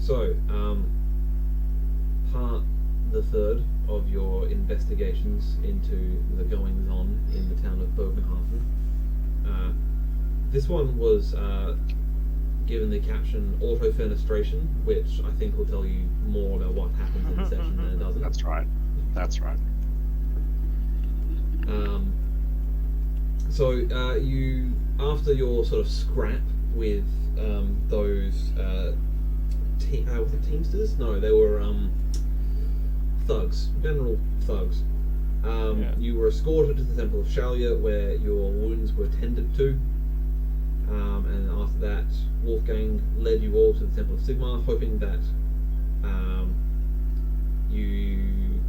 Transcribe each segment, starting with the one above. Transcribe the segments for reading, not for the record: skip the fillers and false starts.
So, part the third of your investigations into the goings-on in the town of Bögenhafen. This one was given the caption auto fenestration, which I think will tell you more about what happens in the session than it doesn't. That's right. That's right. So you, after your sort of scrap with those was it Teamsters? No, they were thugs, general thugs. You were escorted to the Temple of Shalia, where your wounds were tended to. And after that, Wolfgang led you all to the Temple of Sigmar, hoping that you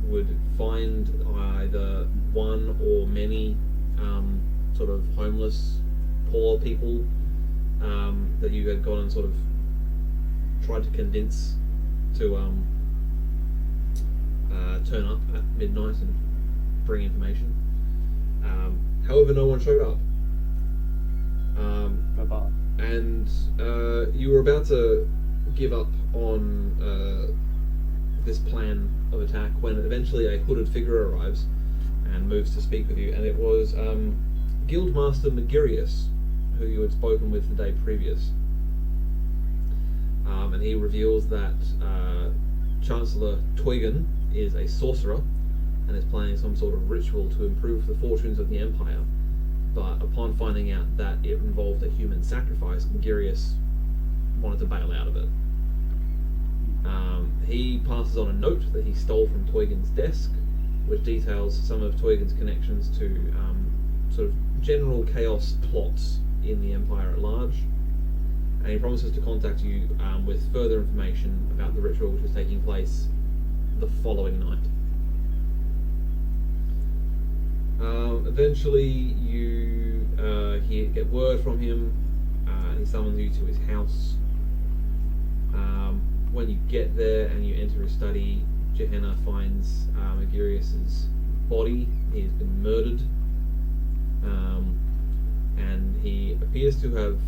would find either one or many sort of homeless, poor people that you had gone and sort of tried to convince to turn up at midnight and bring information. However, no one showed up. And you were about to give up on this plan of attack when eventually a hooded figure arrives and moves to speak with you, and it was Guildmaster Megirius, who you had spoken with the day previous. And he reveals that Chancellor Teugen is a sorcerer and is planning some sort of ritual to improve the fortunes of the Empire. But upon finding out that it involved a human sacrifice, Megirius wanted to bail out of it. He passes on a note that he stole from Teugen's desk, which details some of Teugen's connections to sort of general chaos plots in the Empire at large. And he promises to contact you with further information about the ritual which is taking place the following night. Eventually, you get word from him, and he summons you to his house. When you get there and you enter his study, Gehenna finds Megirius's body. He has been murdered, and he appears to have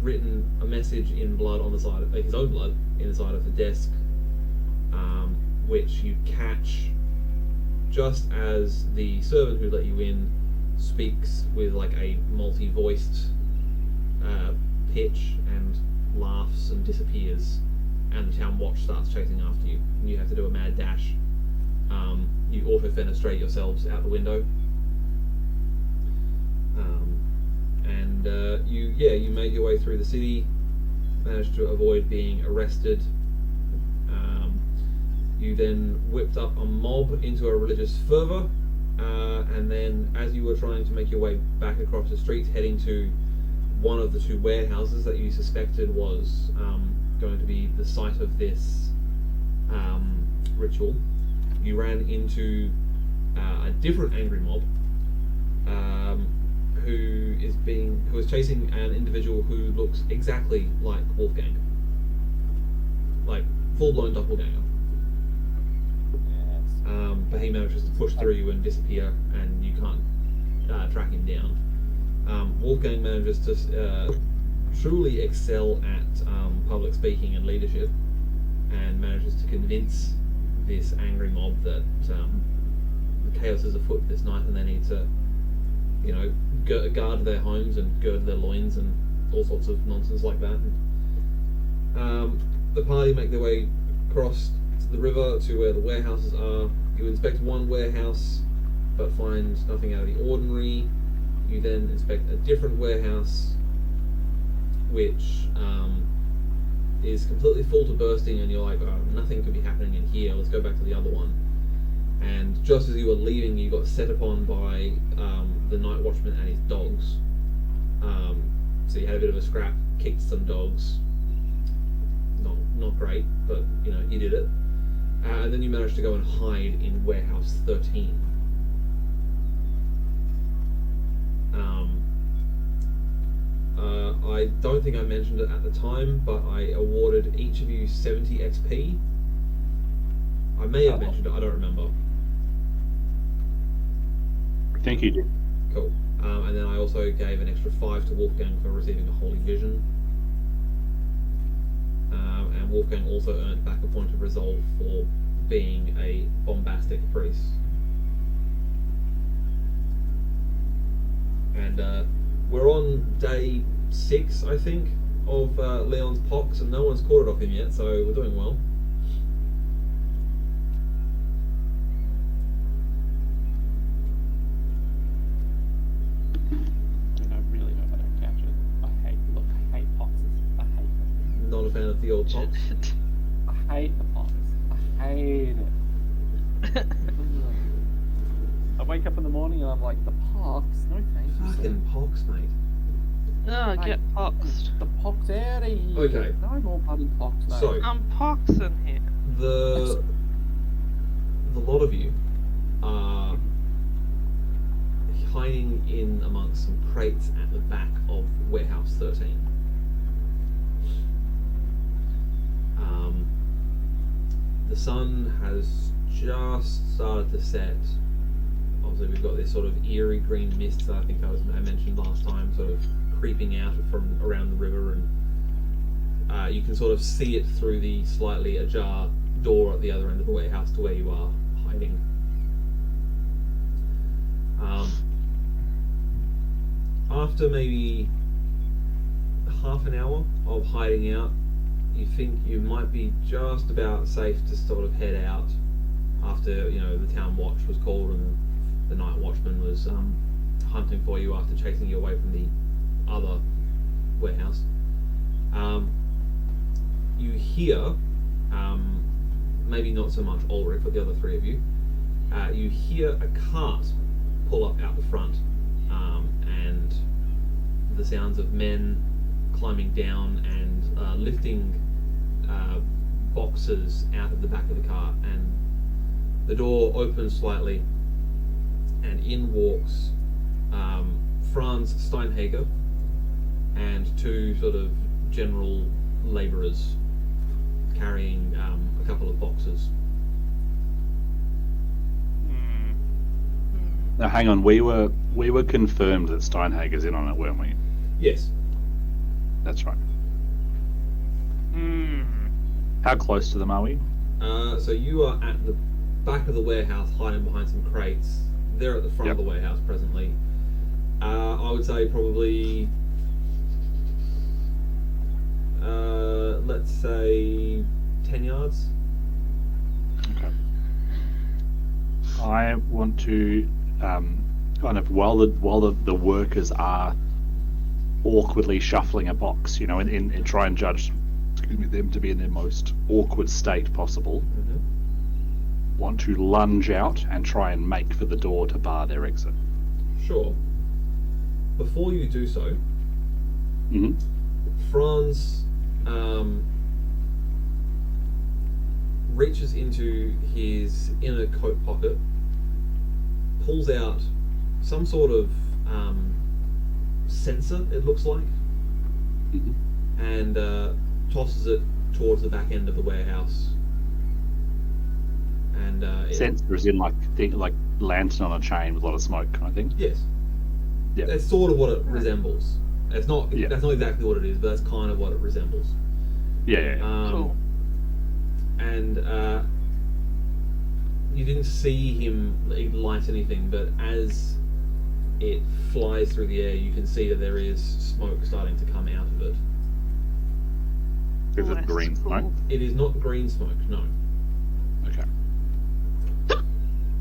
written a message in blood on the side of his own blood in the side of the desk, which you catch just as the servant who let you in speaks with like a multi-voiced pitch and laughs and disappears, and the town watch starts chasing after you, and you have to do a mad dash. You auto-fenestrate yourselves out the window, and you made your way through the city, managed to avoid being arrested. You then whipped up a mob into a religious fervour, and then as you were trying to make your way back across the street, heading to one of the two warehouses that you suspected was going to be the site of this ritual, you ran into a different angry mob who is chasing an individual who looks exactly like Wolfgang, like full-blown doppelganger. But he manages to push through you and disappear, and you can't track him down. Wolfgang manages to truly excel at public speaking and leadership, and manages to convince this angry mob that the chaos is afoot this night, and they need to, guard their homes and gird their loins and all sorts of nonsense like that. The party make their way across the river to where the warehouses are. You inspect one warehouse but find nothing out of the ordinary. You then inspect a different warehouse which is completely full to bursting, and you're like, oh, nothing could be happening in here, let's go back to the other one. And just as you were leaving, you got set upon by the night watchman and his dogs. So you had a bit of a scrap, kicked some dogs. Not great, but you did it. And then you managed to go and hide in warehouse 13. I don't think I mentioned it at the time, but I awarded each of you 70 XP. I may have mentioned it, I don't remember. I think you did. Cool. And then I also gave an extra 5 to Wolfgang for receiving a holy vision. and Wolfgang also earned back a point of resolve for being a bombastic priest. And we're on day 6, I think, of Leon's pox, and no one's caught it off him yet, so we're doing well. I really hope I don't catch it. I hate poxes. I hate them. Not a fan of the old pox. I hate the pox. I hate it. I wake up in the morning and I'm like, the pox? No thank you, sir. Fucking pox, mate. Oh, get Mate, poxed. The pox out of here. Okay. No more bloody pox, mate. So- I'm poxing here. The lot of you are hiding in amongst some crates at the back of Warehouse 13. The sun has just started to set. Obviously, we've got this sort of eerie green mist that I think I mentioned last time, sort of creeping out from around the river, and you can sort of see it through the slightly ajar door at the other end of the warehouse to where you are hiding. After maybe half an hour of hiding out, you think you might be just about safe to sort of head out after, you know, the town watch was called and the night watchman was hunting for you after chasing you away from the other warehouse. You hear, maybe not so much Ulrich, but the other three of you, you hear a cart pull up out the front, and the sounds of men climbing down and lifting boxes out of the back of the cart, and the door opens slightly, and in walks Franz Steinhager and two sort of general labourers carrying a couple of boxes. Now, hang on. We were confirmed that Steinhager's in on it, weren't we? Yes. That's right. How close to them are we? So you are at the back of the warehouse, hiding behind some crates. They're at the front of the warehouse presently. I would say probably, let's say, 10 yards. Okay. I want to kind of while the workers are awkwardly shuffling a box, you know, and try and judge, them to be in their most awkward state possible. Want to lunge out and try and make for the door to bar their exit. Sure. Before you do so, Franz reaches into his inner coat pocket, pulls out some sort of sensor, it looks like, and tosses it towards the back end of the warehouse. And Sensor is in like lantern on a chain with a lot of smoke kind of thing. Yes. Yeah. That's sort of what it resembles. It's not. Yeah. That's not exactly what it is, but that's kind of what it resembles. Yeah. Cool. And you didn't see him light anything, but as it flies through the air, you can see that there is smoke starting to come out of it. Is it green smoke? It is not green smoke, no. Okay.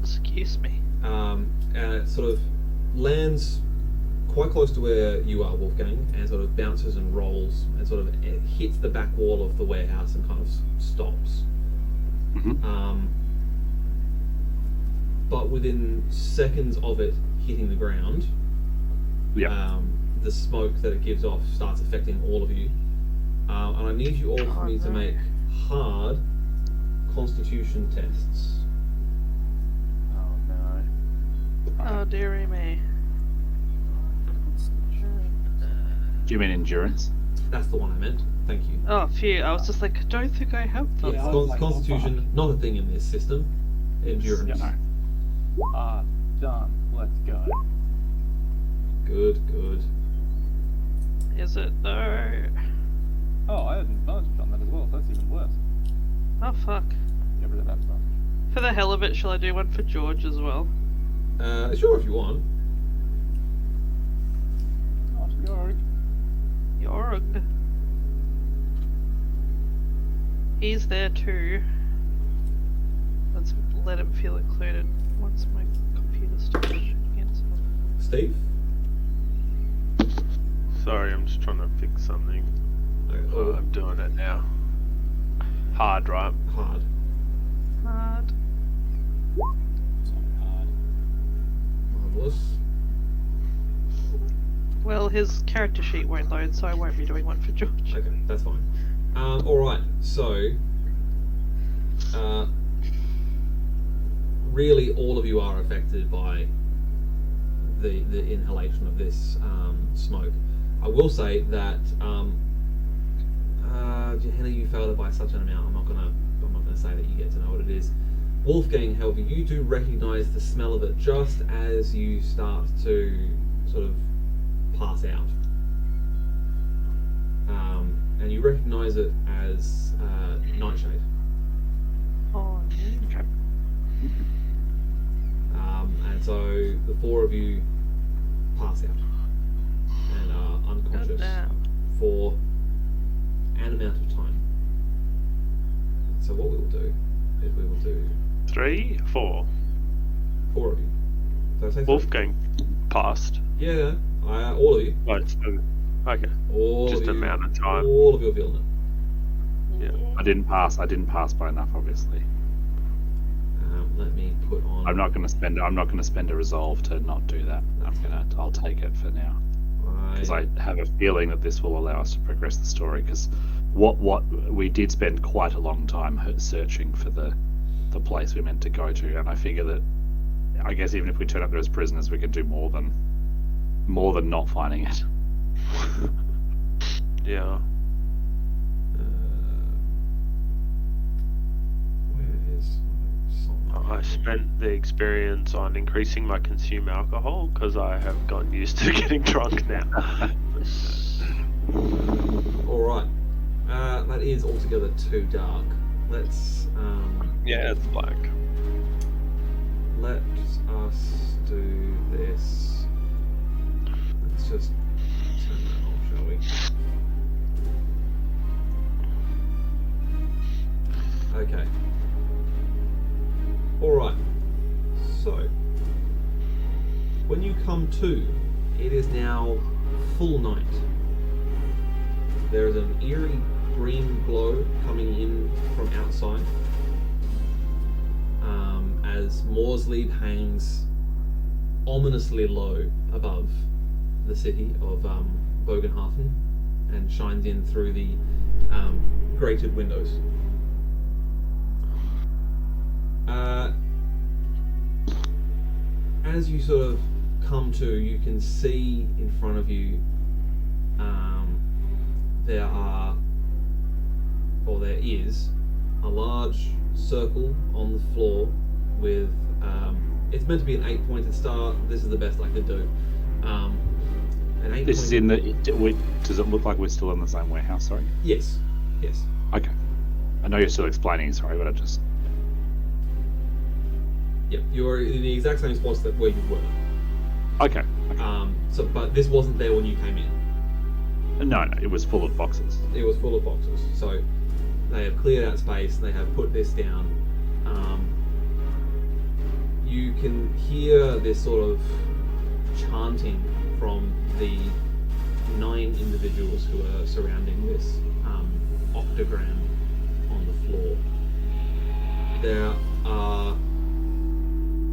Excuse me. And it sort of lands quite close to where you are, Wolfgang, and sort of bounces and rolls and sort of it hits the back wall of the warehouse and kind of stops. But within seconds of it hitting the ground, the smoke that it gives off starts affecting all of you. And I need you all for me to make hard Constitution tests. Oh no. Oh, dearie me. Do you mean endurance? That's the one I meant. Thank you. Oh, phew. I was just like, I don't think I have them. Yes, I was like, Constitution, not a thing in this system. Endurance. Yeah, no. Done. Let's go. Good. Is it though? Oh, I had an advantage on that as well, so that's even worse. Oh fuck. Get rid of that advantage. For the hell of it, shall I do one for George as well? Sure, if you want. Oh, George. Yorg. He's there too. Let's let him feel included once my computer starts shutting itself. Steve? Sorry, I'm just trying to fix something. Okay, I'm doing it now. Hard, right? hard. Hard. So hard. Marvelous. Well, his character sheet won't load, so I won't be doing one for George. Okay, that's fine. Alright, so... really, all of you are affected by the inhalation of this smoke. I will say that Johanna, you failed it by such an amount. I'm not gonna say that you get to know what it is. Wolfgang, however, you do recognise the smell of it just as you start to sort of pass out, and you recognise it as nightshade. Oh, no. And so the four of you pass out and are unconscious Goddamn. for an amount of time. So what we will do is we will do 3, 4. four of you. Did I say three? Wolfgang passed. Yeah, all of you. Right, so, okay. All Just of you, amount of time. All of you are feeling it. Yeah. I didn't pass by enough, obviously. Let me put on. I'm not going to spend a resolve to not do that. I'll take it for now, because I have a feeling that this will allow us to progress the story. Because what we did spend quite a long time searching for the place we meant to go to, and I figure that, I guess, even if we turn up there as prisoners, we could do more than not finding it. Yeah. Where is my song? I spent the experience on increasing my consumed alcohol because I have gotten used to getting drunk now. Alright. That is altogether too dark. Let's Yeah, it's black. let us do this. Let's just turn that off, shall we? Okay. Alright. So when you come to, it is now full night. There is an eerie green glow coming in from outside, as Morsley hangs ominously low above the city of Bögenhafen and shines in through the grated windows. As you sort of come to, you can see in front of you there is a large circle on the floor with it's meant to be an 8-pointed star. This is the best I could do. An 8-pointed... This is in the. Does it look like we're still in the same warehouse? Sorry. Yes. Okay. I know you're still explaining. Sorry, but I just. Yep, you're in the exact same spots that where you were. Okay. But this wasn't there when you came in. No, it was full of boxes. It was full of boxes. So they have cleared out space. They have put this down. You can hear this sort of chanting from the 9 individuals who are surrounding this octagram on the floor. There are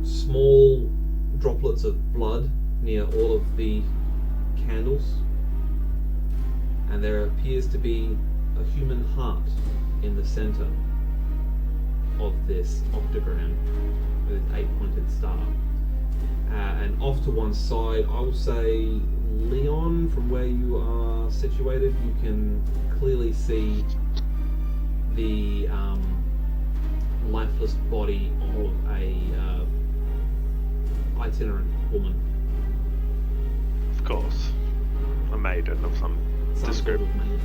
small droplets of blood near all of the candles, and there appears to be a human heart in the center of this octagram with its 8-pointed star. And off to one side, I will say, Leon, from where you are situated, you can clearly see the lifeless body of a itinerant woman. Of course. A maiden of some Some sort description. of maiden.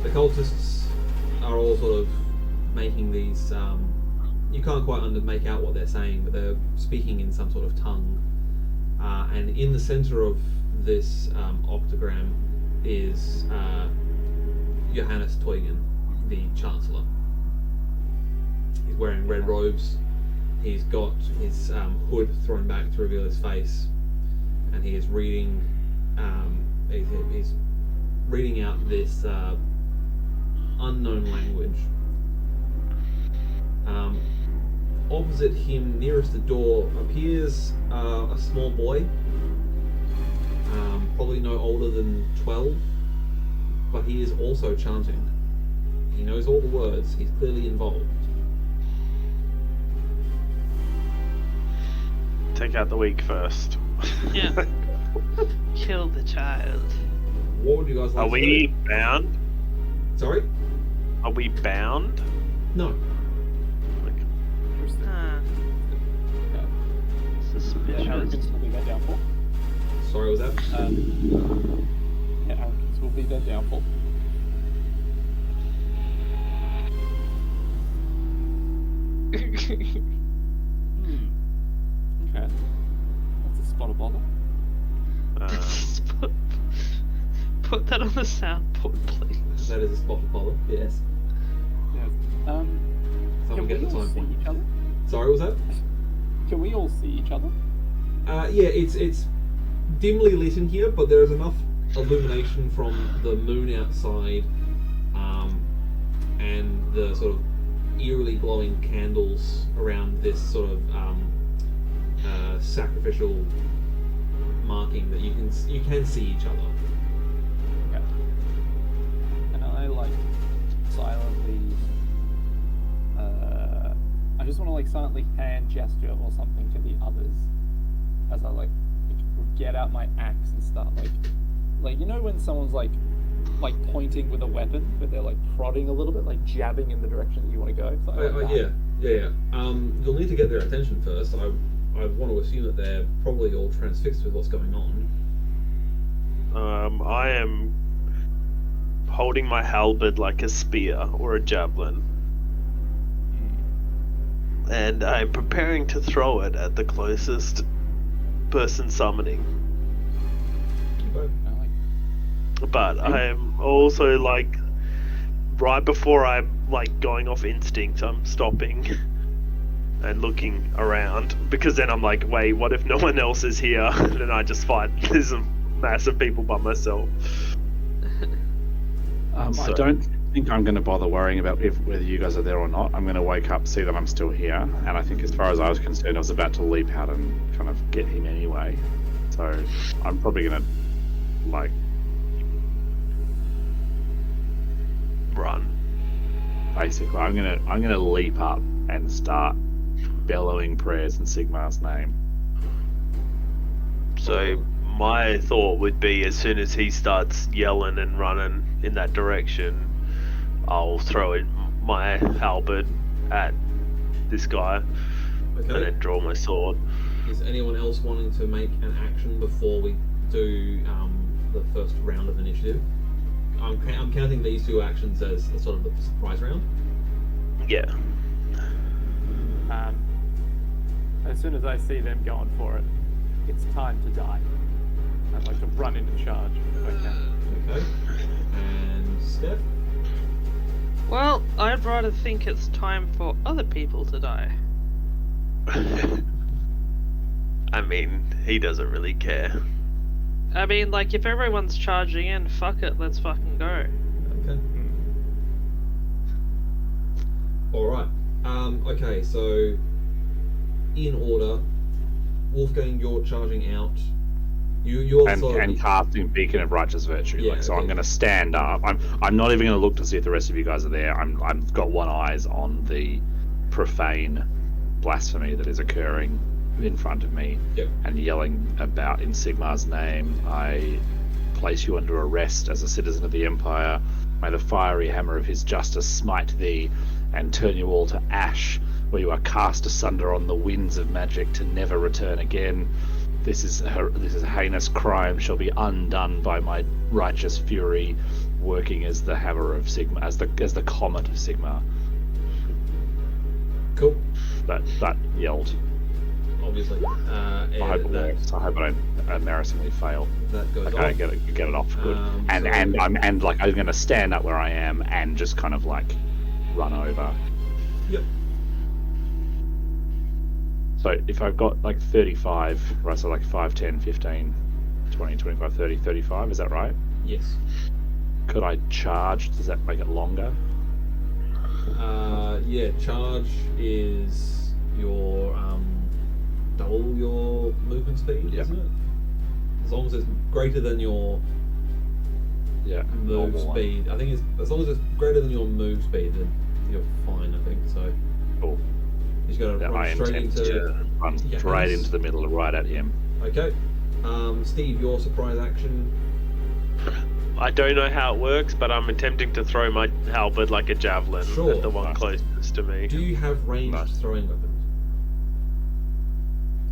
The cultists are all sort of making these. You can't quite make out what they're saying, but they're speaking in some sort of tongue. And in the center of this octagram is Johannes Teugen, the Chancellor. He's wearing red robes. He's got his hood thrown back to reveal his face, and he is reading. He's reading out this unknown language. Opposite him, nearest the door, appears a small boy, probably no older than 12, but he is also chanting. He knows all the words. He's clearly involved. Take out the weak first. Yeah. Kill the child. What would you guys like Are to we do? bound? Sorry? Are we bound? No. Interesting. Huh. Okay. Yeah, Suspicious. arrogance will be their downfall. Sorry, was that? Yeah, arrogance will be their downfall. Okay. That's a spot of bother. Put that on the soundboard, please. That is a spot of bother. Yes. Yes. Someone Can get we the all time see point. each other? Sorry, was that? Can we all see each other? Yeah, it's dimly lit in here, but there is enough illumination from the moon outside, and the sort of eerily glowing candles around this sort of sacrificial marking that you can see each other. Okay. And I like silently. I just want to like silently hand gesture or something to the others as I like get out my axe and start like you know when someone's like pointing with a weapon, but they're like prodding a little bit, like jabbing in the direction that you want to go. So like that. Yeah. You'll need to get their attention first. I want to assume that they're probably all transfixed with what's going on. I am holding my halberd like a spear or a javelin, and I'm preparing to throw it at the closest person summoning. Okay. I like But I'm also like, right before I'm like going off instinct, I'm stopping and looking around, because then I'm like, wait, what if no one else is here? And then I just fight this mass of people by myself. I So- don't think I'm going to bother worrying about whether you guys are there or not. I'm going to wake up, see that I'm still here, and I think as far as I was concerned, I was about to leap out and kind of get him anyway. So I'm probably going to like Run. basically I'm gonna leap up and start bellowing prayers in Sigmar's name. So my thought would be, as soon as he starts yelling and running in that direction, I'll throw my halberd at this guy and Okay. then draw my sword. Is anyone else wanting to make an action before we do the first round of initiative? I'm counting these two actions as a sort of the surprise round. Yeah. as soon as I see them going for it, it's time to die. I'd like to run in and charge if I can. Okay. And Steph? Well, I'd rather think it's time for other people to die. I mean, he doesn't really care. I mean, like, if everyone's charging in, fuck it, let's fucking go. Okay. Alright. Okay, so in order, Wolfgang, you're charging out. You're sort of And casting Beacon of Righteous Virtue. Yeah, So okay. I'm going to stand up. I'm not even going to look to see if the rest of you guys are there. I've got one eyes on the profane blasphemy that is occurring in front of me, Yep. and yelling about in Sigmar's name. I place you under arrest as a citizen of the Empire. May the fiery hammer of his justice smite thee and turn you all to ash, where you are cast asunder on the winds of magic to never return again. this is a heinous crime shall be undone by my righteous fury, working as the hammer of Sigma, as the comet of Sigma. Cool. That yelled. Obviously. I hope it works. I hope I don't embarrassingly fail. That goes Okay, off. get it off good. And so- I'm going to stand up where I am and just kind of like run over. Yep. So if I've got like 35, right, so like 5, 10, 15, 20, 25, 30, 35, is that right? Yes. Could I charge? Does that make it longer? Yeah, charge is your double your movement speed, Yep. isn't it? As long as it's greater than your Yeah. move normal one. speed. I think it's as long as it's greater than your move speed, then you're fine. I think so. Cool. You just gotta Yeah, I run straight intend into. to run Yeah, straight nice. into the middle, right at him. Okay. Steve, your surprise action. I don't know how it works, but I'm attempting to throw my halberd like a javelin Sure. at the one Nice. closest to me. Do you have ranged Nice. throwing weapons?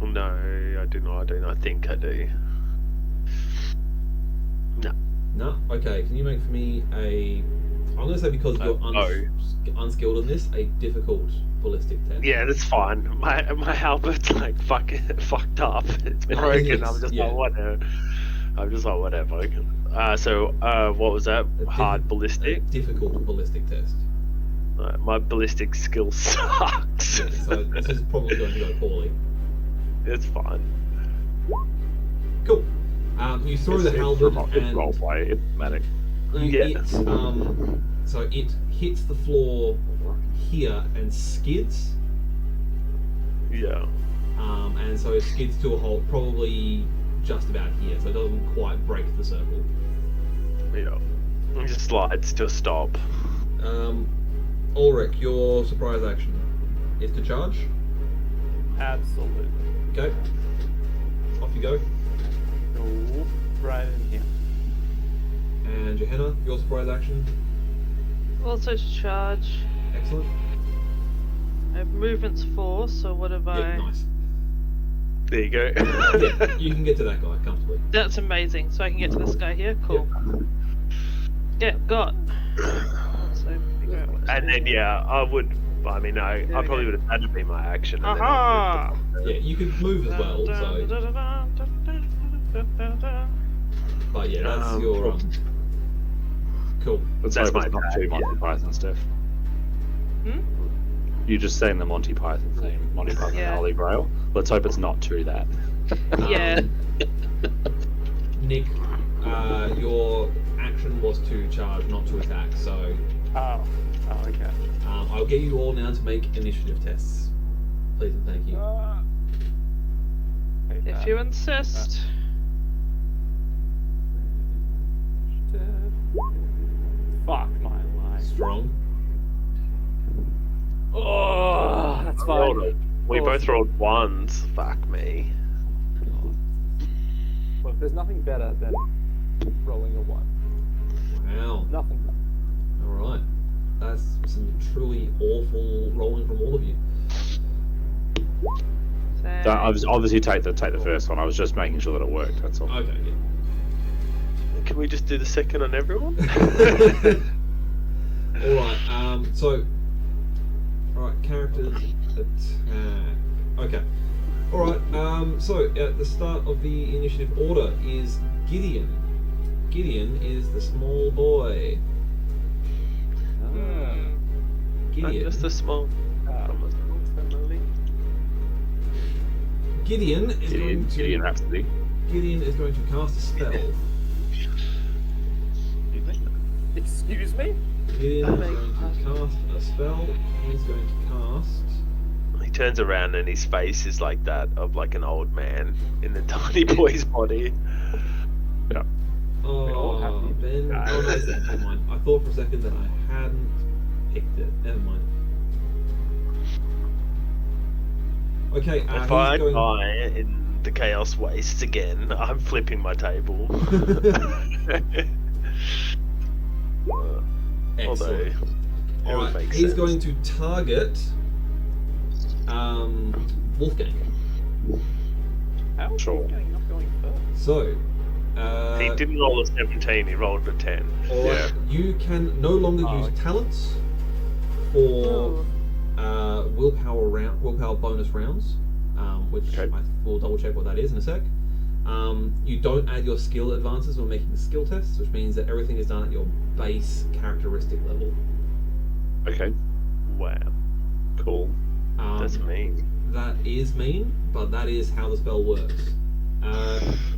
No, I do not. I do not think I do. No. No. Okay. Can you make for me a? I'm gonna say because you're unskilled in this, a difficult ballistic test. Yeah, that's fine. My halberd's like fucked up. It's broken. yes, I'm just yeah. like whatever. I'm just like whatever. So what was that? A Hard A ballistic. difficult ballistic test. My ballistic skill sucks. Yeah, so this is probably going to go poorly. It's fine. Cool. You throw the halberd It's and roleplay. It's dramatic. it, so it hits the floor here and skids. Yeah. And so it skids to a halt probably just about here, so it doesn't quite break the circle. Yeah. It just slides to a stop. Ulrich, your surprise action is to charge. Absolutely. Okay. Off you go. Go right in here. And Johanna, your surprise action. Also to charge. Excellent. I have movement's 4, so what have Yeah, I? nice. There you go. Yeah, you can get to that guy comfortably. That's amazing. So I can get to this guy here. Cool. Yeah, got. So figure out what And then yeah, I probably would have had to be my action. And then I'll Aha! move Yeah, you could move as well. So, but yeah, that's your cool. Let's That's hope my it's not bad, too Monty yeah. Python stuff. You just saying the Monty Python theme, Monty Python Yeah. and Holy Grail. Let's hope it's not too that. Yeah. Nick, your action was to charge, not to attack. So Oh, okay. I'll get you all now to make initiative tests, please and thank you. Hate If that. you insist. Fuck my life. Strong. Oh, that's Rolled fine. it. We Oh, both rolled ones. Fuck me. Look, there's nothing better than rolling a 1. Wow. Nothing better. All right. That's some truly awful rolling from all of you. So I was obviously take the first one. I was just making sure that it worked. That's all. Okay. Yeah. Can we just do the second on everyone? All right. So, all right. Characters attack. Okay. All right. So at the start of the initiative order is Gideon. Gideon is the small boy. I'm Gideon. just a small. I'm a small family. Gideon is going to Gideon Rhapsody. Gideon is going to cast a spell. Excuse me? Gideon is going to cast a spell. He's going to cast. He turns around and his face is like that of like an old man in the tiny boy's body. Yeah. Oh, happy. Ben. Oh, no, never mind. I thought for a second that I hadn't picked it. Never mind. Okay, If he's I going. die in the chaos wastes again, I'm flipping my table. Although, Excellent. it would Alright, make he's sense. going to target Wolfgang. How is Sure. he getting up going first? So, He didn't roll a 17, he rolled a 10. all right, Yeah. you can no longer Oh, use okay. talents for Oh. willpower bonus rounds, which Okay. I will double check what that is in a sec. You don't add your skill advances when making the skill tests, which means that everything is done at your base characteristic level. Okay. Wow, Cool. that's mean. That is mean, but that is how the spell works.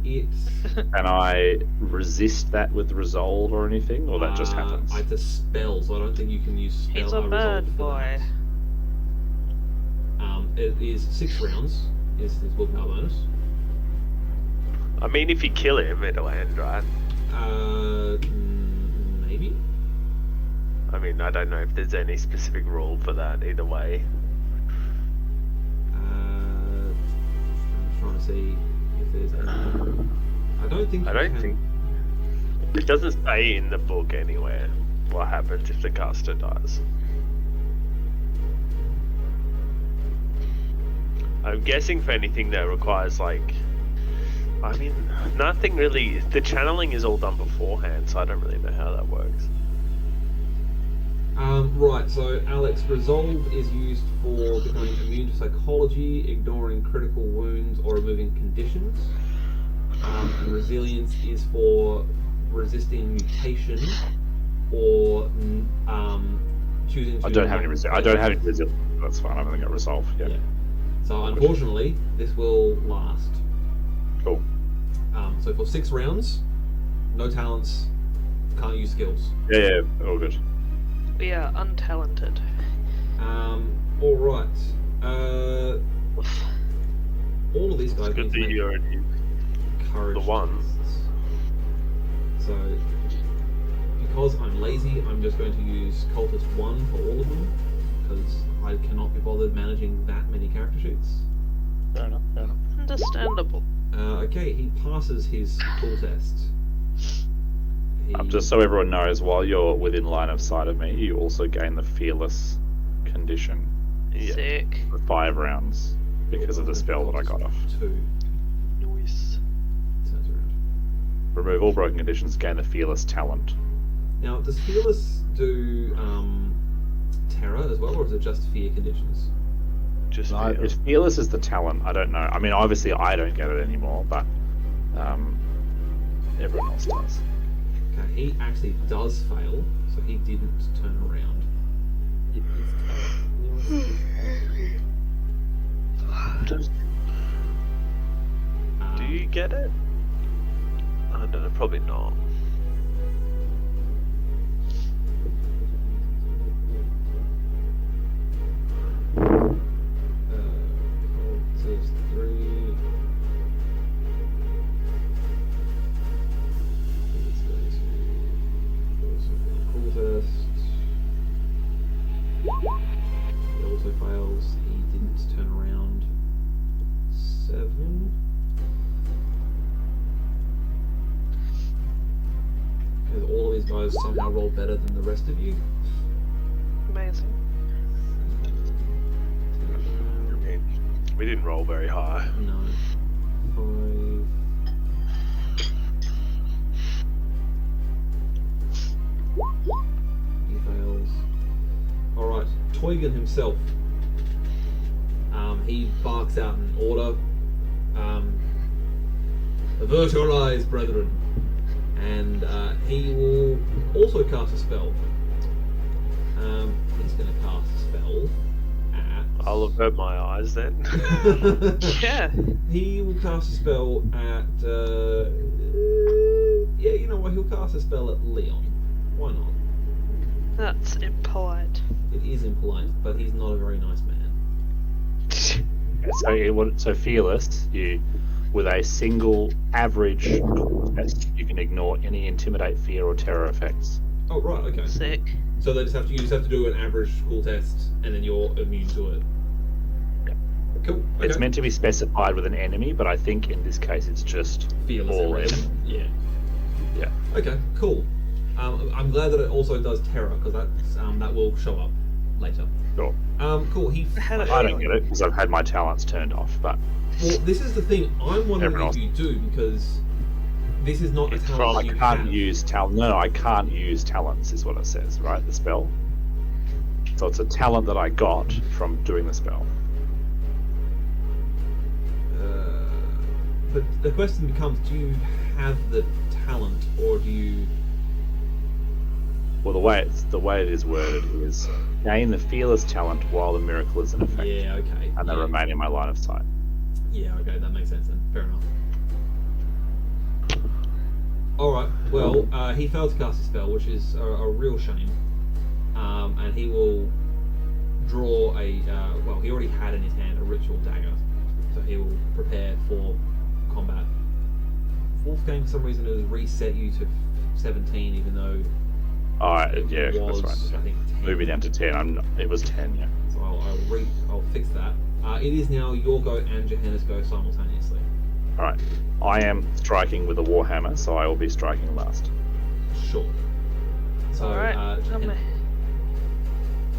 It's Can I resist that with resolve or anything, or that just happens? It's a spell, so I don't think you can use spell. He's a resolve bird for boy. that. It is 6 rounds. Is his willpower bonus? I mean, if you kill him, it'll end, right? Maybe. I mean, I don't know if there's any specific rule for that either way. I'm trying to see if there's any. I don't think. I you don't can- think it doesn't say in the book anywhere what happens if the caster dies. I'm guessing for anything that requires I mean, nothing really. The channeling is all done beforehand, so I don't really know how that works. Right, so Alex, resolve is used for becoming immune to psychology, ignoring critical wounds, or removing conditions. And resilience is for resisting mutation or choosing to. I don't have any resilience. I don't have any resilience. That's fine. I'm going to get resolve. Yeah. Yeah. So unfortunately, this will last. Cool. So for 6 rounds, no talents, can't use skills. Yeah. All good. We are untalented. All right. All of these guys It's need good to that make you're already courage the one. tests. So because I'm lazy, I'm just going to use Cultist 1 for all of them because I cannot be bothered managing that many character sheets. Fair enough. Understandable. Okay, he passes his cool test. Just so everyone knows, while you're within line of sight of me, you also gain the fearless condition Yeah. Sick. for 5 rounds because of the spell that I got off. 2 Nice. turns around. Remove all broken conditions, gain the fearless talent. Now, does Fearless do terror as well, or is it just fear conditions? Just No, feel. if fearless is the talent, I don't know. I mean, obviously I don't get it anymore, but everyone else does. Okay, he actually does fail, so he didn't turn around. It is Do you get it? I don't know, probably not. Says 3. He's going to do some cool test. He also fails. He didn't turn around. 7. Because all of these guys somehow roll better than the rest of you. Amazing. I mean, we didn't roll very high. No. 5. He fails. Alright, Toygan himself. He barks out an order. Avert your eyes, brethren. And he will also cast a spell. He's going to cast a spell at... I'll avert my eyes then. Yeah. He will cast a spell at. Yeah, you know what? He'll cast a spell at Leon. Why not? That's impolite. It is impolite, but he's not a very nice man. So fearless, you with a single average test, you can ignore any intimidate, fear, or terror effects. Oh right, okay. Sick. So you just have to do an average school test, and then you're immune to it. Cool. Okay. It's meant to be specified with an enemy, but I think in this case it's just Fearless all and in. red. Yeah. Yeah. Okay. Cool. I'm glad that it also does terror because that will show up later. Sure. Cool. He. Had a I don't feeling. get it because I've had my talents turned off, but Well, this is the thing. I'm wondering Everyone if you do because this is not a It's talent I you can't have. use talent. No, I can't use talents, is what it says, right? The spell. So it's a talent that I got from doing the spell. But the question becomes: do you have the talent, or do you? Well, the way it is worded is gain the fearless talent while the miracle is in effect, Yeah. Okay. and they yeah. remain in my line of sight. Yeah. Okay. That makes sense then. Fair enough. All right. Well, he failed to cast a spell, which is a real shame. And he will draw a. Well, he already had in his hand a ritual dagger, so he will prepare for combat. Wolfgang, for some reason, it has reset you to 17, even though it Yeah, was, that's right. I think, 10. Move it down to 10. It was 10, yeah. So I'll fix that. It is now your go and Johanna's go simultaneously. All right. I am striking with a warhammer, so I will be striking last. Sure. So, Alright, I'm Johanna- gonna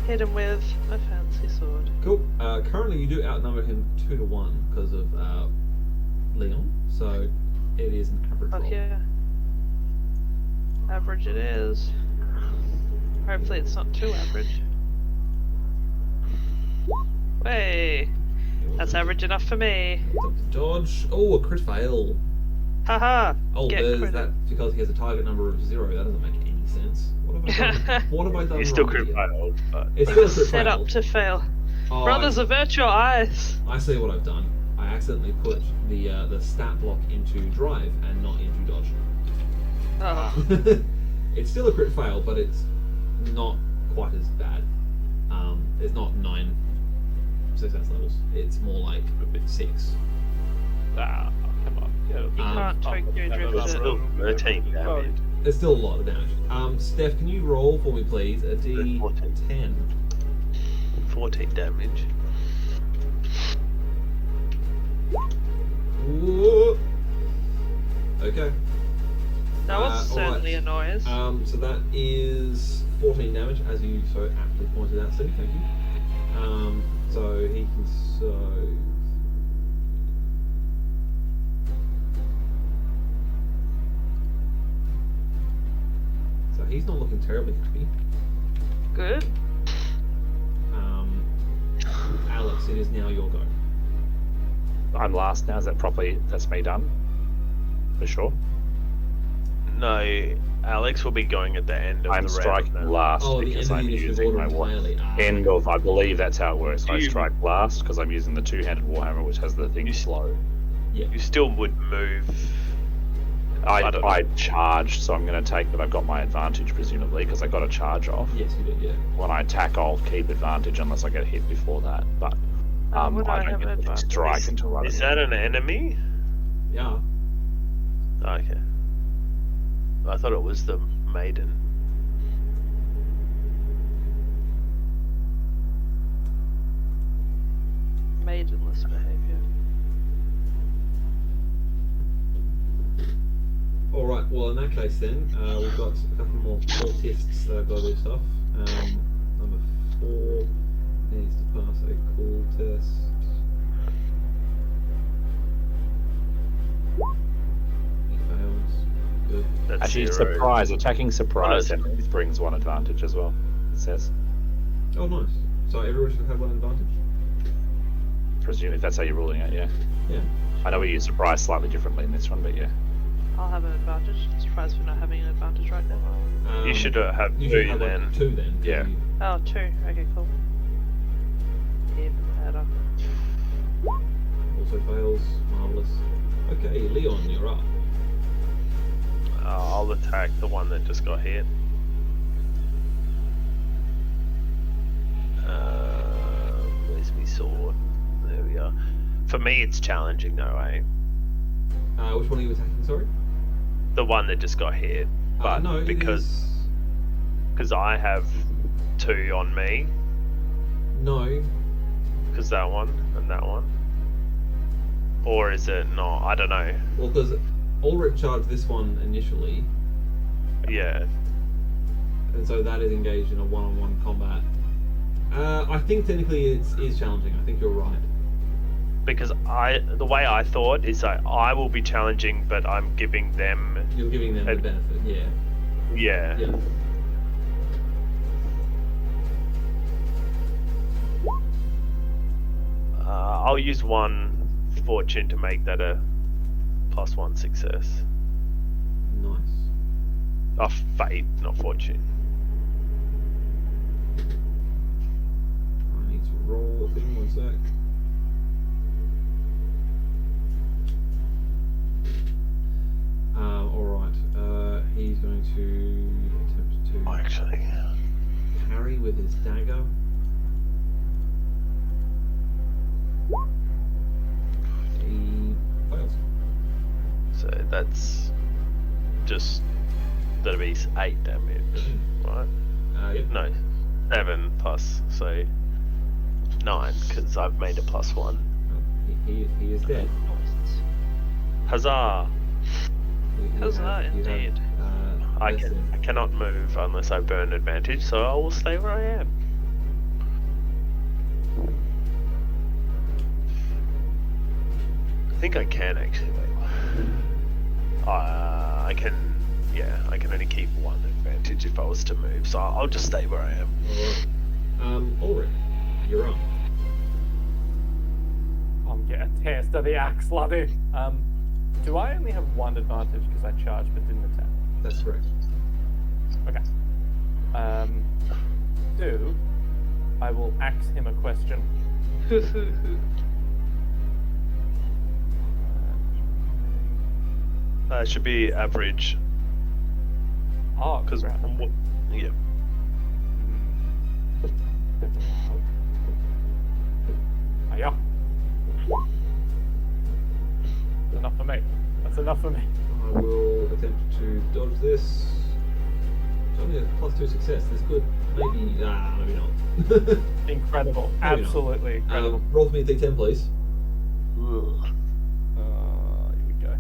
hit him with my fancy sword. Cool. Currently, you do outnumber him 2-1 because of Leon, so it is an average Fuck roll. yeah. Average it is. Hopefully it's not too average. Hey! That's average enough for me. It's up to dodge. Oh, a crit fail. Haha! Oh, Get there's crit. that because he has a target number of 0. That doesn't make any sense. What have I done? What have I done You still wrong crit here? failed, but It's He still a was crit set fail. up to fail. Oh, Brothers, avert your eyes! I see what I've done. I accidentally put the stat block into drive and not into dodge. Oh. It's still a crit fail, but it's not quite as bad. There's not 9 success levels. It's more like 6. Ah, come on. You can't Tokyo it's drift still it. 13 damage. There's still a lot of damage. Steph, can you roll for me, please? A D10. 14 damage. Whoa. Okay. That was alright. certainly a noise. So that is 14 damage, as you so aptly pointed out, Steve. Thank you. So he can So he's not looking terribly happy. Good. Alex, it is now your go. I'm last now. Is that properly? That's me done? For sure. No, Alex will be going at the end of I'm the striking round. last Oh, the end because of the I'm initiative using order my war. entirely. End of, I believe that's how it works. Do I you- strike last because I'm using the two-handed warhammer, which has the thing slow. Yeah. You still would move. I don't know. I charged, so I'm going to take that I've got my advantage, presumably, because I got a charge off. Yes, you did. Yeah. When I attack, I'll keep advantage unless I get hit before that. But would I I have don't an get to advantage? strike until right Is at that the an enemy? Yeah. Okay. I thought it was the maiden. Maidenless behavior. All right. Well, in that case, then we've got a couple more cultists that have got to do stuff. Number 4 needs to pass a cool test. He fails. Good. That's Actually, 0. surprise. Attacking surprise Oh, no. enemies brings 1 advantage as well, it says. Oh, nice. So everyone should have 1 advantage. Presume if that's how you're ruling it, yeah. Yeah. I know we use surprise slightly differently in this one, but yeah. I'll have an advantage. Surprised for not having an advantage right now. You should have You 2 should have then. like 2 then. 'cause Yeah. you- Oh, 2. Okay, cool. Even better. Also fails. Marvelous. Okay, Leon, you're up. I'll attack the one that just got hit. Where's my sword? There we are. For me, it's challenging though, eh? Which one are you attacking? Sorry. The one that just got hit, but No, it because is- I have 2 on me, No. because that one and that one, or is it not? I don't know. Well, because Ulrich charged this one initially, Yeah. and so that is engaged in a one-on-one combat. I think technically it is challenging. I think you're right. Because the way I thought is that I will be challenging, but I'm giving them. You're giving them the benefit, yeah. Yeah. Yeah. I'll use 1 fortune to make that a +1 success. Nice. Oh, fate, not fortune. I need to roll a thing, 1 sec. Alright. He's going to attempt to Actually, parry with his dagger. He fails. so that's just that'll be 8 damage, right? Yeah. No, 7 plus, so 9 because I've made a +1. He is dead. Huzzah! You Huzzah, have, indeed. I less than- cannot move unless I burn advantage, so I will stay where I am. I think I can actually. Wait. I can. Yeah, I can only keep 1 advantage if I was to move, so I'll just stay where I am. Alright. Ulrich, you're up. I'm getting a taste of the axe, laddie. Do I only have 1 advantage because I charged but didn't attack? That's correct. Okay. I will ask him a question. It should be average, Oh, because crap. yeah. Yeah. That's enough for me. That's enough for me. I will attempt to dodge this. It's only a +2 success. This could maybe. Maybe not. Incredible. Maybe not. Absolutely incredible. Roll for me a d10, please. Here we go.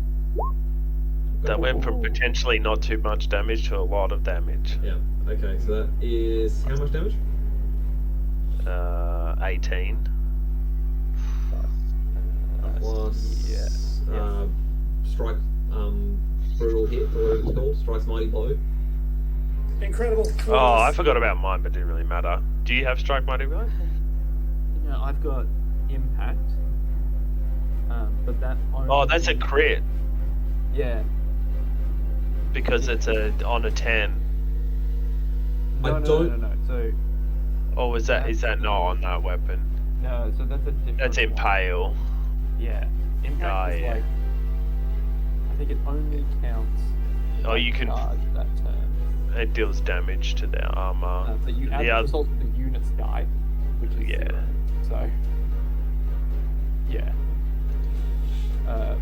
That went from potentially not too much damage to a lot of damage. Yeah. Okay, so that is how much damage? 18. Plus strike brutal hit or whatever it's called. Strike's mighty blow. Incredible. Oh, I forgot about mine, but it didn't really matter. Do you have strike mighty blow? No, I've got impact. But that only... Oh, that's a crit Yeah. because it's on a 10. No. So Or is that not on that weapon? no, so that's a different That's one. impale. Yeah. Impact is yeah. like I think it only counts Oh, you can. charge that turn. It deals damage to their armor. So you add the the oth- result of the unit's die, which is Yeah. 0. So yeah.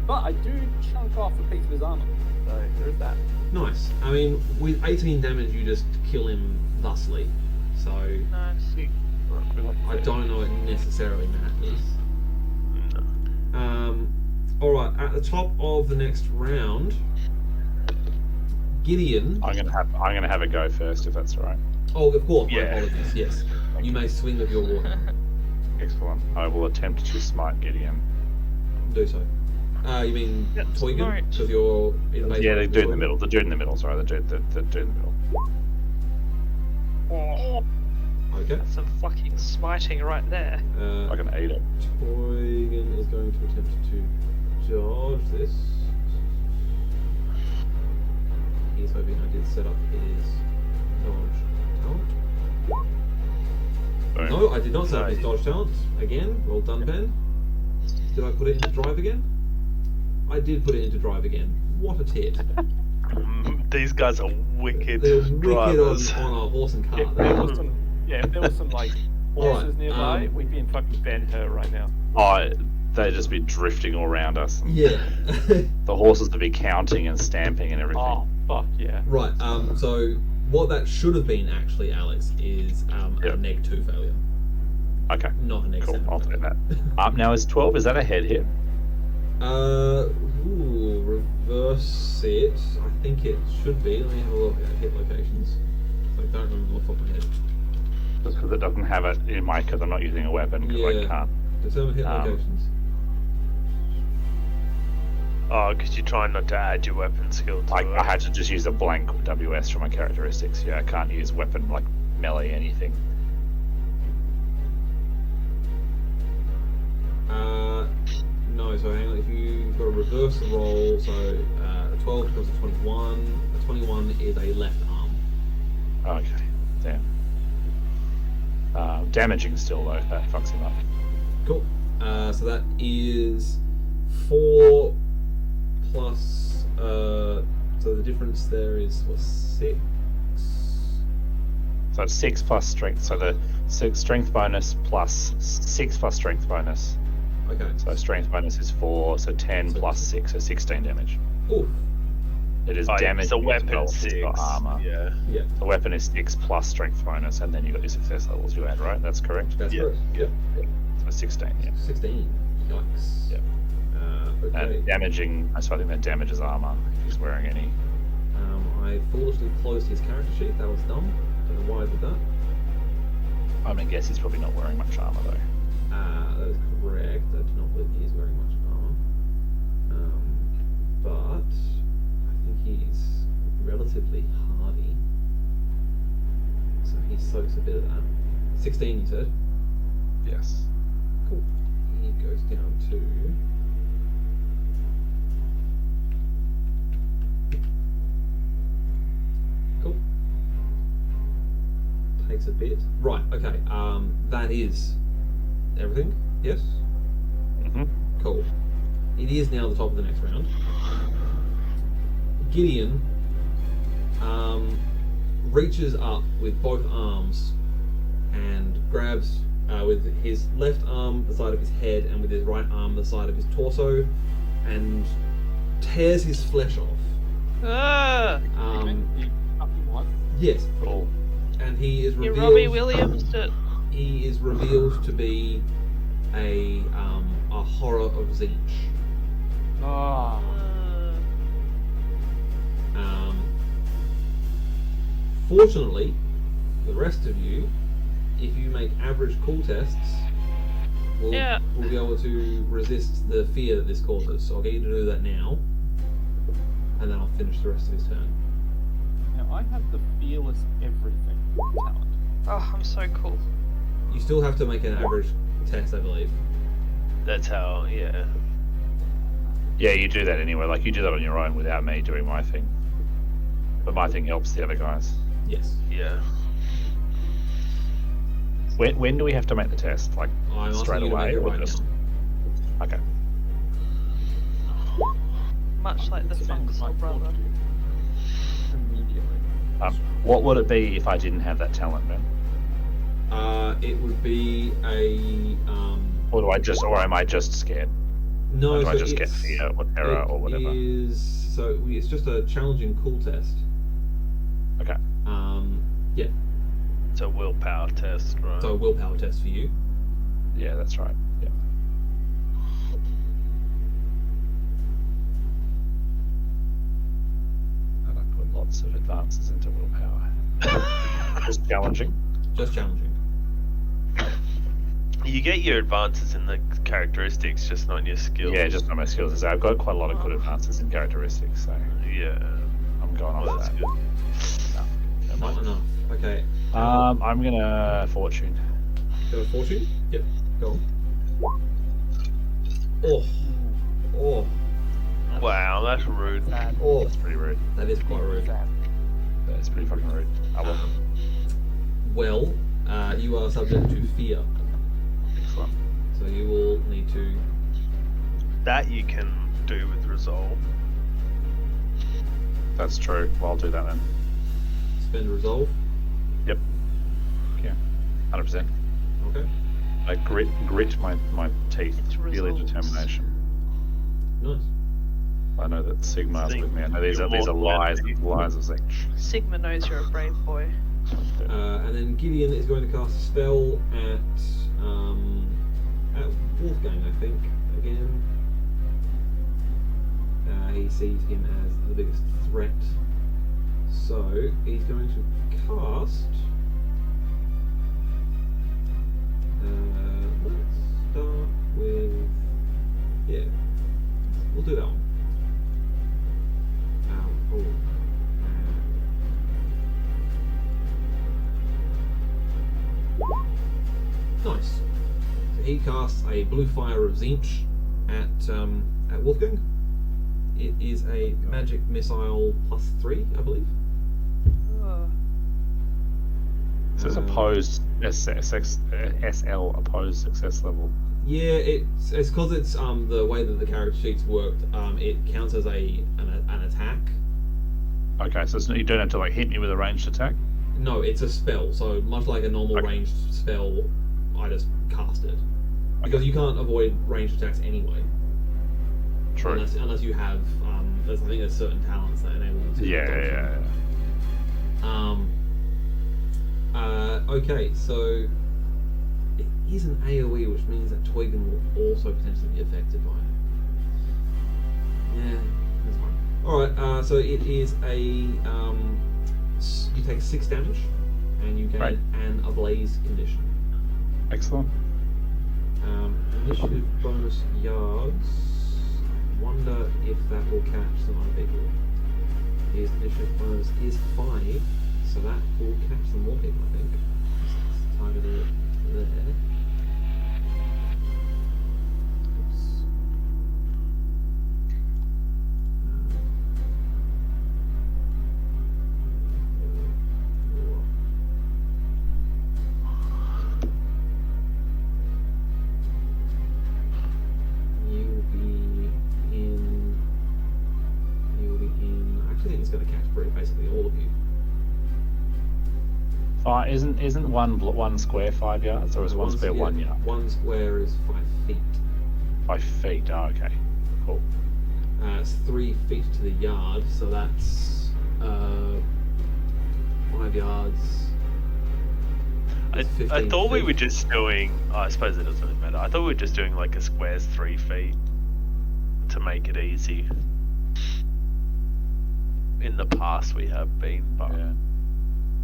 But I do chunk off a piece of his armor. So there's that. Nice. I mean, with 18 damage, you just kill him thusly. So Nice. I don't know it necessarily matters. No. Alright, at the top of the next round, Gideon. I'm gonna have a go first, if that's all right. Oh, of course, my Yeah. apologies, yes. You may swing with your war. Excellent. I will attempt to smite Gideon. Do so. You mean Yeah, Toygan? smart. Because you're in base. Yeah, the dude in the middle. The dude in the middle. Sorry, the dude in the middle. Oh, Okay. that's some fucking smiting right there. I can eat it. Toygan is going to attempt to dodge this. He's hoping I did set up his dodge talent. Boom. No, I did not set up his dodge talent. Again, well done, Ben. Did I put it into drive again? I did put it into drive again. What a tit. These guys are wicked They're wicked drivers. on a horse and cart. If there was some, if there was some like horses Alright, nearby, we'd be in fucking Ben-Hur right now. Oh, they'd just be drifting all around us. Yeah. The horses would be counting and stamping and everything. Oh fuck yeah. Right, so what that should have been actually, Alex, is a Yep. neg 2 failure, Okay, not a neg cool. 7 I'll take failure. that. Now is 12. Is that a head hit? Reverse it. I think it should be. Let me have a look at hit locations. I don't remember off the top of my head. Just because it doesn't have it in my, because I'm not using a weapon, because I can't. Determine hit Um, locations. Oh, because you're trying not to add your weapon skill to it. I had to just use a blank WS for my characteristics. Yeah, I can't use weapon like melee anything. No, so hang on, if you've got to reverse the roll, so a 12 becomes a 21. A 21 is a left arm. Okay, damn. Damaging still though, that fucks him up. Cool. So that is 4 plus. So the difference there is what, 6. So it's 6 plus strength. So the strength bonus plus 6 plus strength bonus. Okay. So strength bonus is 4. So 10 So- plus 6, so 16 damage. Ooh. It is Oh, damage. it's a as weapon well as 6. the armor. Yeah. Yeah. The weapon is 6 plus strength bonus, and then you got your success levels you add, right? That's correct. That's Yeah, correct. yeah. So 16. Yeah. 16. Yikes. Yeah. Okay. And damaging. So I think that damages armor if he's wearing any. I foolishly closed his character sheet. That was dumb. Don't know why I did that. I'm gonna guess he's probably not wearing much armor though. That is correct. I do not believe he is wearing much armor. But I think he's relatively hardy. So he soaks a bit of that. 16, you said? Yes. Cool. He goes down to. Cool. Takes a bit. Right, okay. That is everything? Yes? Mm-hmm. Cool. It is now the top of the next round. Gideon reaches up with both arms and grabs with his left arm the side of his head and with his right arm the side of his torso and tears his flesh off. Ah! You fucking what? Yes, Cool. and he is You revealed. Robbie Williams it. He is revealed to be a horror of Zinch. Oh. Fortunately, the rest of you, if you make average cool tests, will Yeah. will be able to resist the fear that this causes. So I'll get you to do that now, and then I'll finish the rest of his turn. Now I have the fearless everything talent. Oh, I'm so cool. You still have to make an average test, I believe. That's how, yeah. Yeah, you do that anyway. Like you do that on your own without me doing my thing. But my thing helps the other guys. Yes. Yeah. When do we have to make the test? Like I'm asking straight you to away, make it or right just? now. Okay. Much like the Spend my functional brother. fortitude immediately. What would it be if I didn't have that talent, man? It would be a Or do I just, or am I just scared? no. Or do I so just get it's- fear or terror or whatever? It's just a challenging cool test. Okay. Yeah. It's a willpower test, right? So a willpower test for you. Yeah, that's right. Yeah. And I put lots of advances into willpower. Just challenging. Just challenging. You get your advances in the characteristics, just not in your skills. Yeah, just on my skills. So I've got quite a lot of good advances in characteristics, so Yeah. I'm going Well, off that's that. good. No, never Not mind. enough. Okay. I'm gonna fortune. Go with fortune? Yep. Go on. Oh. Oh. Wow, that's rude. Sad. Oh. That's pretty rude. That is quite rude. Sad. That's pretty fucking rude. I will. Well, you are subject to fear, Excellent. so you will need to. That you can do with resolve. That's true. Well, I'll do that then. Spend resolve. Yep. Yeah. 100%. Okay. I grit my teeth. It's Really resolves. determination. Nice. I know that Sigmar's Think with me. I know these you're are more lies, than lies of Zinch. Sigma knows you're a brave boy. And then Gideon is going to cast a spell at Wolfgang, I think. Again. He sees him as the biggest threat. So he's going to cast Nice. So he casts a blue fire of Zinch at Wolfgang. It is a magic missile +3, I believe. Oh. So it's opposed SL opposed success level. Yeah, it's because it's the way that the character sheets worked. It counts as an attack. Okay, so you don't have to like hit me with a ranged attack. No, it's a spell. So much like a normal Okay. ranged spell, I just cast it because you can't avoid ranged attacks anyway. True. Unless you have, I think there's certain talents that enable you to. Yeah. Okay, so it is an AoE, which means that Toygan will also potentially be affected by it. Yeah, that's fine. Alright, so it is a, you take 6 damage, and you gain Right. an Ablaze condition. Excellent. Initiative bonus yards. I wonder if that will catch some other people. His initiative bonus is 5, so that will catch some more people, I think. Let's target it there. Oops. You'll be in. I actually think it's going to catch basically all of you. Isn't one square 5 yards, or is one square 1 yard? One square is 5 feet. 5 feet. Oh, okay. Cool. It's 3 feet to the yard, so that's 5 yards. I It's 15 thought we feet. were just doing. Oh, I suppose it doesn't really matter. I thought we were just doing like a square's 3 feet to make it easy. In the past, we have been, but Yeah.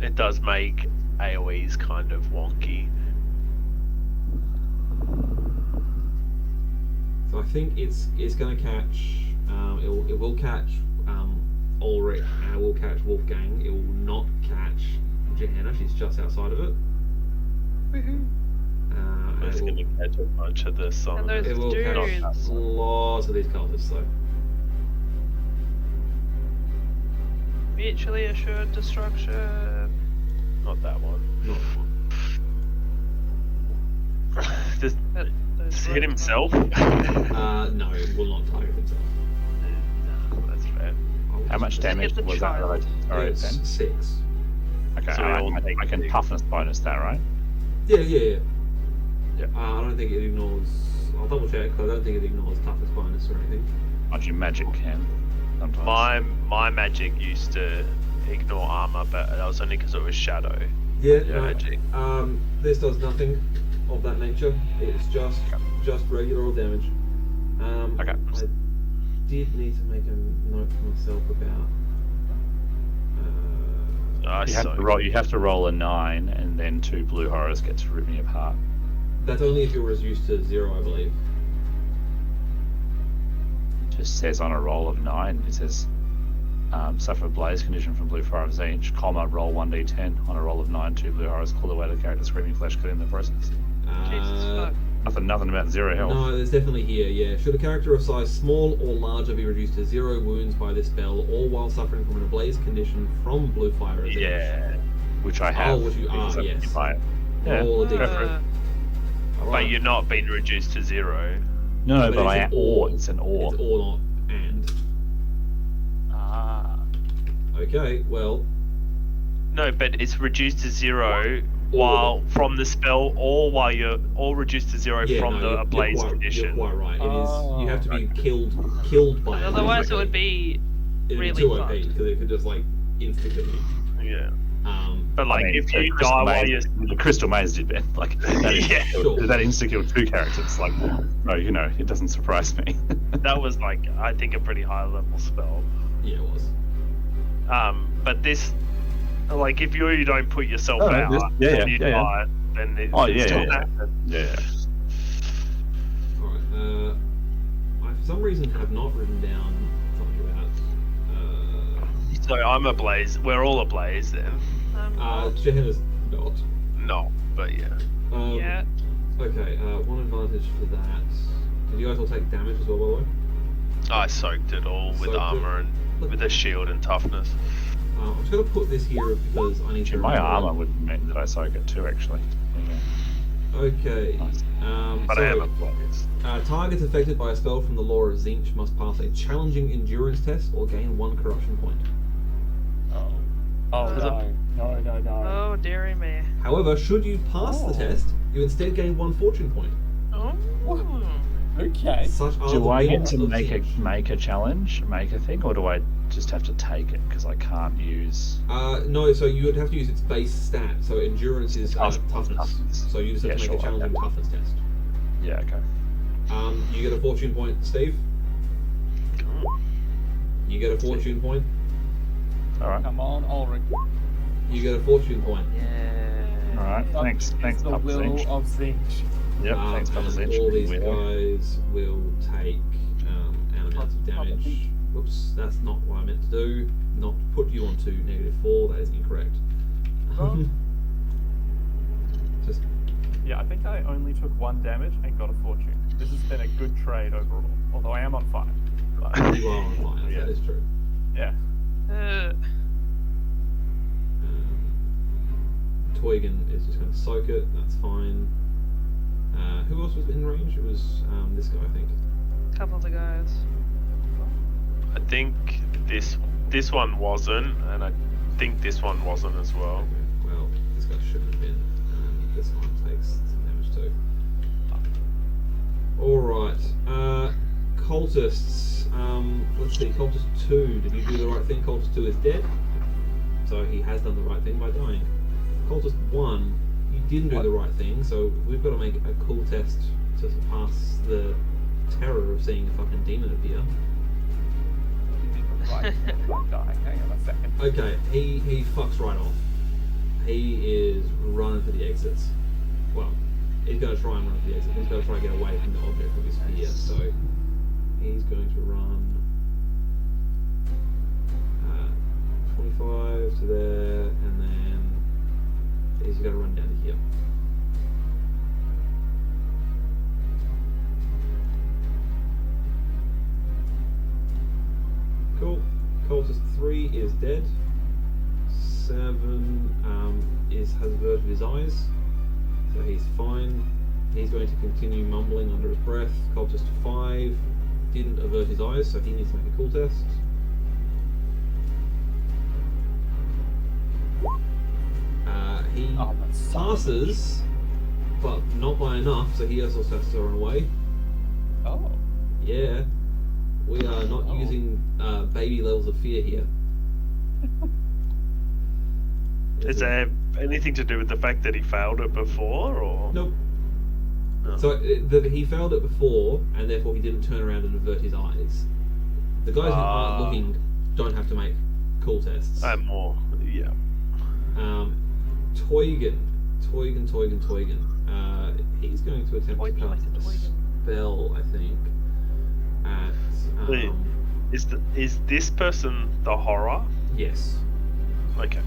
it does make AoEs kind of wonky. So I think it's going to catch. It will catch Ulrich, and it will catch Wolfgang. It will not catch Johanna. She's just outside of it. And It's it will, going to catch a bunch of this on And those it will dudes. catch lots of these cultists, though. Mutually assured destruction. Not that one. Not that one. Does Those hit robots. himself? No, it will not target himself. That's fair. How much Just damage hit the was that child. related? Alright, It's then. 6. Okay, So we all take I can six. toughness bonus that, right? Yeah. Yeah. I don't think it ignores. I'll double check, but I don't think it ignores toughness bonus or anything. Actually, magic can. Sometimes. My magic used to ignore armor, but that was only because it was shadow. Yeah, Yeah. no, Magic. this does nothing of that nature. It's just regular damage. Okay. I did need to make a note for myself about. You have to roll a 9, and then 2 blue horrors get to rip me apart. That's only if you're reduced to 0, I believe. Just says on a roll of 9, it says suffer a blaze condition from blue fire of Zinch, comma, roll 1d10. On a roll of 9, 2 blue horrors call away the character screaming flesh cut in the process. Jesus fuck. Nothing about 0 health. No, there's definitely here, yeah. Should a character of size small or larger be reduced to 0 wounds by this spell, or while suffering from an ablaze condition from blue fire as Yeah. Which I have. which you because are, I'm yes. by it. Yeah, Roll a go for it. d10. But Alright. you're not being reduced to 0. No, But but it's I an am. or. It's an or. It's or not and. Ah. Okay, well, No, but it's reduced to 0 while from the spell, or while you're all reduced to 0 yeah, from no, the you're ablaze quite, condition. You're quite right. It is. You have to be okay. killed by it. Otherwise, it would be It'd really be too OP fucked. because it could just like insta kill you. Yeah. But Like, if the you Crystal die while Maze- you're. the Crystal Maze did Ben. Like that is Yeah, sure. that insta-killed 2 characters. Like, no, it doesn't surprise me. That was like, I think, a pretty high level spell. yeah, it was. But this, like, if you don't put yourself Oh, out yeah, and you yeah, yeah. die, then it, Oh, it yeah, still yeah, yeah. happens. Yeah. Alright, I for some reason have not written down something about. So I'm ablaze. We're all ablaze then. Jen is not. not, but yeah. Yeah. Okay, one advantage for that. Did you guys all take damage as well, by the way? I soaked it all with Soaked it? armor and with a shield and toughness. I'm just going to put this here because I need to Actually, my remember- armor would mean that I soak it too, actually. Yeah. Okay. Nice. But I am a blaze. Targets affected by a spell from the law of Zinch must pass a challenging endurance test or gain 1 corruption point. Oh no. Oh, dearie me. However, should you pass the Oh. test, you instead gain 1 fortune point. Oh. Okay. Such are Do the I get winds to of make Zinch. a challenge, make a thing, or do I just have to take it because I can't use? No, so you would have to use its base stat. So endurance is toughness. So you just have to Yeah, make a sure, challenging okay. toughness test. Yeah, okay. You get a fortune point, Steve. You get a fortune point. All right. Come on, Ulrich. You get a fortune point. Yeah. All right. Thanks. Thanks, The Papa will Zinch. of Zinch. Yep. Thanks, Papa and Zinch. all these Weirdo. guys will take an amount of damage. Whoops, that's not what I meant to do. Not put you onto -4. That is incorrect. Oh. Just Yeah, I think I only took 1 damage and got a fortune. This has been a good trade overall, although I am on fire. But, you are on fire. Yeah. That is true. yeah. Toygan is just going to soak it. That's fine. Who else was in range? It was this guy, I think. Couple of the guys. I think this one wasn't, and I think this one wasn't as well. Okay, well, this guy shouldn't have been. This one takes some damage too. Alright. Cultists. Let's see. Cultist 2. Did you do the right thing? Cultist 2 is dead. So he has done the right thing by dying. Cultist 1. You didn't do the right thing, so we've got to make a cool test to surpass the terror of seeing a fucking demon appear. Right. Hang on a second. Okay, he fucks right off. He is running for the exits. Well, he's going to try and run for the exit. He's going to try and get away from the object of his fear. So he's going to run 25 to there, and then he's going to run down to here. Cool. Cultist 3 is dead. 7 has averted his eyes, so he's fine. He's going to continue mumbling under his breath. Cultist 5 didn't avert his eyes, so he needs to make a cool test. He Oh, that's passes, but not by enough, so he also has to run away. Oh. Yeah, we are not Oh. using baby levels of fear here. Is there anything to do with the fact that he failed it before, or? Nope. No. So he failed it before, and therefore he didn't turn around and avert his eyes. The guys who aren't looking don't have to make cool tests. More, yeah. Toygan. He's going to attempt to cast a spell, I think. At Wait. Is this person the horror? yes. Okay.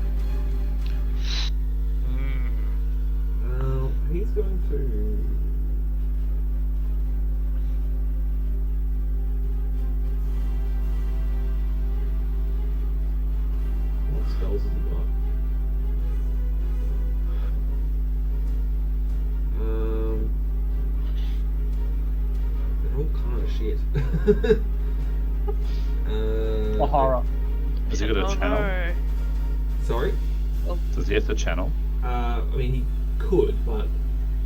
He's going to. What spells has he got? They're all kind of shit. The horror. Has he got a Oh channel? no. Sorry? Does he have the channel? I mean, he could, but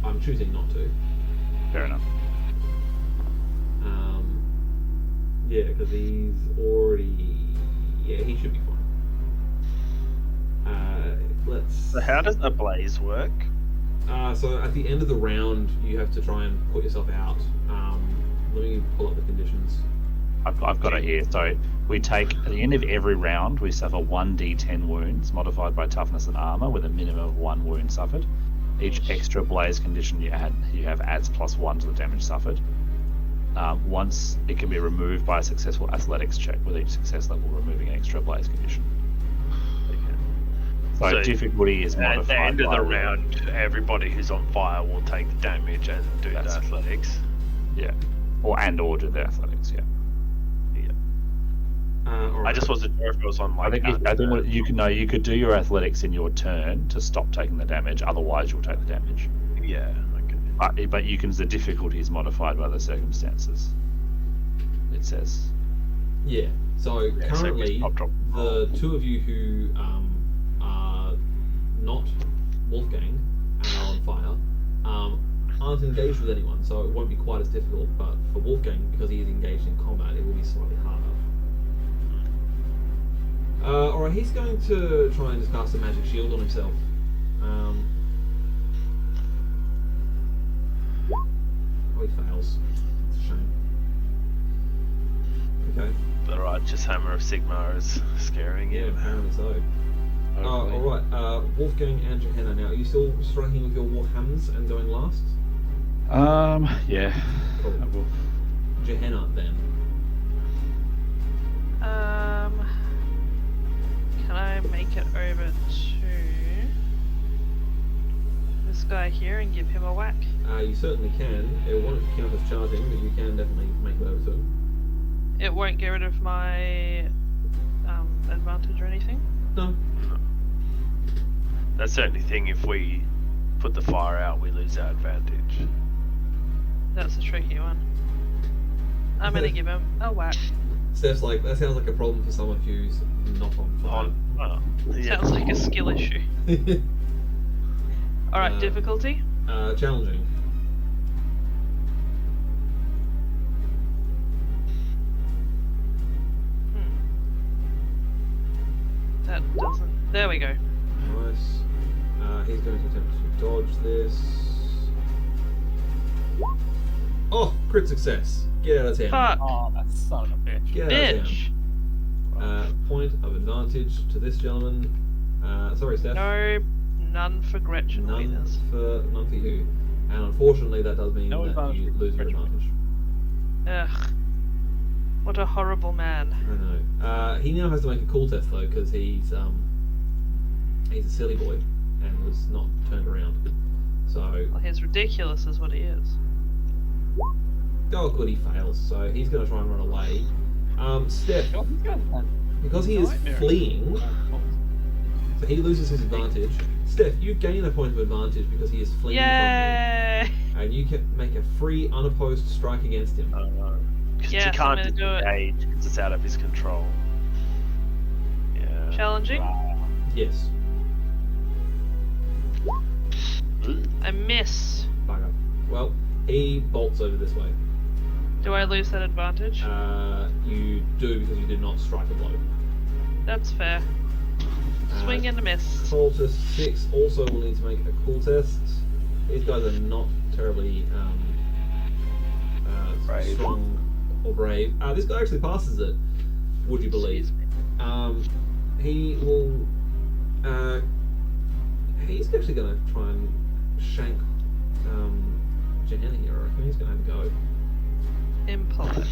I'm choosing not to. Fair enough. Yeah, because he's already. Yeah, he should be fine. Let's. So how does a blaze work? So at the end of the round, you have to try and put yourself out. Let me pull up the conditions. I've got it here. So we take, at the end of every round, we suffer 1d10 wounds, modified by toughness and armor, with a minimum of 1 wound suffered. Each extra blaze condition you have adds +1 to the damage suffered. Once it can be removed by a successful athletics check, with each success level removing an extra blaze condition. So difficulty is At modified. the end of by the round, everybody who's on fire will take the damage and do the That's- athletics. Yeah. Or do the athletics, yeah. All I right. just wasn't sure if it was on like. I think what you could do your athletics in your turn to stop taking the damage. Otherwise, you'll take the damage. Yeah. Okay. But the difficulty is modified by the circumstances. It says. Yeah. So Yeah, so currently, just drop. the two of you who are not Wolfgang and are on fire aren't engaged with anyone, so it won't be quite as difficult. But for Wolfgang, because he is engaged in combat, it will be slightly harder. Alright, he's going to try and just cast a magic shield on himself. Oh, he fails. That's a shame. Okay. The righteous hammer of Sigma is scaring Yeah, him. apparently so. Alright, Wolfgang and Johanna now. Are you still striking with your warhammers and going last? Yeah. Cool. I will. Johanna then. Can I make it over to this guy here and give him a whack? You certainly can. It won't count as charging, but you can definitely make it over to him. It won't get rid of my advantage or anything? No. That's the only thing. If we put the fire out, we lose our advantage. That's a tricky one. I'm gonna give him a whack. Steph's like, that sounds like a problem for someone who's not on fire. Yeah. Sounds like a skill issue. Alright, difficulty? Challenging. That doesn't. There we go. Nice. He's going to attempt to dodge this. Oh, crit success. Get out of town. Fuck. Oh, that son of a bitch. Get out of Bitch. town. Point of advantage to this gentleman. Sorry, Steph. No, none for Gretchen None winners. for you. And unfortunately, that does mean No that advantage you for lose your Gretchen. advantage. Ugh. What a horrible man. I know. He now has to make a cool test though, because he's a silly boy and was not turned around. So, Well, he's ridiculous, is what he is. oh good, he fails. So he's going to try and run away. Steph, God, he's got a because he is nightmare. fleeing, so he loses his advantage. Steph, you gain a point of advantage because he is fleeing Yay! from you, and you can make a free, unopposed strike against him. Because Yes, he I'm can't gonna do it. engage because it's out of his control. Yeah. Challenging? Yes. I miss. Bugger. Well, he bolts over this way. Do I lose that advantage? You do because you did not strike a blow. That's fair. Swing and a miss. Cultist 6 also will need to make a cool test. These guys are not terribly Brave. strong or brave. This guy actually passes it, would you believe? He will. He's actually going to try and shank Johanna here. I reckon he's going to have a go. Impolite.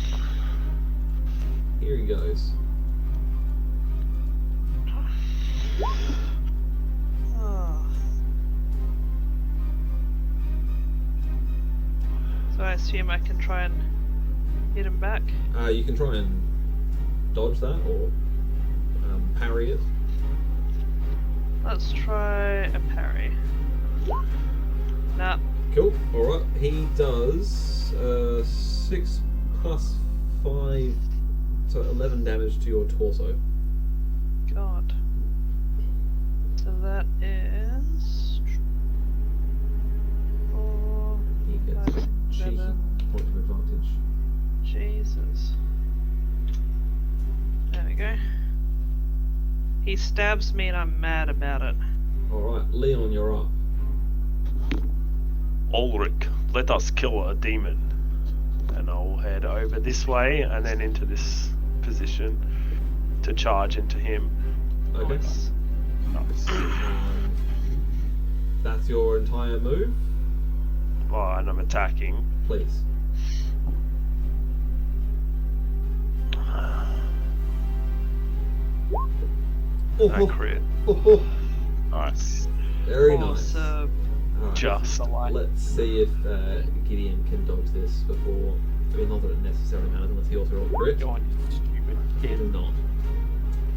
Here he goes. Oh. So I assume I can try and hit him back. You can try and dodge that or parry it. Let's try a parry. Nah. Cool. Alright. He does 6 plus 5, so 11 damage to your torso. God. So that is 4, He gets a 5, cheeky 7. point of advantage. Jesus. There we go. He stabs me and I'm mad about it. Alright, Leon, you're up. Ulrich, let us kill a demon. And I'll head over this way and then into this position to charge into him. Okay. Nice. Nice. That's your entire move? Oh, and I'm attacking. Please. Oh, I crit. oh, oh. Nice. Very nice. Awesome. Alright, Just. let's see if Gideon can dodge this before. I mean, not that it necessarily matters unless he also rolls a crit. Go on, you stupid He kid. does not.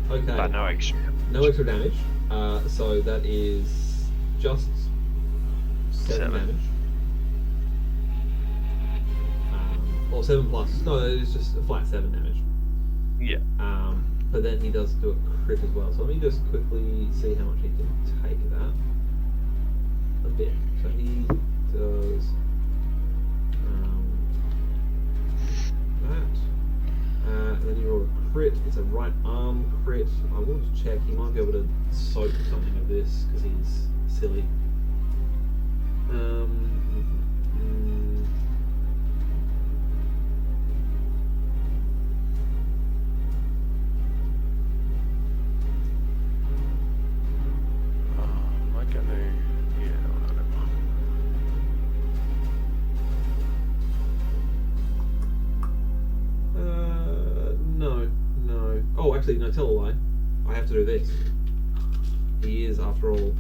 Okay. But no extra. No extra damage. So that is just 7 7. damage. Or 7 plus. No, it's just a flat 7 damage. Yeah. But then he does do a crit as well. So let me just quickly see how much he can take of that. A bit. So he does that. And then you roll a crit. It's a right arm crit. I will just check. He might be able to soak something of this because he's silly. Am I gonna? Yeah, whatever. No. Oh, actually, no, tell a lie. I have to do this. He is, after all,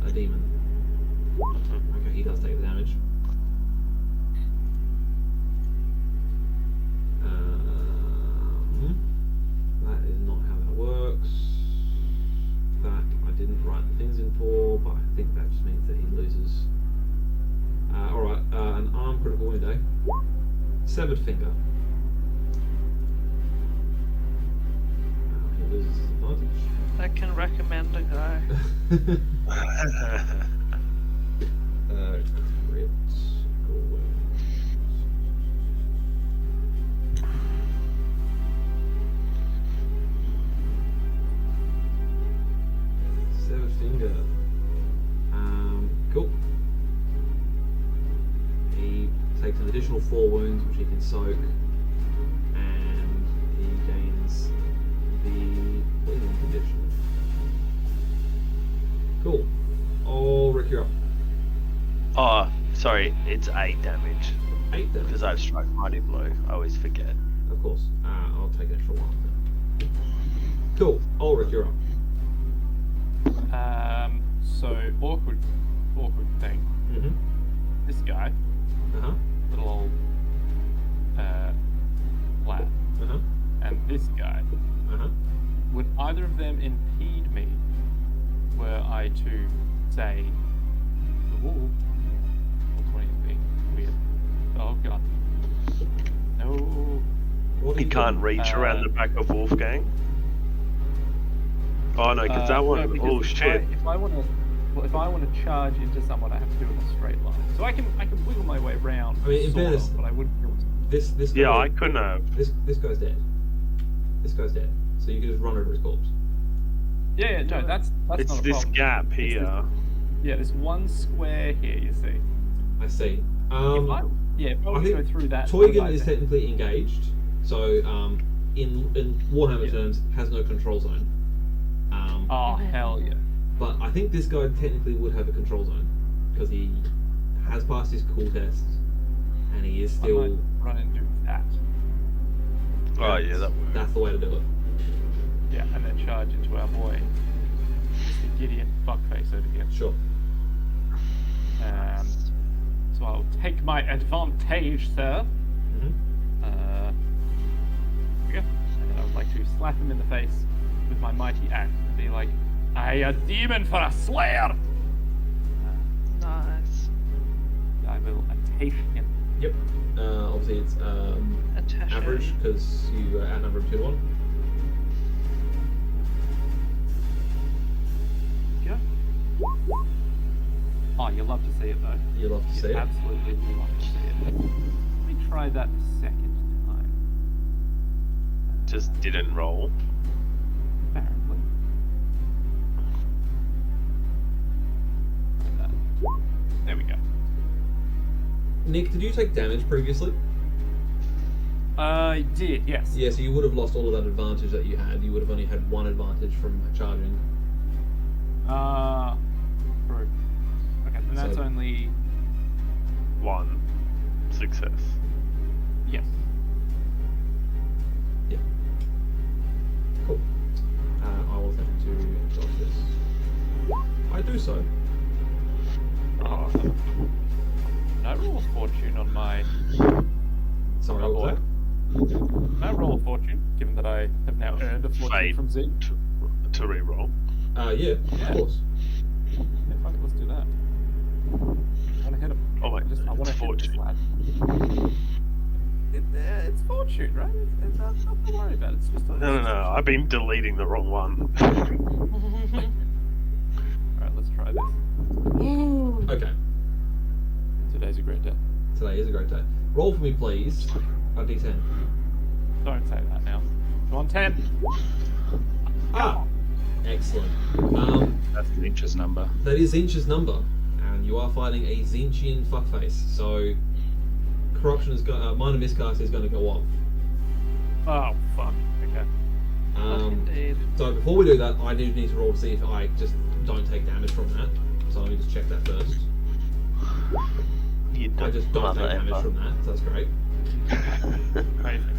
a demon. Okay, he does take the damage. That is not how that works. That I didn't write the things in for, but I think that just means that he loses. Alright, an arm critical wound, eh? Severed finger. He loses his advantage. I can recommend a guy. Critical wound. Severed finger. Cool. He takes an additional 4 wounds, which he can soak, and he gains the bleeding condition. Cool. Oh, Rick, you're up. Oh, sorry. It's 8 damage 8 damage. because I've struck mighty blow. I always forget. Of course. I'll take an extra 1. Cool. Ulrich, you're up. So awkward thing. Mm-hmm. This guy, Uh-huh. little old lad, Uh-huh. and this guy, Uh-huh. would either of them impede me were I to say the wall? What's anything weird? Oh god. No. What are He you can't doing? reach around the back of Wolfgang. Oh no, because that one. no, because Oh if shit. If I want to charge into someone, I have to do it in a straight line. So I can wiggle my way around. I mean, in sort fairness, of, but I wouldn't be able to. This guy, Yeah, I couldn't have. this guy's dead. This guy's dead. So you can just run over his corpse. Yeah, no, that's It's not a this problem. gap It's here. Yeah, there's one square here. You see. I see. If I I were to think go through that. Toygan I'd is like to- technically engaged, so in Warhammer Yeah. terms, has no control zone. Oh hell yeah! But I think this guy technically would have a control zone because he has passed his cool test, and he is I still. might run and do that. Oh yeah, that works. That's the way to do it. Yeah, and then charge into our boy, Mr. Gideon fuckface over here. Sure. So I'll take my advantage, sir. Mm-hmm. Yeah, and then I would like to slap him in the face with my mighty axe and be like, "I a demon for a slayer." Nice. I will attack him. Yep. Obviously, it's Attaché. average because you outnumber him 2 to 1. Yeah. Oh, you love to see it though. You love to You see it. absolutely love to see it. Let me try that the second time. Just didn't roll. Apparently. There we go. Nick, did you take damage previously? I did, yes. Yeah, so you would have lost all of that advantage that you had. You would have only had 1 advantage from charging. True. Okay, and that's So- only 1 success. yes. Yeah. Cool. I will have to dodge Can I roll a fortune on my Sorry, my what was boy? Can I roll a fortune, given that I have now earned a fortune Fate. from Zeke? To re-roll. that? Yeah, Yeah. of course. Yeah, fuck it, let's do that. I want to hit him. Oh wait, I want to it's hit this fortune. lad. It's fortune, right? It's nothing to worry about. It's just a... No. I've been deleting the wrong one. Alright, let's try this. Okay, Today's a great day. today is a great day. Roll for me, please. A d10. Don't say that now. Come on, 10. Ah, excellent. That's the inches number. That is Zinch's number, and you are fighting a Zinchian fuckface. So, corruption is minor miscast is going to go off. Oh, fuck. Okay. Indeed. So before we do that, I do need to roll to see if I just don't take damage from that. So let me just check that first. You I just don't mother take damage effer. from that, so that's great. Amazing.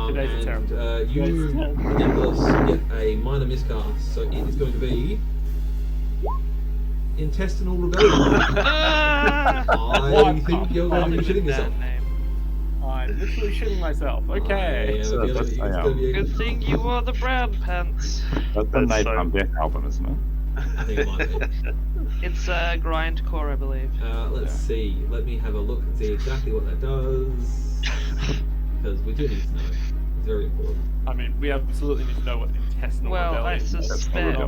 Today's a terrible. And you, Today's terrible. Nicholas, get a minor miscast, so it is going to be intestinal rebellion. I think you're going to be shitting yourself. That name. I'm literally shitting myself. Okay. I have a So feeling that's- it's I going to be. Good thing you wore the brown pants. That's the That's Napalm Death album, isn't it? I think it might be. It's grindcore, I believe. Let's see. Let me have a look and see exactly what that does. Because we do need to know. It's very important. I mean, we absolutely need to know what intestinal Well, I rebellion is. suspect.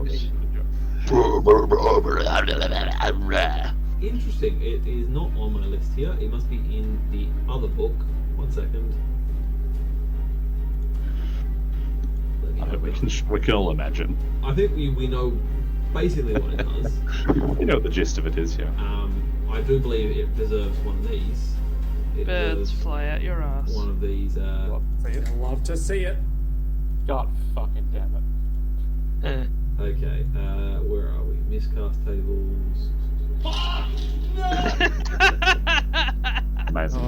Interesting. It is not on my list here. It must be in the other book. 1 second. Let me I have think a look. we can all imagine. I think we know basically what it does. You know what the gist of it is, yeah. I do believe it deserves one of these. It Birds deserves fly out your ass. one of these. See it? Love to see it. God fucking damn it. Okay. Where are we? Miscast tables. Amazing.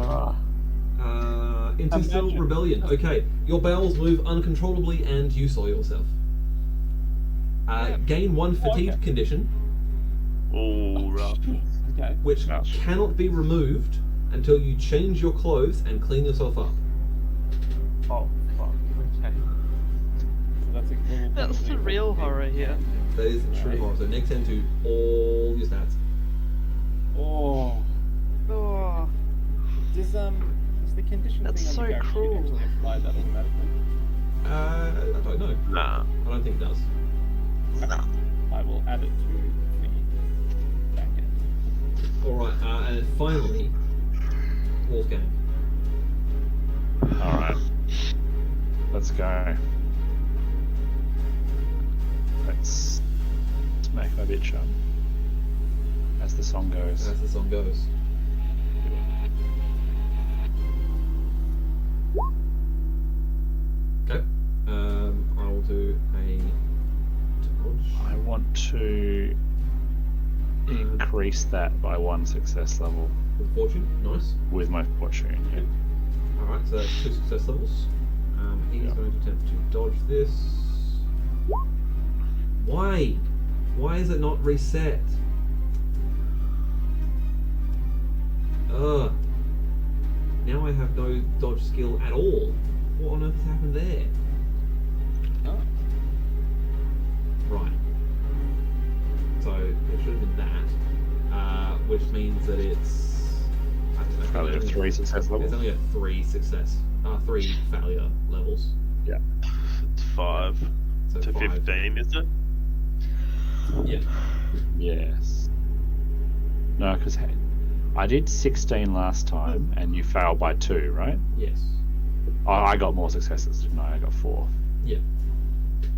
Intestinal Imagine. rebellion. Okay. Your bowels move uncontrollably and you soil yourself. Gain 1 fatigue Okay. condition, Oh, rough. Okay. which Ouch. cannot be removed until you change your clothes and clean yourself up. Oh, fuck. Okay. So that's a little That's the real horror here. That is the true Right. horror. So next 10 to all your stats. Oh. Oh, Does the condition That's thing on so the character sheet cruel. actually apply that automatically? I don't know. Nah. I don't think it does. I will add it to the back end. Alright, and then finally, Wolfgang. Alright. Let's go. Let's smack my bitch up. As the song goes. As the song goes. Okay. I will do a dodge. I want to increase that by 1 success level With fortune. Nice. with my fortune. Yeah. Alright, so that's 2 success levels. He's Yeah. going to attempt to dodge this. Why? Why is it not reset? Ugh. Now I have no dodge skill at all. What on earth has happened there? Oh. Right. So it should have been that, which means that it's Probably have 3 success It's levels. only a 3 failure levels. Yeah. It's 5 So to 5. 15, is it? Yeah. Yes. No, because I did 16 last time, and you failed by 2, right? Yes. Oh, I got more successes, didn't I? I got 4. Yeah.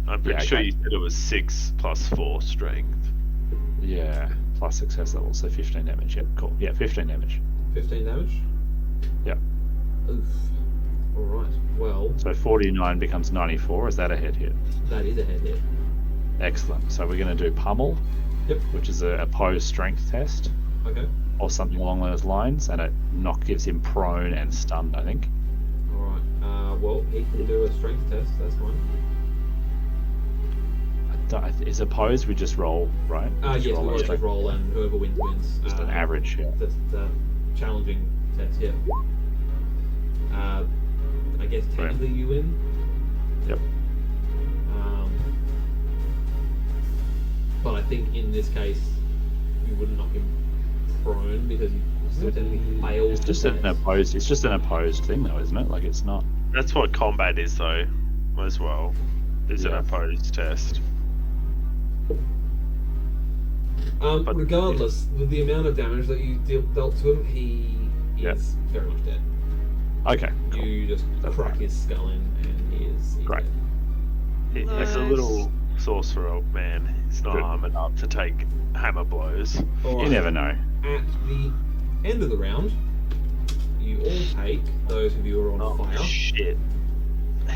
I'm pretty Yeah, sure okay. you said it was 6 plus 4 strength. Yeah, plus success level, so 15 damage. Yeah, cool. Yeah, 15 damage. 15 damage. Yeah. Oof. All right. Well, So 49 becomes 94. Is that a head hit? that is a head hit. Excellent. So we're going to do pummel, Yep. which is a opposed strength test, Okay. or something along those lines, and it gives him prone and stunned, I think. All right. Well, he can do a strength test. That's fine. Is opposed, we just roll, right? Yes, we roll will our just strength. roll, and whoever wins wins. Just an average, yeah. That's the challenging test, yeah. I guess technically you win. Yep. But I think in this case, you wouldn't knock him prone because you still technically failed. It's just the an test. opposed. It's just an opposed thing, though, isn't it? Like it's not. That's what combat is, though, as well. Is an Yeah. opposed test. But- Regardless, with the amount of damage that you dealt to him, he Yep. is very much dead. Okay. Cool. You just That's crack fine. his skull in, and he's Great. dead. He's a Nice. little sorcerer, man. He's not Good. armored up to take hammer blows. All You right. never know. At the end of the round, you all take, those of you who are on fire. Shit.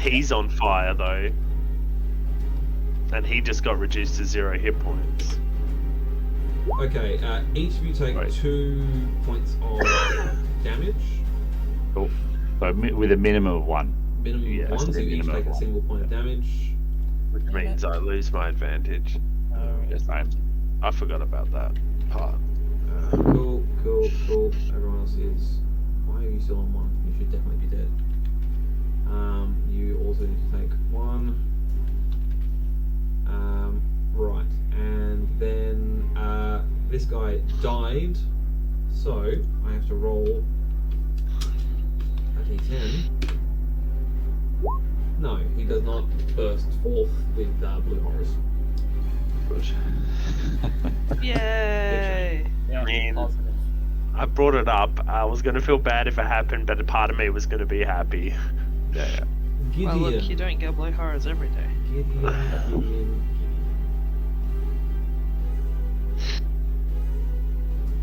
He's on fire, though. And he just got reduced to 0 hit points. Okay, each of you take Right. 2 points of damage. Cool. So with a minimum of 1. Minimum Yeah, of 1, so you each minimum take of a one. single point of damage. Which means I lose my advantage. Yes, I am. I forgot about that part. Cool. Everyone else is. Why are you still on 1? You should definitely be dead. You also need to take 1. Right, and then this guy died, so I have to roll a d10. No, he does not burst forth with blue horrors. Yay! Yeah, Man. positive. I brought it up. I was going to feel bad if it happened, but a part of me was going to be happy. Yeah. Gideon. Well, look, you don't get blue horrors every day. Gideon.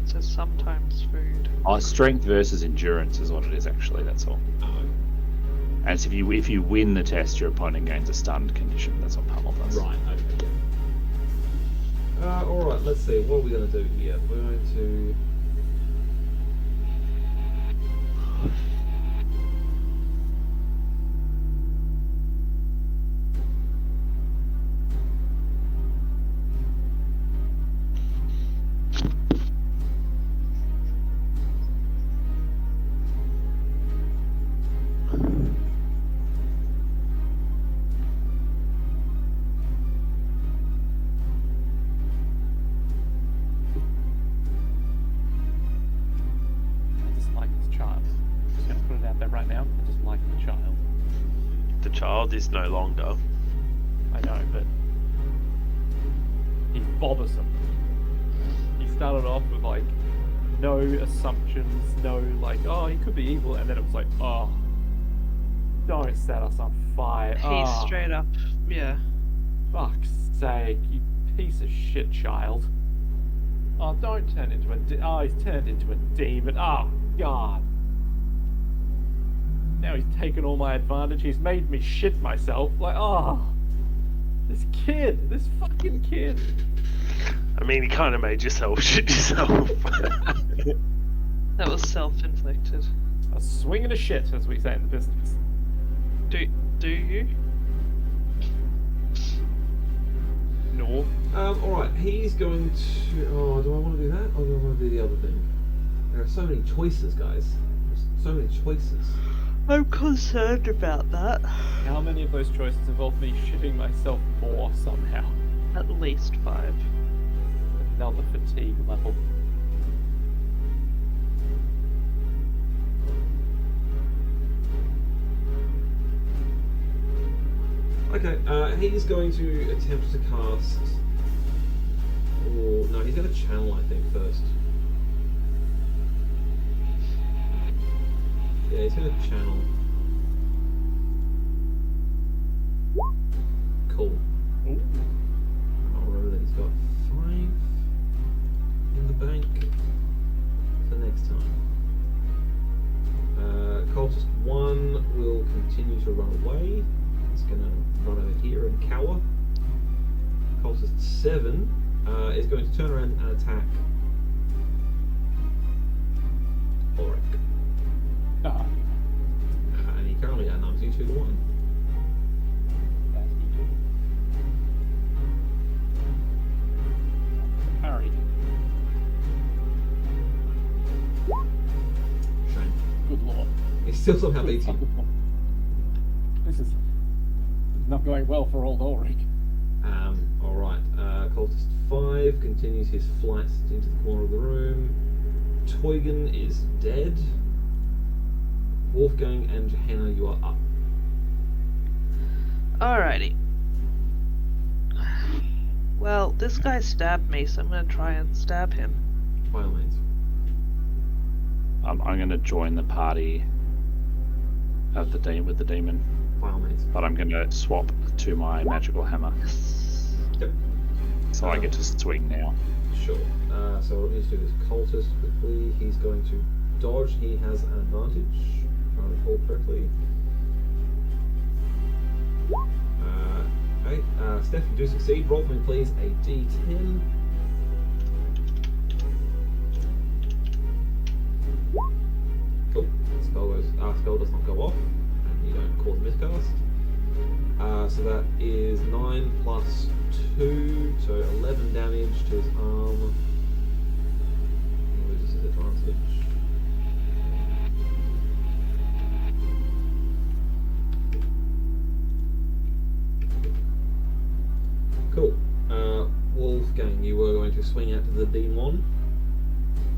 It's just sometimes food. Oh, strength versus endurance is what it is. Actually, that's all. Oh, And so if you win the test, your opponent gains a stunned condition. That's what Pummel does. right, okay, yeah. Alright, let's see, what are we going to do here? We're going to... I just like this child. I'm just gonna put it out there right now. I just like the child. The child is no longer. I know, but he's bothersome. He started off with like no assumptions, no like, oh, he could be evil, and then it was like, oh, don't set us on fire. He's Oh, straight up, yeah. fuck's sake, you piece of shit child. Oh, don't turn into a oh, he's turned into a demon. Oh, God. Now he's taken all my advantage. He's made me shit myself. Like, oh, this fucking kid. I mean, you kind of made yourself shit yourself. That was self-inflicted. A swing and a shit, as we say in the business. Do you? No. Alright, he's going to... Oh, do I want to do that, or do I want to do the other thing? There are so many choices, guys. There's so many choices. I'm concerned about that. How many of those choices involve me shitting myself more somehow? At least 5. Another fatigue level. Okay, he's going to attempt to cast... Oh, no, he's going to channel, I think, first. Yeah, he's going to channel. Cool. Ooh. I'll remember that he's got 5 in the bank for next time. Cultist 1 will continue to run away. He's going to run over here and cower. Cultist 7 is going to turn around and attack Ulrich. Ah, And he currently outnumbers you 2 to 1. that's He still somehow beats you. This is not going well for old Ulrich. Alright, Cultist 5 continues his flight into the corner of the room. Teugen is dead. Wolfgang and Johanna, you are up. Alrighty. Well, this guy stabbed me, so I'm gonna try and stab him. By all means. I'm going to join the party of with the demon, By all means. but I'm going to swap to my magical hammer, Yep. so I get to swing now. Sure. So what needs to do is Cultist quickly. He's going to dodge. He has an advantage, if I recall correctly. Okay. Steph, you do succeed. Roll for me, please, a d10. Cool. Spell does not go off, and you don't cause miscast. So that is 9 plus 2, so 11 damage to his arm. He loses his advantage. Cool. Wolfgang, you were going to swing out to the demon.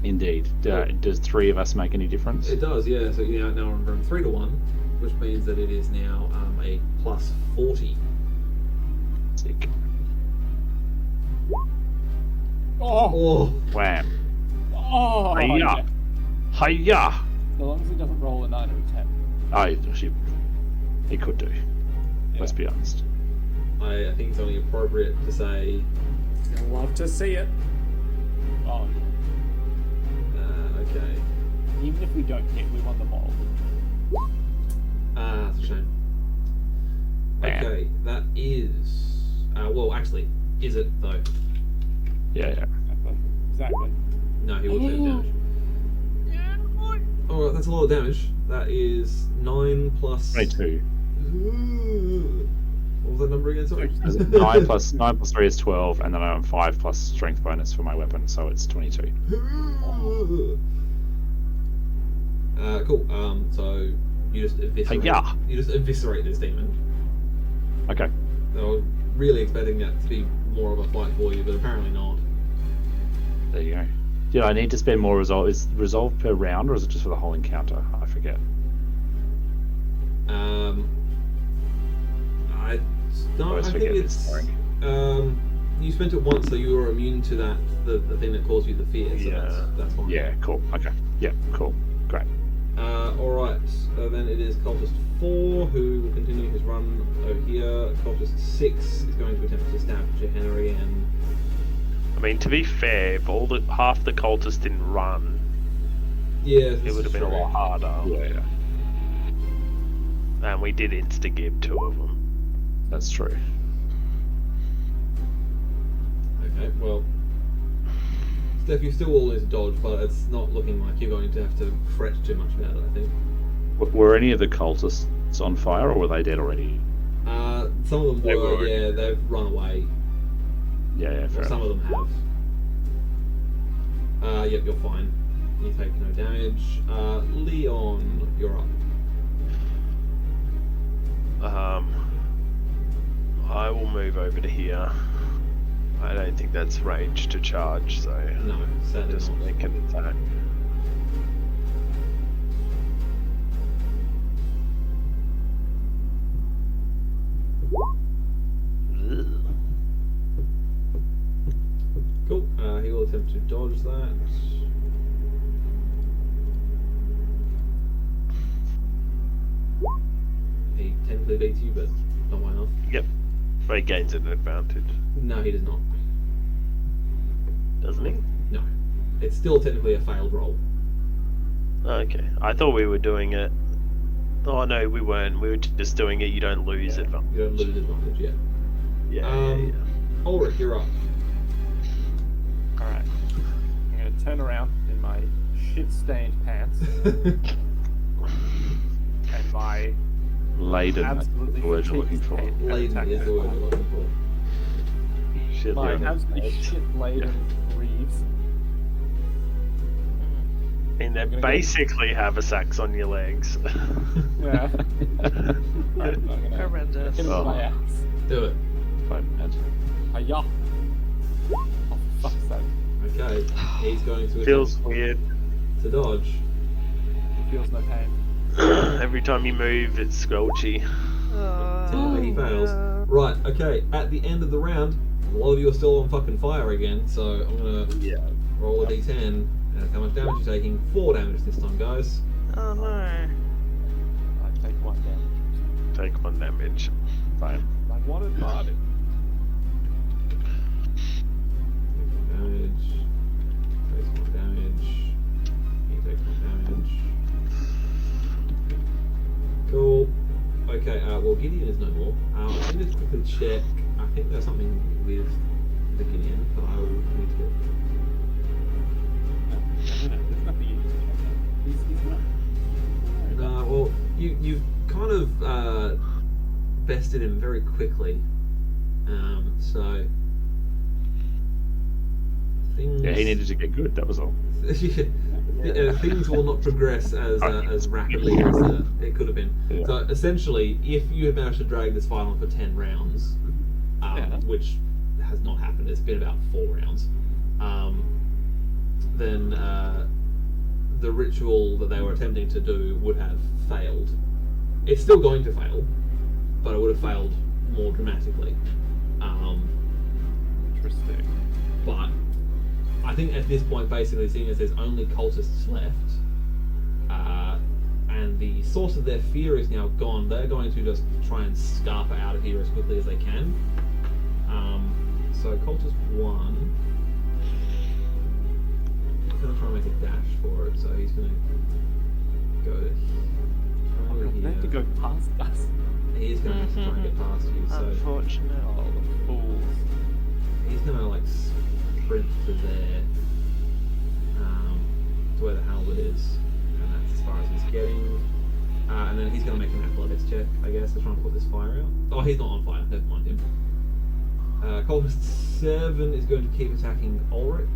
Indeed. Does 3 of us make any difference? It does, yeah. So you now run from 3 to 1, which means that it is now a plus 40. Sick. Oh! Wham. Oh! Hiya! Yeah. Hiya! So long as he doesn't roll a 9 or a 10. Oh, he could do. Let's be honest. I think it's only appropriate to say, I'd love to see it. Oh, okay. even if we don't hit, we won the moral. That's a shame. Bam. Okay, that is. Well, actually, is it though? Yeah. Exactly. No, he will take damage. Oh, that's a lot of damage. That is 9 plus. 22. What was that number again? Sorry. 9 plus 3 is 12, and then I have 5 plus strength bonus for my weapon, so it's 22. Cool. So you just eviscerate. Hiya. You just eviscerate this demon. Okay. I was really expecting that to be more of a fight for you, but apparently not. There you go. Did I need to spend more resolve? Is resolve per round, or is it just for the whole encounter? I forget. I think it's. You spent it once, so you were immune to that. The thing that caused you the fear. So Yeah. that's fine. Yeah, cool. Okay. Yeah, cool. Great. Alright, then it is Cultist 4 who will continue his run over here. Cultist 6 is going to attempt to stab Johanna again. I mean, to be fair, if half the cultists didn't run, Yeah, it would have been a lot harder. Yeah, And we did insta-gib 2 of them. that's true. Okay, well, Steph, you still will lose a dodge, but it's not looking like you're going to have to fret too much about it, I think. Were any of the cultists on fire, or were they dead already? Some of them They were, were. yeah, they've run away. Yeah, fair Or some enough. of them have. Yep, you're fine. You take no damage. Leon, you're up. I will move over to here. I don't think that's range to charge, so No, sadly just not. make an attack. Ugh. Cool. He will attempt to dodge that. He technically beats you, but not by enough. Yep. But he gains an advantage, No, he does not. doesn't he? No. It's still technically a failed roll. Okay. I thought we were doing it. Oh no, we weren't. We were just doing it. You don't lose advantage. You don't lose advantage yet. Yeah. Ulrich, you're up. Alright. I'm going to turn around in my shit-stained pants and my Laden. absolutely The word you're looking for. fatigued Laden attack is the word mode. you're looking for. Shit, My Leon. absolutely shit-laden Reeves. And I'm they gonna basically have a sax on your legs. Yeah. Right, I'm gonna Horrendous. hit him with my Oh. axe. Do it. Fine, man. Hiya. Oh, for fuck's sake. Okay. He's going to Feels attempt weird. to dodge. He feels no pain. Every time you move, it's squelchy. Technically, he fails. yeah. Right. Okay. At the end of the round, a lot of you are still on fucking fire again. So I'm gonna Yeah. roll a d10. And how much damage you're taking? 4 damage this time, guys. Oh no. I take 1 damage. Take 1 damage. Fine. I wanted Martin. Damage. Takes 1 damage. He takes 1 damage. Cool. Okay, well, Gideon is no more. Let me just quickly check. I think there's something with the Gideon, but I will need to get. No, there's nothing you can check. He's not. No, well, you've kind of bested him very quickly. So. Things... Yeah, he needed to get good, that was all. Things will not progress as rapidly as it could have been. Yeah. So essentially, if you had managed to drag this fight on for 10 rounds, which has not happened, it's been about 4 rounds, then the ritual that they were attempting to do would have failed. It's still going to fail, but it would have failed more dramatically. Interesting. But I think at this point, basically, seeing as there's only cultists left, and the source of their fear is now gone, they're going to just try and scarper out of here as quickly as they can. So cultist 1 is going to try and make a dash for it, so he's going to go to They have to go past us. He is going to have to try and get past you, so Unfortunate. Oh, the fools. he's going to like sprint to there, to where the halberd is, and that's as far as he's getting. And then he's going to make an athletics check, I guess, to try and put this fire out. Oh, he's not on fire. Never mind him. Cultist 7 is going to keep attacking Ulrich.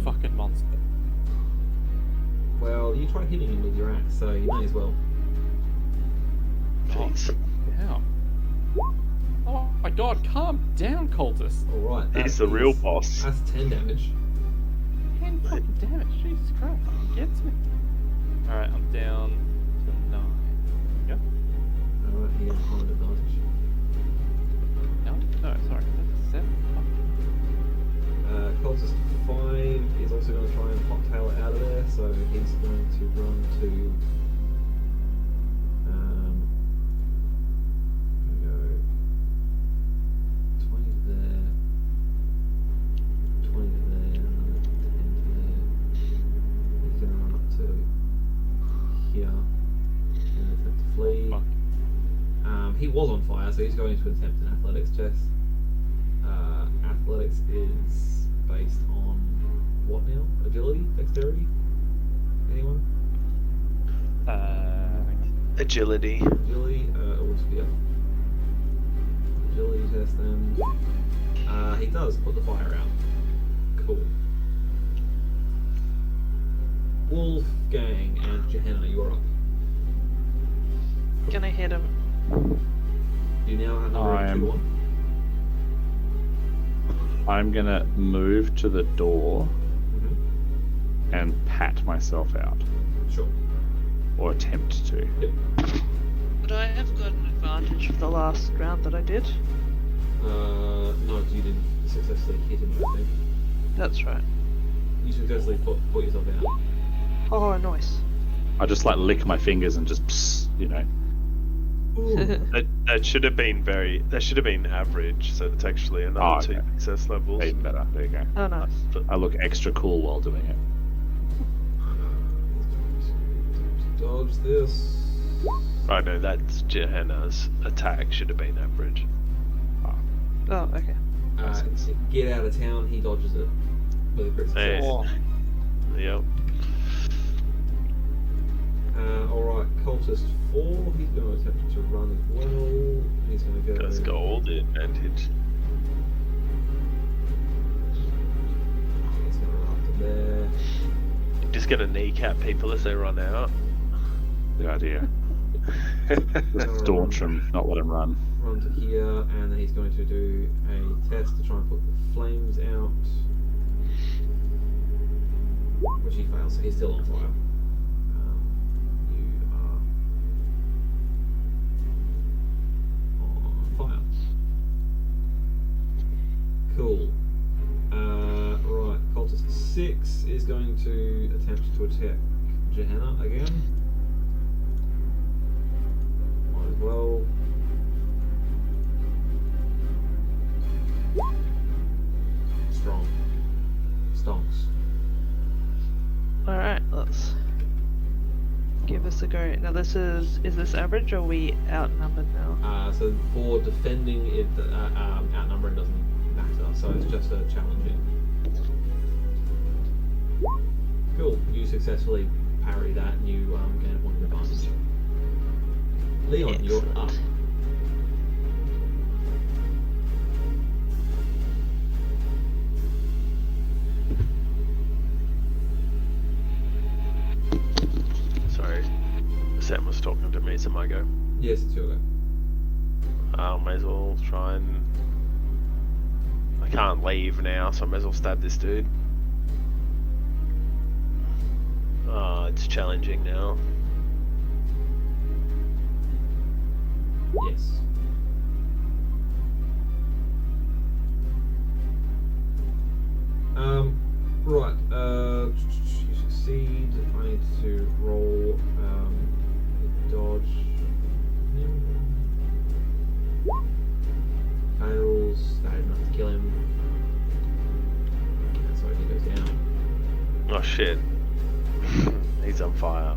Fucking monster. Well, you tried hitting him with your axe, so you may as well. Jeez. Down. Oh my god, calm down, cultist. All right. that He's the real is- boss. That's 10 damage. 10 fucking damage. Jesus Christ. It gets me. Alright, I'm down to 9. There we go. All right, he has hard advantage. No, sorry. That's 7. Cultist 5 is also going to try and hot-tail it out of there, so he's going to run to. Go 20 to there, 20 to there, another 10 to there. He's going to run up to here and attempt to flee. Fuck. He was on fire, so he's going to attempt an athletics check. Athletics is based on what now? Agility? Dexterity? Anyone? Hang on. Agility. Agility? Or spear. Agility test then. He does put the fire out. Cool. Wolfgang and Johanna, you're up. Gonna hit him. You now have I a am- 2-1. I'm gonna move to the door and pat myself out, Sure. or attempt to. Yep. Would I have got an advantage for the last round that I did? No, because you didn't successfully hit him, I think. That's right. You successfully put yourself out. Oh, nice. I just like lick my fingers and just, psst, you know. That should have been average, so it's actually another 2 okay. success levels. Even better. There you go. Oh, nice. I look extra cool while doing it. Dodge this. I know that's Johanna's attack should have been average. Oh, okay. Get out of town, he dodges it with a crit success. Oh, Yep. Alright, Cultist 4, he's going to attempt to run as well. He's going to go. Does got all the advantage. He's going to run up to there. just gonna kneecap people as they run out. The idea. Just staunch them, not let them run. Run to here, and then he's going to do a test to try and put the flames out, which he fails, so he's still on fire. You are on fire. Cool. Right, cultist 6 is going to attempt to attack Gehenna again. Might as well. Strong. Stonks. Alright, let's give this a go. Now is this average or are we outnumbered now? So for defending it, outnumbering doesn't matter, so it's just a challenging. Cool, you successfully parry that and you gain a point of advantage. Leon, you're up. Sorry, Sam was talking to me, so my go. Yes, it's your go. May as well try and. I can't leave now, so I may as well stab this dude. It's challenging now. Yes. Right, you succeed. I need to roll dodge. Fails. That is enough to kill him. That's why he goes down. Oh shit. He's on fire.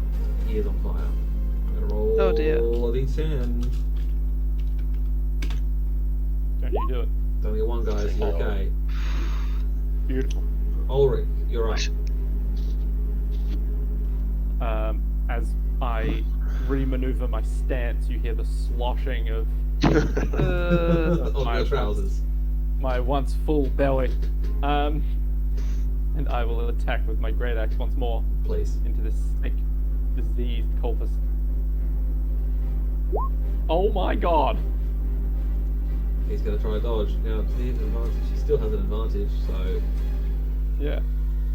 He is on fire. I'm gonna roll Oh dear. a d10. Don't you do it. Don't get one, guys. You're okay. Beautiful. Ulrich, you're up. As I re-maneuver my stance, you hear the sloshing of Of my your trousers. my once full belly. And I will attack with my great axe once more Please. into this sick, diseased cultist. Oh my god! He's gonna try a dodge. Now, to the advantage, he still has an advantage, so Yeah.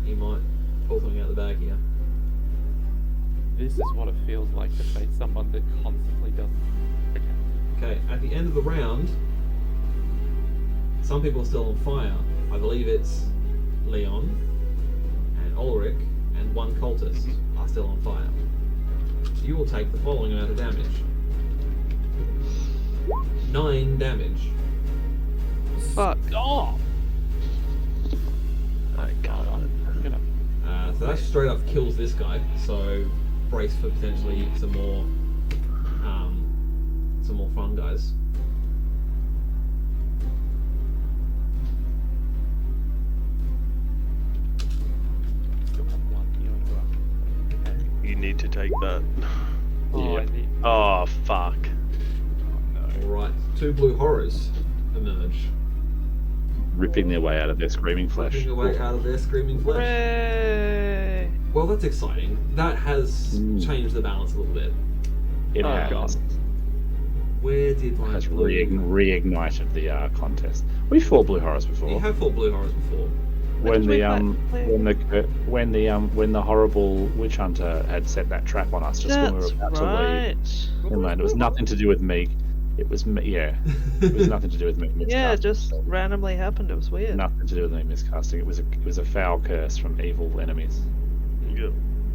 he might pull something out of the bag here. This is what it feels like to face someone that constantly doesn't protect. Okay, at the end of the round, some people are still on fire. I believe it's Leon and Ulrich and one cultist are still on fire. You will take the following amount of damage. 9 damage. Fuck. Oh! I got it. You know, So that straight up kills this guy. So brace for potentially some more fun guys. still have one healing well. Okay. You need to take that. Oh, I Yep. need. Oh fuck. Oh no. Alright, 2 blue horrors emerge. Ripping their way out of their screaming flesh. Ripping away out of their screaming flesh. Hooray! Well, that's exciting. That has changed the balance a little bit. It Oh, has. God. Where did my Has blue... reignited the contest. We fought blue horrors before. You have fought blue horrors before. when Wait, the when the horrible witch hunter had set that trap on us just when we were That's about to right. leave. Inland. It was nothing to do with me. It was me. Yeah, it was nothing to do with me. Yeah, it miscasting. just randomly happened. It was weird. Nothing to do with me miscasting. It was a foul curse from evil enemies. Yep.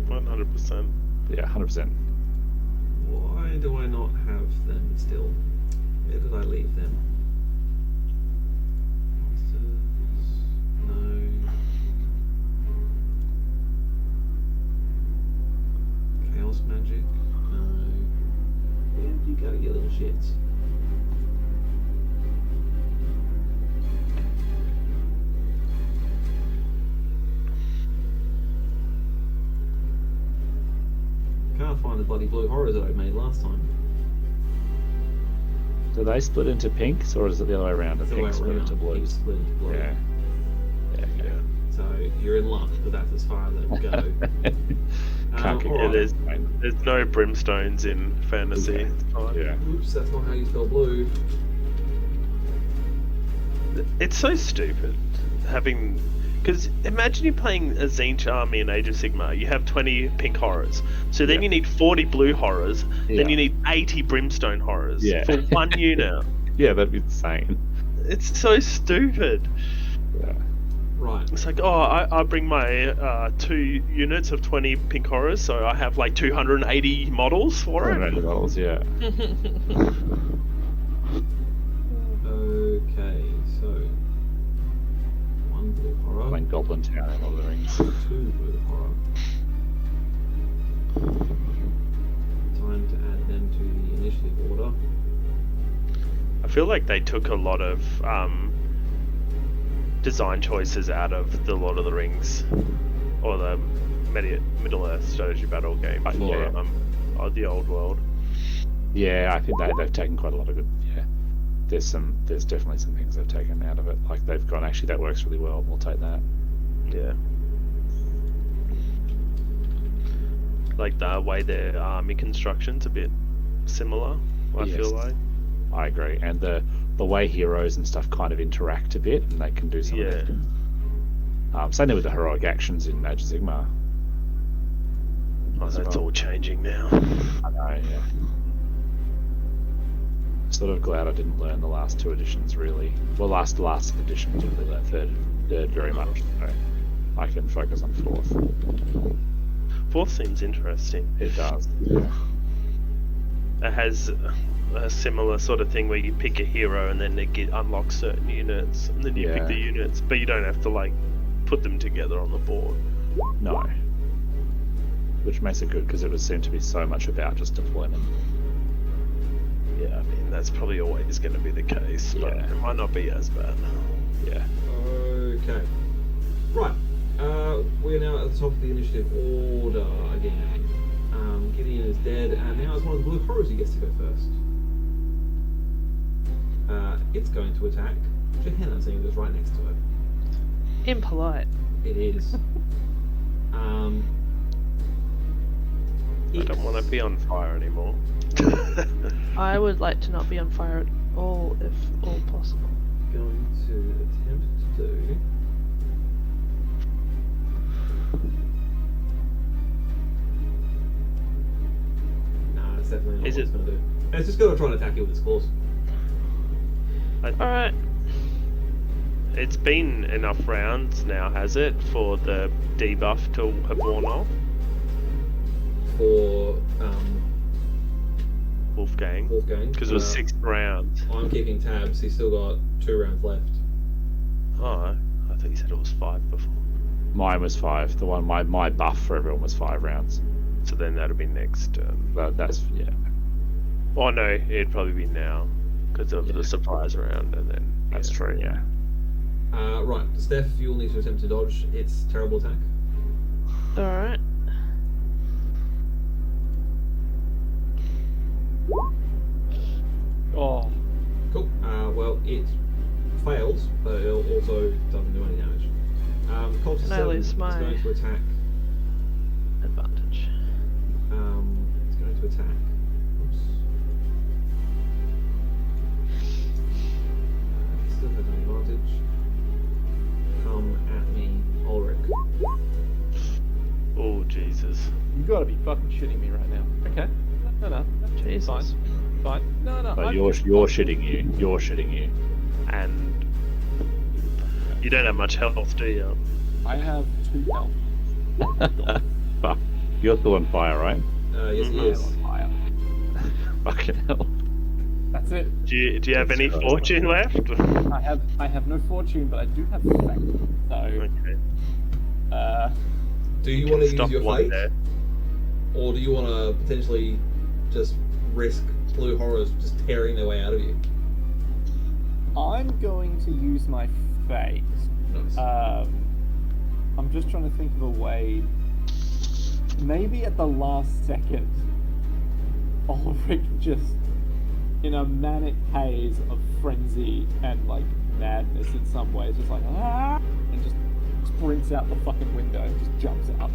100%. Yeah, 100%. Why do I not have them still? Where did I leave them? Monsters? No. Chaos magic? No. Where did you go, you little shits? Can't find the bloody blue horrors that I made last time. Do they split into pinks or is it the other way around? The It's the way pinks split around. into blues. Pinks split into blue. Yeah. Yeah. Yeah. So you're in luck, but that's as far as it'll go. Can't get alright. Yeah, there's no brimstones in fantasy. Okay. It's fine. Yeah. Oops, that's not how you spell blue. It's so stupid having. Because imagine you're playing a Tzeentch army in Age of Sigmar. You have 20 pink horrors. So then Yeah. you need 40 blue horrors. Yeah. Then you need 80 brimstone horrors Yeah. for one unit. Yeah, that'd be insane. It's so stupid. Yeah. Right. It's like, oh, I bring my 2 units of 20 pink horrors, so I have like 280 models for it. $100, yeah. Okay, so 1 blue horror, Playing Goblin Town in Lord of the Rings. 2 blue horror. Time to add them to the initiative order. I feel like they took a lot of design choices out of the Lord of the Rings or the Middle Earth strategy battle game for yeah. The old world. Yeah, I think they've taken quite a lot of good. Yeah, there's definitely some things they've taken out of it. Like they've gone, actually that works really well. We'll take that. Yeah. Like the way their army construction's a bit similar, I Yes. feel like. I agree, and the way heroes and stuff kind of interact a bit, and they can do some of Yeah. it. Same thing with the heroic actions in Age of Sigmar. Oh, as that's well. all changing now. I know, yeah. Sort of glad I didn't learn the last 2 editions really. Well, last edition, didn't really learn third very much. So I can focus on 4th. 4th seems interesting. It does. Yeah. It has a similar sort of thing where you pick a hero and then they unlock certain units, and then you pick Yeah. the units, but you don't have to like put them together on the board. No. Which makes it good because it would seem to be so much about just deployment. Yeah, I mean that's probably always going to be the case, but Yeah. it might not be as bad. Yeah. Okay. Right. We're now at the top of the initiative order again. Gideon is dead, and now it's one of the blue horrors who gets to go first. It's going to attack Gehenna, seeing it's right next to it. Impolite. It is. I don't want to be on fire anymore. I would like to not be on fire at all, if all possible. Going to attempt to do. Nah, it's definitely not Is what it's it- going to do. It's just going to try and attack you with its claws. Alright. It's been enough rounds now, has it, for the debuff to have worn off? For Wolfgang? Wolfgang. Because it was 6 rounds. I'm kicking tabs. He's still got 2 rounds left. Oh, I thought you said it was 5 before. Mine was 5. The one my buff for everyone was 5 rounds. So then that'll be next turn. But that's yeah. Oh no, it'd probably be now because of the surprise round, and then That's true, yeah. Right, Steph, you'll need to attempt to dodge its terrible attack. Alright. Oh, Cool. Well, it fails, but it also doesn't do any damage. Culture And I 7 lose is my- going to attack. Advantage. It's going to attack. Oops. Still has an advantage. Come at me, Ulrich. oh Jesus. you gotta be fucking shitting me right now. Okay. No. Jesus. Fine. No. But I'm you're good. shitting you. You're shitting you. And you don't have much health, do you? I have 2 health. Fuck. You're still on fire, right? Yes, he Mhm. is. Fire. Fucking hell. That's it. Do you have any That's fortune left? I have no fortune, but I do have fate. So, Okay. Do you want to use Stop your one fate? there. Or do you want to potentially just risk blue horrors just tearing their way out of you? I'm going to use my fate. Nice. I'm just trying to think of a way. Maybe at the last second, Ulrich just, in a manic haze of frenzy and like madness in some ways, just like and just sprints out the fucking window and just jumps out.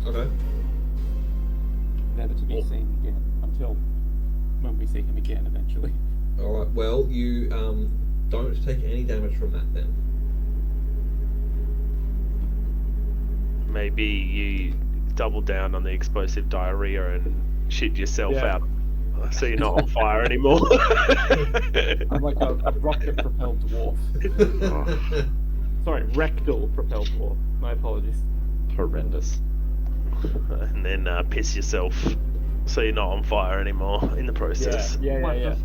Okay. Never to be seen again until when we see him again eventually. Alright, well, you don't take any damage from that then. Maybe you double down on the explosive diarrhea and shit yourself out, so you're not on fire anymore. I'm like a rocket-propelled dwarf. Sorry, rectal-propelled dwarf. My apologies. Horrendous. And then piss yourself, so you're not on fire anymore in the process. Yeah.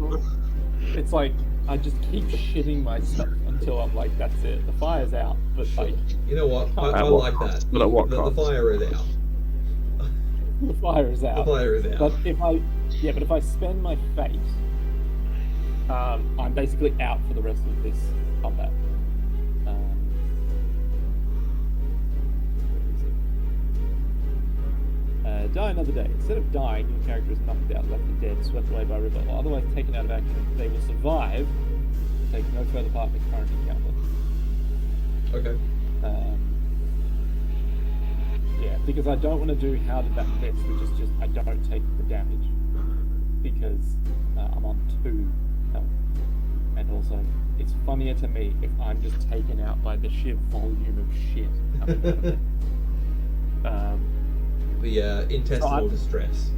It's like I just keep shitting myself until I'm like, that's it. The fire's out, but like You know what? I At what like cost? that. But at what the cost? fire is out. the fire is out. The fire is out. But if I spend my fate, I'm basically out for the rest of this combat. Die another day. Instead of dying, your character is knocked out, left for dead, swept away by a river, or otherwise taken out of action. They will survive, take no further part in the current encounter. Okay. Yeah, because I don't want to do how did that miss, which is just I don't take the damage because I'm on 2 health, and also it's funnier to me if I'm just taken out by the sheer volume of shit coming out of it. The intestinal distress.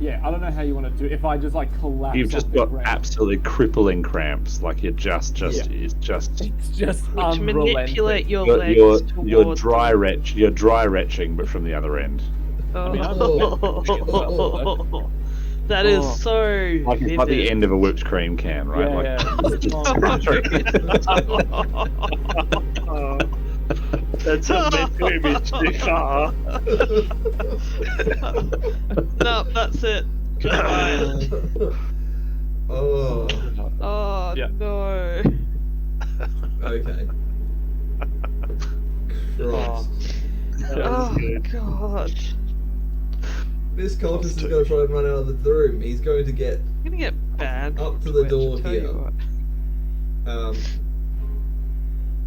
Yeah, I don't know how you want to do it. If I just like collapse, You've just on the got ground, absolutely crippling cramps. Like you're just it's just it's just Which unrelenting. manipulate your you're, legs you're, towards... you're dry retch. You're dry retching, but from the other end. Oh. mean, I'm That is Oh. so Like it's like the vivid. end of a whipped cream can, right? Yeah, Like, yeah. That's a mental image, Nick. No, that's it. Goodbye. Oh. Oh Yeah. no. Okay. Christ. Oh god. This cultist is going to try and run out of the room. He's going to get I'm gonna get bad. Up to the twitch, door tell you here. what.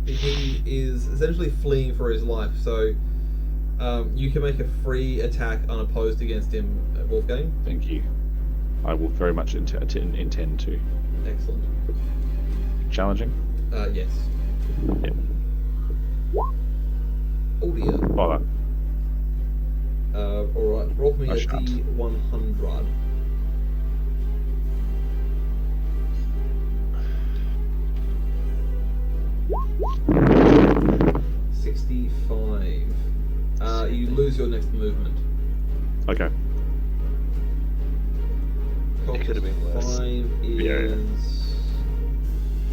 He is essentially fleeing for his life, so you can make a free attack unopposed against him, Wolfgang. thank you. I will very much intend to. Excellent. Challenging? Yes. Yep. Oh dear. Bother. Alright, roll for me I a shan't. D100. $65. You lose your next movement. Okay. Cultist Could have been worse. 5 Yeah. is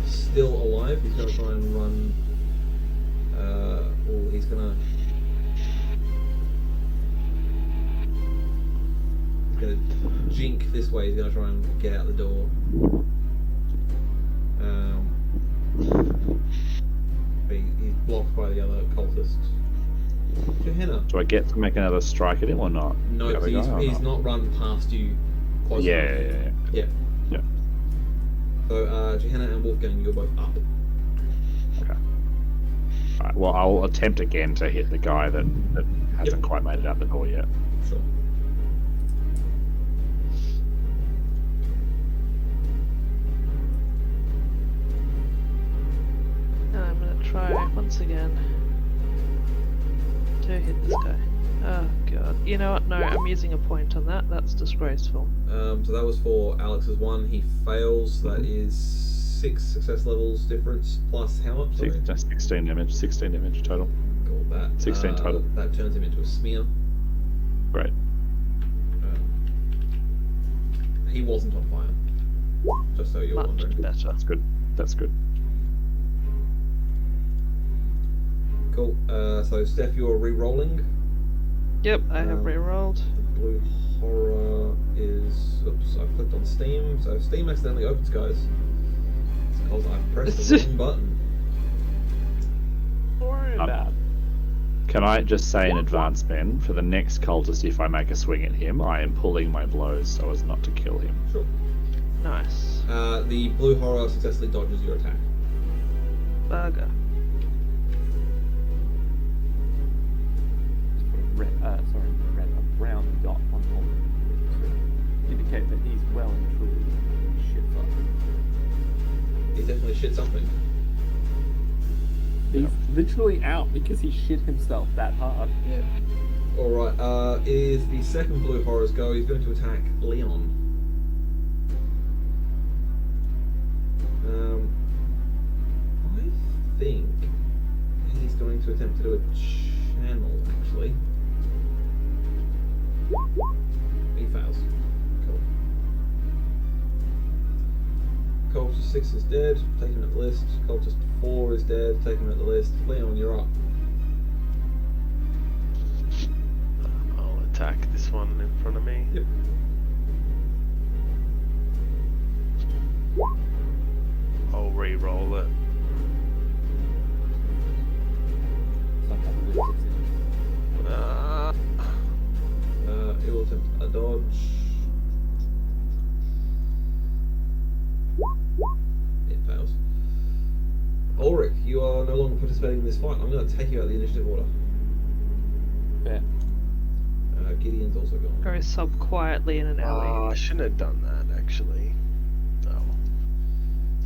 still alive. He's going to try and run. He's going to jink this way. He's going to try and get out the door. But he's blocked by the other cultist. Gehenna. Do I get to make another strike at him or not? No, The other he's, guy or he's not run past you close Yeah, enough. yeah. Yeah. So, Gehenna and Wolfgang, you're both up. Okay. Alright, well, I'll attempt again to hit the guy that hasn't quite made it out the door yet. Sure. And I'm gonna try once again to hit this guy. Oh god. You know what? No, I'm using a point on that. That's disgraceful. So that was for Alex's one. He fails. That is 6 success levels difference plus how much? Sorry? 16 damage. 16 damage total. Cool. That 16 total. That turns him into a smear. Great. He wasn't on fire. Just so you're Much wondering. better. That's good. That's good. Cool. So Steph, you're re-rolling. Yep, I have re-rolled. The blue horror is. Oops, I clicked on Steam. So Steam accidentally opens, guys. It's because I pressed the wrong button. Don't worry about it. Can I just say in advance, Ben, for the next cultist, if I make a swing at him, I am pulling my blows so as not to kill him. Sure. Nice. The blue horror successfully dodges your attack. burger. Just put a brown dot on the to indicate that he's well and truly shit fucked. He definitely shit something. He's literally out because he shit himself that hard. Yeah. Alright, is the second blue horror's go. He's going to attack Leon. I think he's going to attempt to do a channel, actually. He fails. Cool. Cultist 6 is dead, take him at the list. Cultist 4 is dead, take him at the list. Leon, you're up. I'll attack this one in front of me. Yep. I'll re-roll it. It will attempt a dodge. It fails. Ulrich, you are no longer participating in this fight. I'm going to take you out of the initiative order. Fair. Gideon's also gone. Go sub quietly in an alley. I shouldn't have done that, actually. Oh.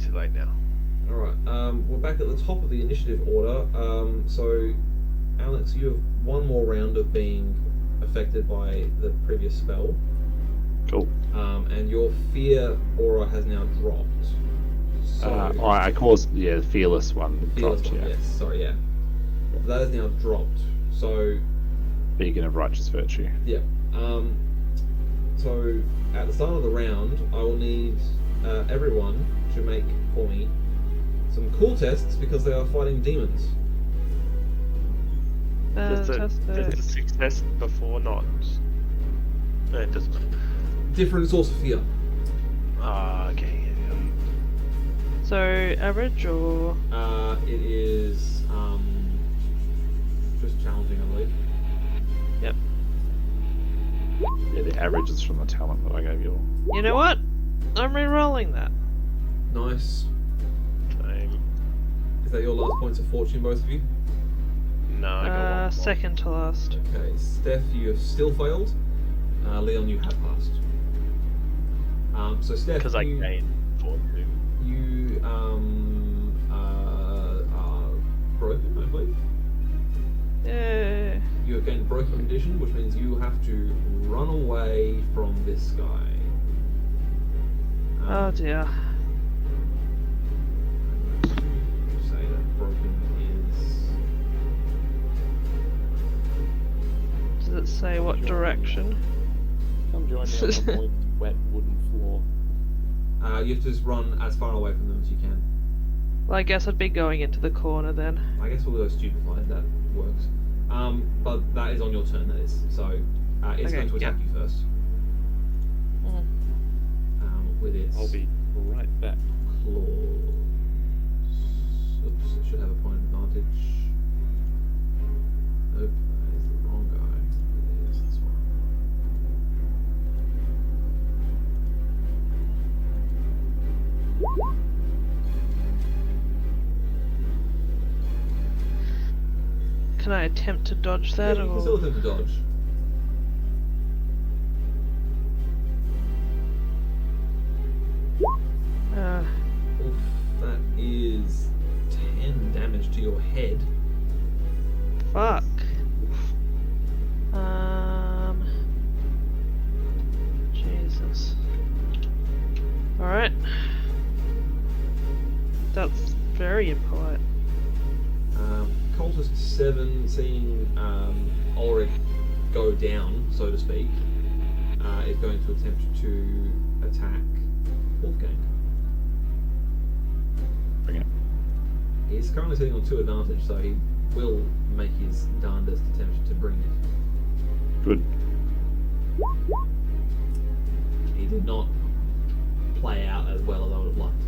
Too late now. Alright, we're back at the top of the initiative order. So, Alex, you have one more round of being affected by the previous spell. Cool. And your fear aura has now dropped. So, Alright, I caused the fearless one. fearless Dropped, one, yeah. yes, sorry, yeah. That is now dropped. So, Beacon of righteous virtue. yeah. So, at the start of the round, I will need everyone to make for me some cool tests because they are fighting demons. Does the success before not? No, it doesn't matter. Different source of fear. Okay. Yeah. So average or It is just challenging, I believe. yep. Yeah, the average is from the talent that I gave you all. You know what? I'm re-rolling that. Nice. Same. Is that your last points of fortune, both of you? No, I got one more. Second to last. Okay, Steph, you have still failed. Leon, you have passed. So Steph, Because I gained fortune. you are broken, I believe. Yay. You have gained broken condition, which means you have to run away from this guy. Oh dear. I'm going to say that broken is. Does it say what direction? Come join me on the moist, wet wooden floor. You have to just run as far away from them as you can. Well, I guess I'd be going into the corner then. I guess we'll go stupefied, that works. But that is on your turn, that is. So it's Okay, going to attack yeah. you first. With its I'll be right back. claws. Oops, it should have a point of advantage. Nope, that is the wrong guy. It is this one. Can I attempt to dodge that Yeah, you or? can still attempt to dodge. Oof, that is 10 damage to your head. Fuck. Jesus. Alright. That's very impolite. Cultist 7, seeing Ulrich go down, so to speak, is going to attempt to attack Wolfgang. Bring it. He's currently sitting on 2 advantage, so he will make his darndest attempt to bring it. Good. He did not play out as well as I would have liked.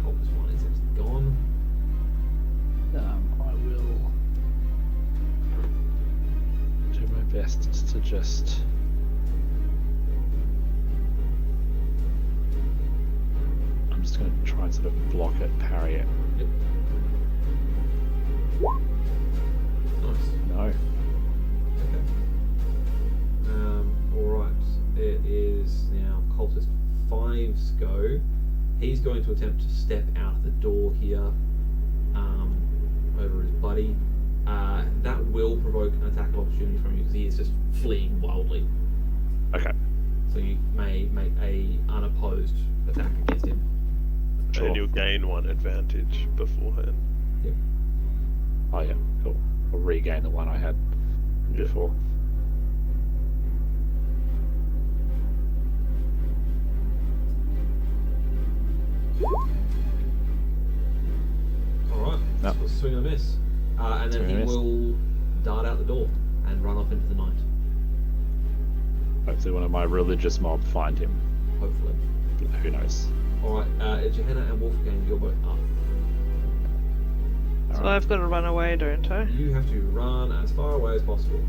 Cultist 1 is gone. I will do my best to just I'm just going to try and sort to block it, parry it. Yep. Nice. No. Okay. Alright. It is now Cultist 5's go. He's going to attempt to step out the door here over his buddy. That will provoke an attack of opportunity from you because he is just fleeing wildly. Okay. So you may make a unopposed attack against him. Sure. And you'll gain 1 advantage beforehand. Yep. Oh yeah, cool. I'll regain the one I had before. Alright, No. so swing and a miss. And then Swing he and a miss. will dart out the door and run off into the night, Hopefully one of my religious mob find him. hopefully. Who knows? Alright, Johanna and Wolfgang, you're both up. So Alright. I've got to run away, don't I? You have to run as far away as possible.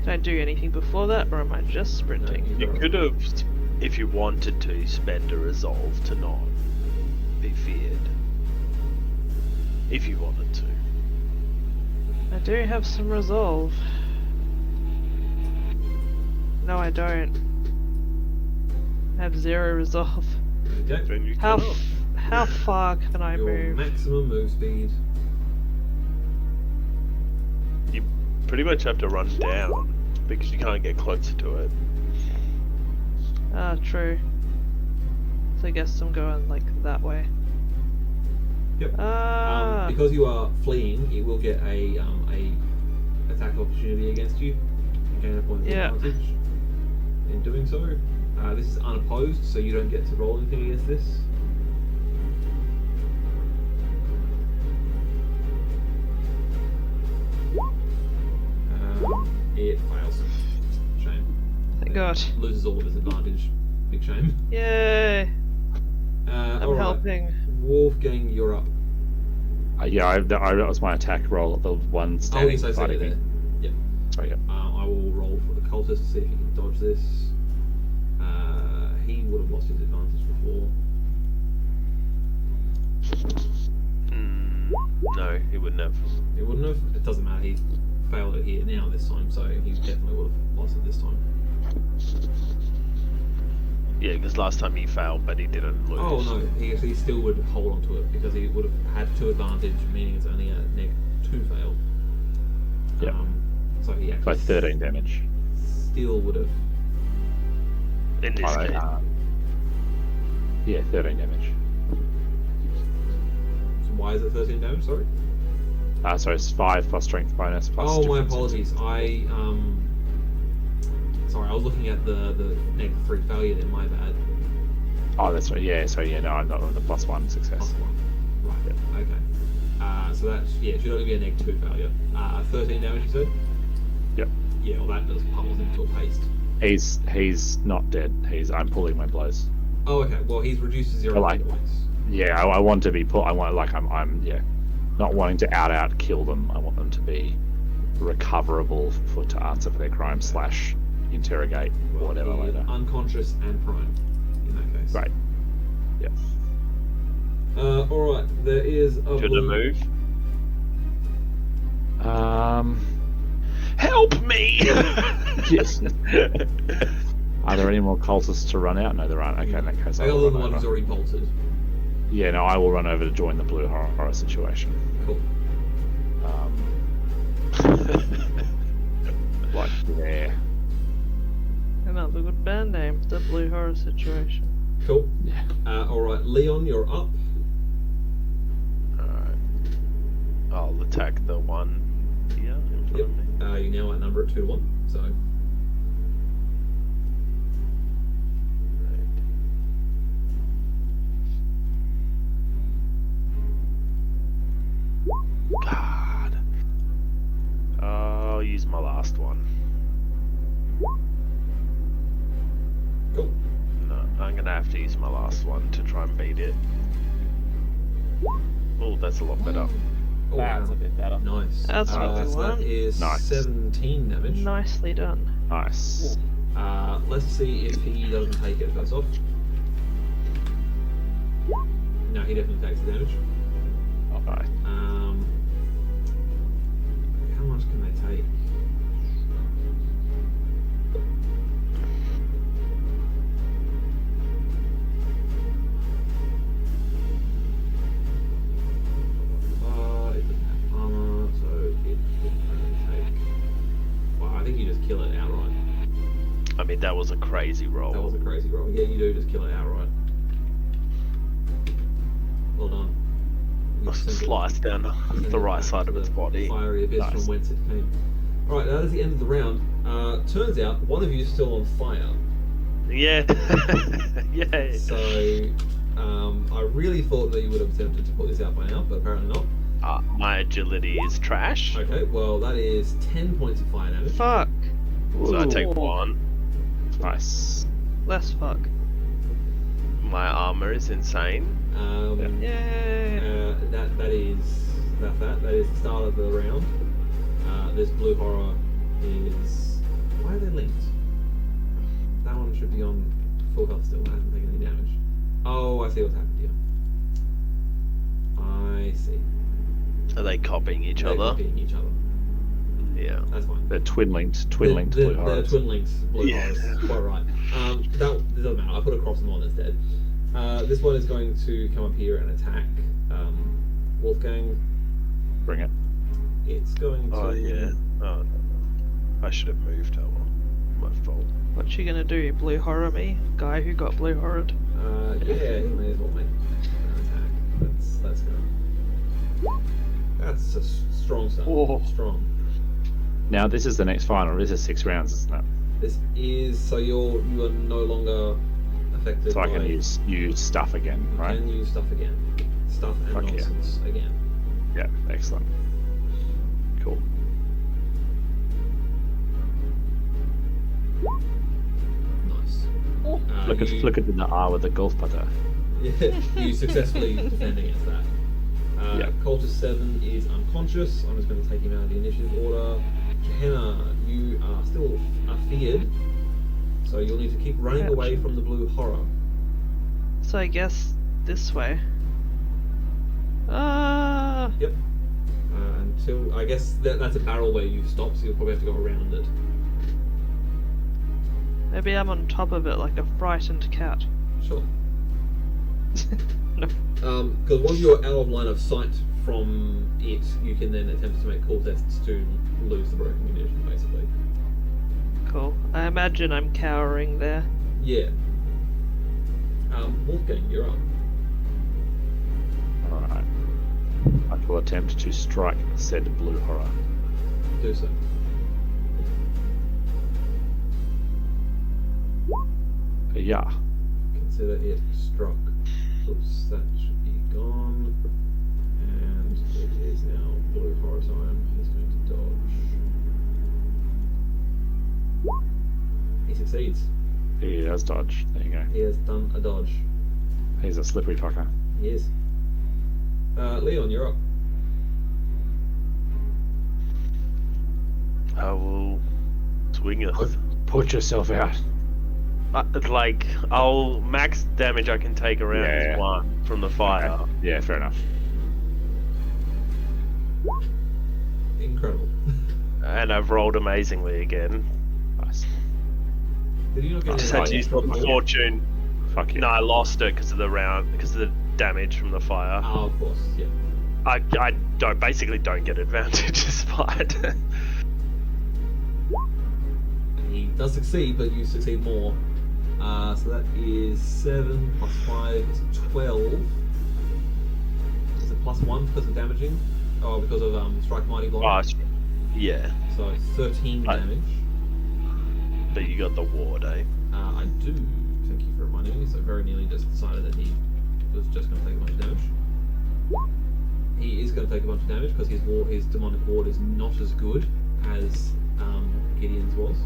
Can I do anything before that, or am I just sprinting? No, You gotta- could have, if you wanted to, spend a resolve to not be feared. If you wanted to. I do have some resolve. No, I don't. I have 0 resolve. Okay. Then you How cannot. how far can I Your move? maximum move speed. You pretty much have to run down because you can't get closer to it. Ah, true. So I guess I'm going like that way. Yep. Ah, Because you are fleeing, it will get a attack opportunity against you. You gain a point of Yeah. advantage in doing so. This is unopposed, so you don't get to roll anything against this. It fails. Shame. thank God. Loses all of his advantage. Big shame. Yay! I'm Alright. helping. Wolfgang, you're up. Yeah, that was my attack roll. The one Oh, standing yes, I see fighting it me. there. Yep. So yeah. I will roll for the cultist to see if he can dodge this. He would have lost his advantage before. No, he wouldn't have. He wouldn't have. It doesn't matter. He failed it here now this time, so he definitely would have lost it this time. Yeah, because last time he failed, but he didn't lose. Oh no, he actually still would hold on to it because he would have had 2 advantage, meaning it's only a -2 fail. Yep. So he actually By 13 damage. still would have. In this Alright, game. yeah, 13 damage. So why is it 13 damage? Sorry. So it's 5 plus strength bonus plus. Oh, my difference. apologies. Sorry, I was looking at the -3 failure there. My bad. Oh, that's right. Yeah, so yeah, no, I'm not on the +1 success. +1. Right. Okay. So that's it should only be a -2 failure. 13 damage, you said. Yep. Yeah. Well, that does pummels him to a paste. He's not dead. I'm pulling my blows. Oh, okay. Well, he's reduced to 0 I like- hit points. Yeah, I want to be put. I want I'm not wanting to out kill them. I want them to be recoverable to answer for their crime / interrogate or whatever He is later. unconscious and prone in that case. Right. Yeah. All right. There is a Should I blue. move? Um. Help me! Yes. Are there any more cultists to run out? No, there aren't. Okay, in that case, I Other will than the run one who's over. already bolted. Yeah, no, I will run over to join the blue horror situation. Cool. Like there. Another good band name, the Blue Horror Situation. Cool. Yeah. All right, Leon, you're up. Alright. I'll attack the one here in front Yep. of me. You now outnumber it 2-1. So. God. I'll use my last one. Cool. No, I'm gonna have to use my last one to try and beat it. Oh, that's a lot better. Oh, That's wow. a bit better. Nice. That's what we so want. that is Nice. 17 damage. Nicely done. Nice. Let's see if he doesn't take it first off. No, he definitely takes the damage. Alright. How much can they take? It doesn't have armor, so it can only take. Well, I think you just kill it outright. I mean, that was a crazy roll. That was a crazy roll. Yeah, you do just kill it outright. Well done. You send it- Slice down send the it right back side to of its the body. Fiery abyss Nice. from whence it came. Alright, that is the end of the round. Turns out one of you is still on fire. Yeah. Yeah. So, I really thought that you would have attempted to put this out by now, but apparently not. My agility is trash. Okay, well, that is 10 points of fire damage. Fuck. So I take Ooh. 1. Nice. Less fuck. My armor is insane. Yay. That is the start of the round. This blue horror is. Why are they linked? That one should be on full health still. That hasn't taken any damage. Oh, I see what's happened here. I see. Are they copying each They're other? copying each other. Yeah. That's fine. They're twin-linked blue They're horrors. twin links, blue Yeah. horrors. Quite right. That doesn't matter. I put a cross on the one instead. This one is going to come up here and attack Wolfgang. Bring it. It's going to. Oh yeah. Oh, no. I should have moved. Oh well. My fault. What you gonna do? Blue horror me? Guy who got blue horrored? Yeah, he may as well make an attack. That's good. That's a strong start. Oh. Strong. Now this is the next final. This is 6 rounds, isn't it? This is so you are no longer affected. So I by, can use stuff again, You right? can use stuff again. Stuff and Fuck yeah. nonsense again. Yeah, excellent. Cool. Nice. Oh. Look at the R with the golf putter. Yeah, you successfully defend against that. Yeah. Cultus 7 is unconscious. I'm just going to take him out of the initiative order. Gehenna, you are still feared, so you'll need to keep running Ouch. away from the blue horror. So I guess this way. Yep. Until I guess that's a barrel where you stop, so you'll probably have to go around it. Maybe I'm on top of it like a frightened cat. Sure. No. Because once you're out of line of sight from it, you can then attempt to make cool tests to lose the broken condition, basically. Cool. I imagine I'm cowering there. Yeah. Wolfgang, you're up. Alright. I will attempt to strike said blue horror. Do so. Yeah. Consider it struck. Oops, that should be gone. And it is now blue horror time. He's going to dodge. He succeeds. He does dodge. There you go. He has done a dodge. He's a slippery fucker. He is. Leon, you're up. I will swing it. Put yourself out. Like, I'll max damage I can take around Yeah. is 1 from the fire. Okay. Yeah, fair enough. Incredible. And I've rolled amazingly again. Nice. Did you not get Just any had to use the before? fortune. Fuck you. No, I lost it because of the round, because of the damage from the fire. Oh, of course, yeah. I basically don't get advantage despite. He does succeed, but you succeed more. So that is 7 plus 5 is 12. Is it plus 1 because of damaging? Oh, because of Strike Mighty Blow. Oh, yeah, So 13 I- damage. but you got the ward, eh? I do. Thank you for reminding me. So very nearly just decided that he was just going to take a bunch of damage. He is going to take a bunch of damage because his demonic ward is not as good as Gideon's was.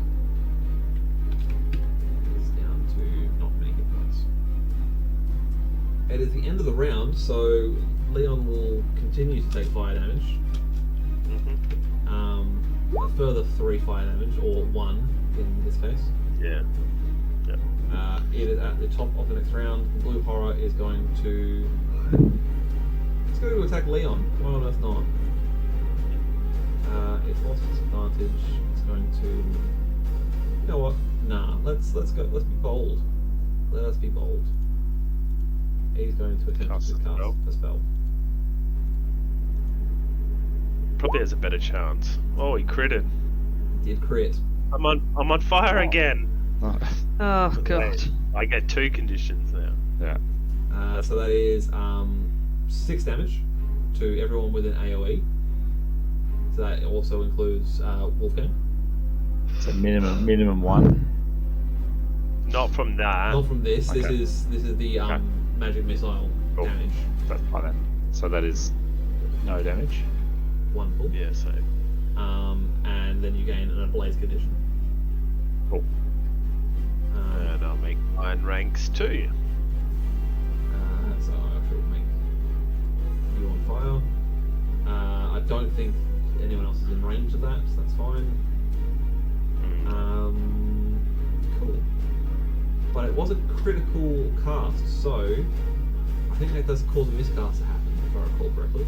He's down to not many hit points. It is the end of the round, so Leon will continue to take fire damage. Mm-hmm. A further 3 fire damage, or 1 in this case. Yeah. It is at the top of the next round. Blue Horror is going to Let's go to attack Leon. Why on earth not? It's lost its advantage. It's going to. You know what? Nah. Let's go. Let's be bold. Let us be bold. He's going to attempt Cast to a cast spell. a spell. Probably has a better chance. Oh, he critted. Did crit. I'm on fire again. Oh god. Wait, I get 2 conditions now. Yeah. So that is 6 damage to everyone within AOE. So that also includes Wolfgang. So minimum 1. Not from that. Not from this. Okay. This is the Okay. magic missile Cool. damage. That's fine then. So that is no damage. Wonderful. Yeah, so And then you gain an ablaze condition. Cool. and I'll make mine ranks too. So I shall make you on fire. I don't think anyone else is in range of that, so that's fine. Cool. But it was a critical cast, so I think that does cause a miscast to happen, if I recall correctly.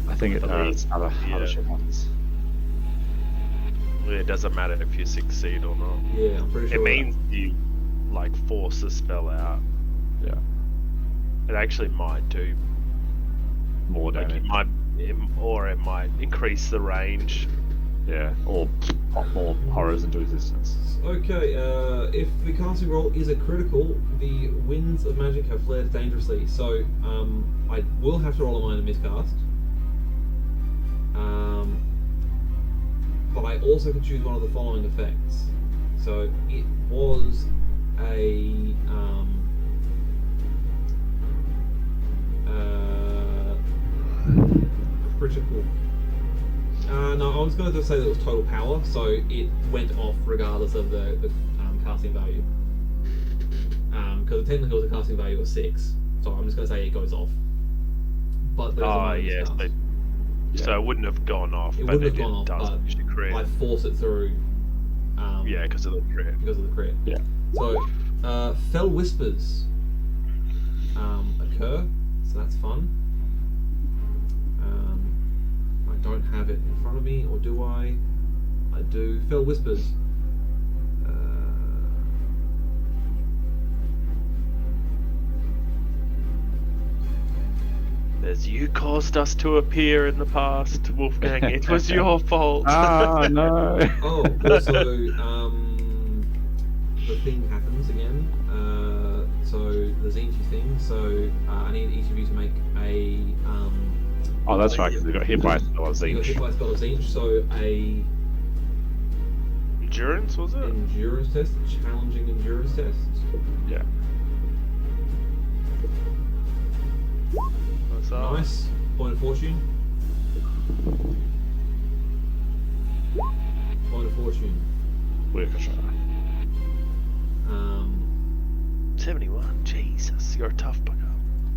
I think it's other shit ones. It doesn't matter if you succeed or not. Yeah, I'm pretty sure. It means you like force the spell out. Yeah. It actually might do. More Like damage. it might increase the range. Yeah. Or pop more horrors into existence. Okay, if the casting roll is a critical, the winds of magic have flared dangerously, so I will have to roll a minor miscast. But I also could choose one of the following effects. So it was a critical. No, I was going to say that it was total power, so it went off regardless of the casting value. Because technically it was a casting value of 6, so I'm just going to say it goes off. But there's a minor Yes. miscast. So it wouldn't have gone off, It but wouldn't it have gone off, does but actually crit. I force it through. Yeah, because of the crit. Because of the crit. Yeah. So, fell whispers occur, so that's fun. I don't have it in front of me, or do I? I do. Fell whispers. There's you caused us to appear in the past, Wolfgang. It was your fault. Ah, no. Oh, also, the thing happens again. So the Zinchi thing. So I need each of you to make a. Oh, that's right, because we got hit by a spell of You got hit Zinch. by a spell of Zinch, so a Endurance, was it? endurance test, challenging endurance test. Yeah. What's that? Nice. Point of fortune. Point of fortune. Worcestershire. 71. Jesus, you're a tough bugger.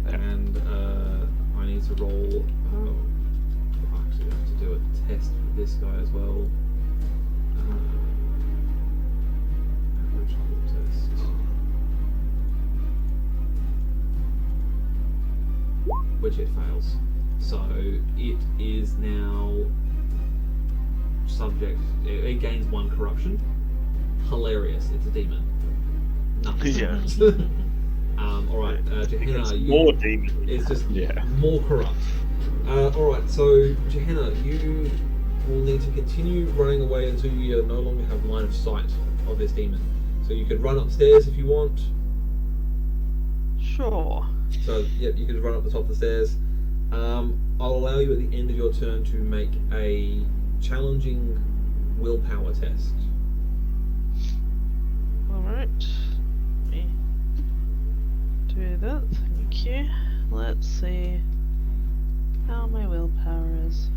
Yeah. And I need to roll. Oh, I actually have to do a test for this guy as well. Average skill test. Which it fails. So it is now subject. It gains 1 corruption. Hilarious. It's a demon. Nothing. Yeah. Alright, Gehenna, It's you. more demon. It's just Yeah. more corrupt. Alright, so Gehenna, you will need to continue running away until you no longer have line of sight of this demon. So you could run upstairs if you want. Sure. So, yep, you could run up the top of the stairs. I'll allow you at the end of your turn to make a challenging willpower test. Alright. Let me do that. Thank you. Let's see how my willpower is.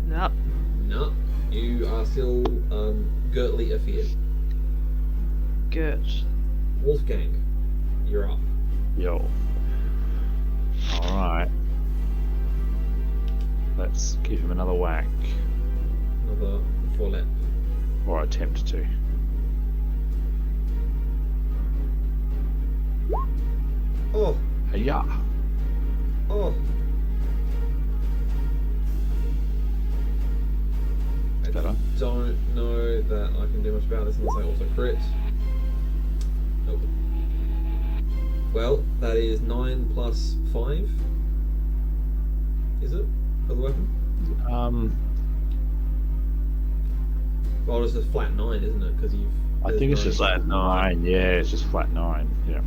Nope. No, you are still girdly afeared. Good. Wolfgang, you're up. Yo. Alright. Let's give him another whack, Another four-lap. or attempt to. Oh, Yeah. oh. I Better. don't know that I can do much about this unless I also crit. Nope. Well, that is 9 plus 5. Is it? For the weapon? Well, it's a flat 9, isn't it? Because you've. I there's think it's 9. just Flat 9. Yeah, it's just flat 9. Yeah.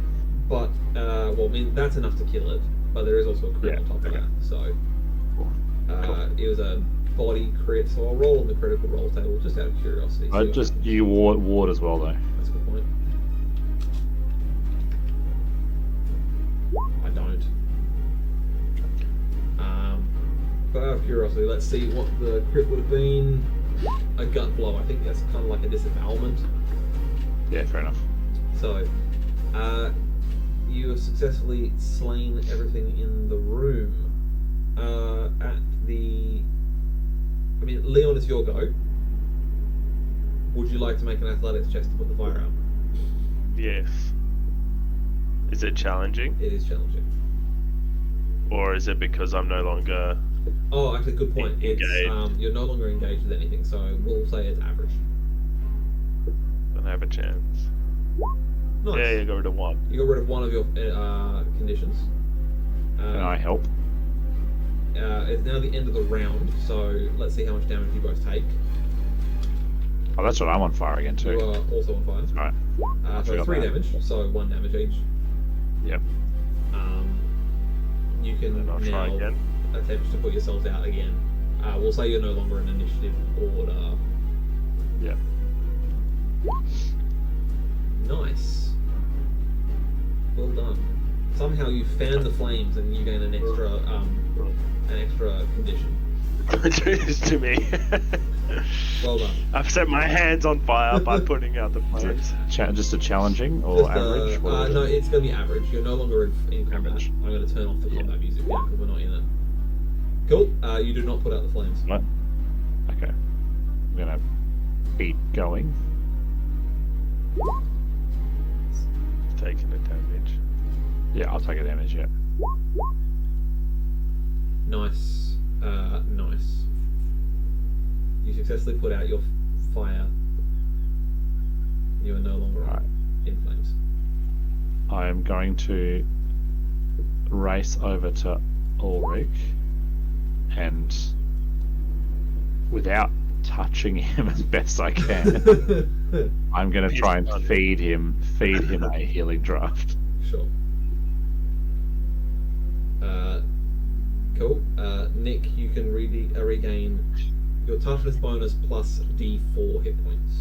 But, well, I mean, that's enough to kill it. But there is also a crit Yeah, on top of okay. that. So, Cool. it was a body crit, so I'll roll on the critical roll table just out of curiosity. see what Just happens. you ward as well though. That's a good point. I don't. But out of curiosity, let's see what the crit would have been. A gut blow. I think that's kind of like a disavowalment. Yeah, fair enough. So, you have successfully slain everything in the room. I mean, Leon, it's your go. Would you like to make an athletics check to put the fire out? Yes. Is it challenging, It is challenging. or is it because I'm no longer? Oh, actually, good point. It's Engaged. you're no longer engaged with anything, so we'll say it's average. Don't have a chance. Nice. Yeah, you got rid of 1. You got rid of one of your conditions. Can I help? It's now the end of the round, so let's see how much damage you both take. Oh, that's what I'm on fire again too. You are also on fire. Alright. So forgot 3 that. damage, so 1 damage each. Yep. You can And I'll try now again. attempt to put yourselves out again. We'll say you're no longer in initiative order. Yep. Nice. Well done. Somehow you fan the flames and you gain an extra condition. Do this to me. Well done. I've set my hands on fire by putting out the flames. Just a challenging or Just, average? What is it? no, it's going to be average. You're no longer in combat. Average. I'm going to turn off the combat music now because we're not in it. Cool. You do not put out the flames. What? Okay. I'm gonna keep going. Taking the damage. Yeah, I'll take a damage. Yeah. Nice. Nice. You successfully put out your fire. You are no longer Right. in flames. I am going to race over to Ulrich and, without touching him as best I can, I'm going to try and feed him a healing draft. Sure. Cool. Nick, you can regain your toughness bonus plus D4 hit points.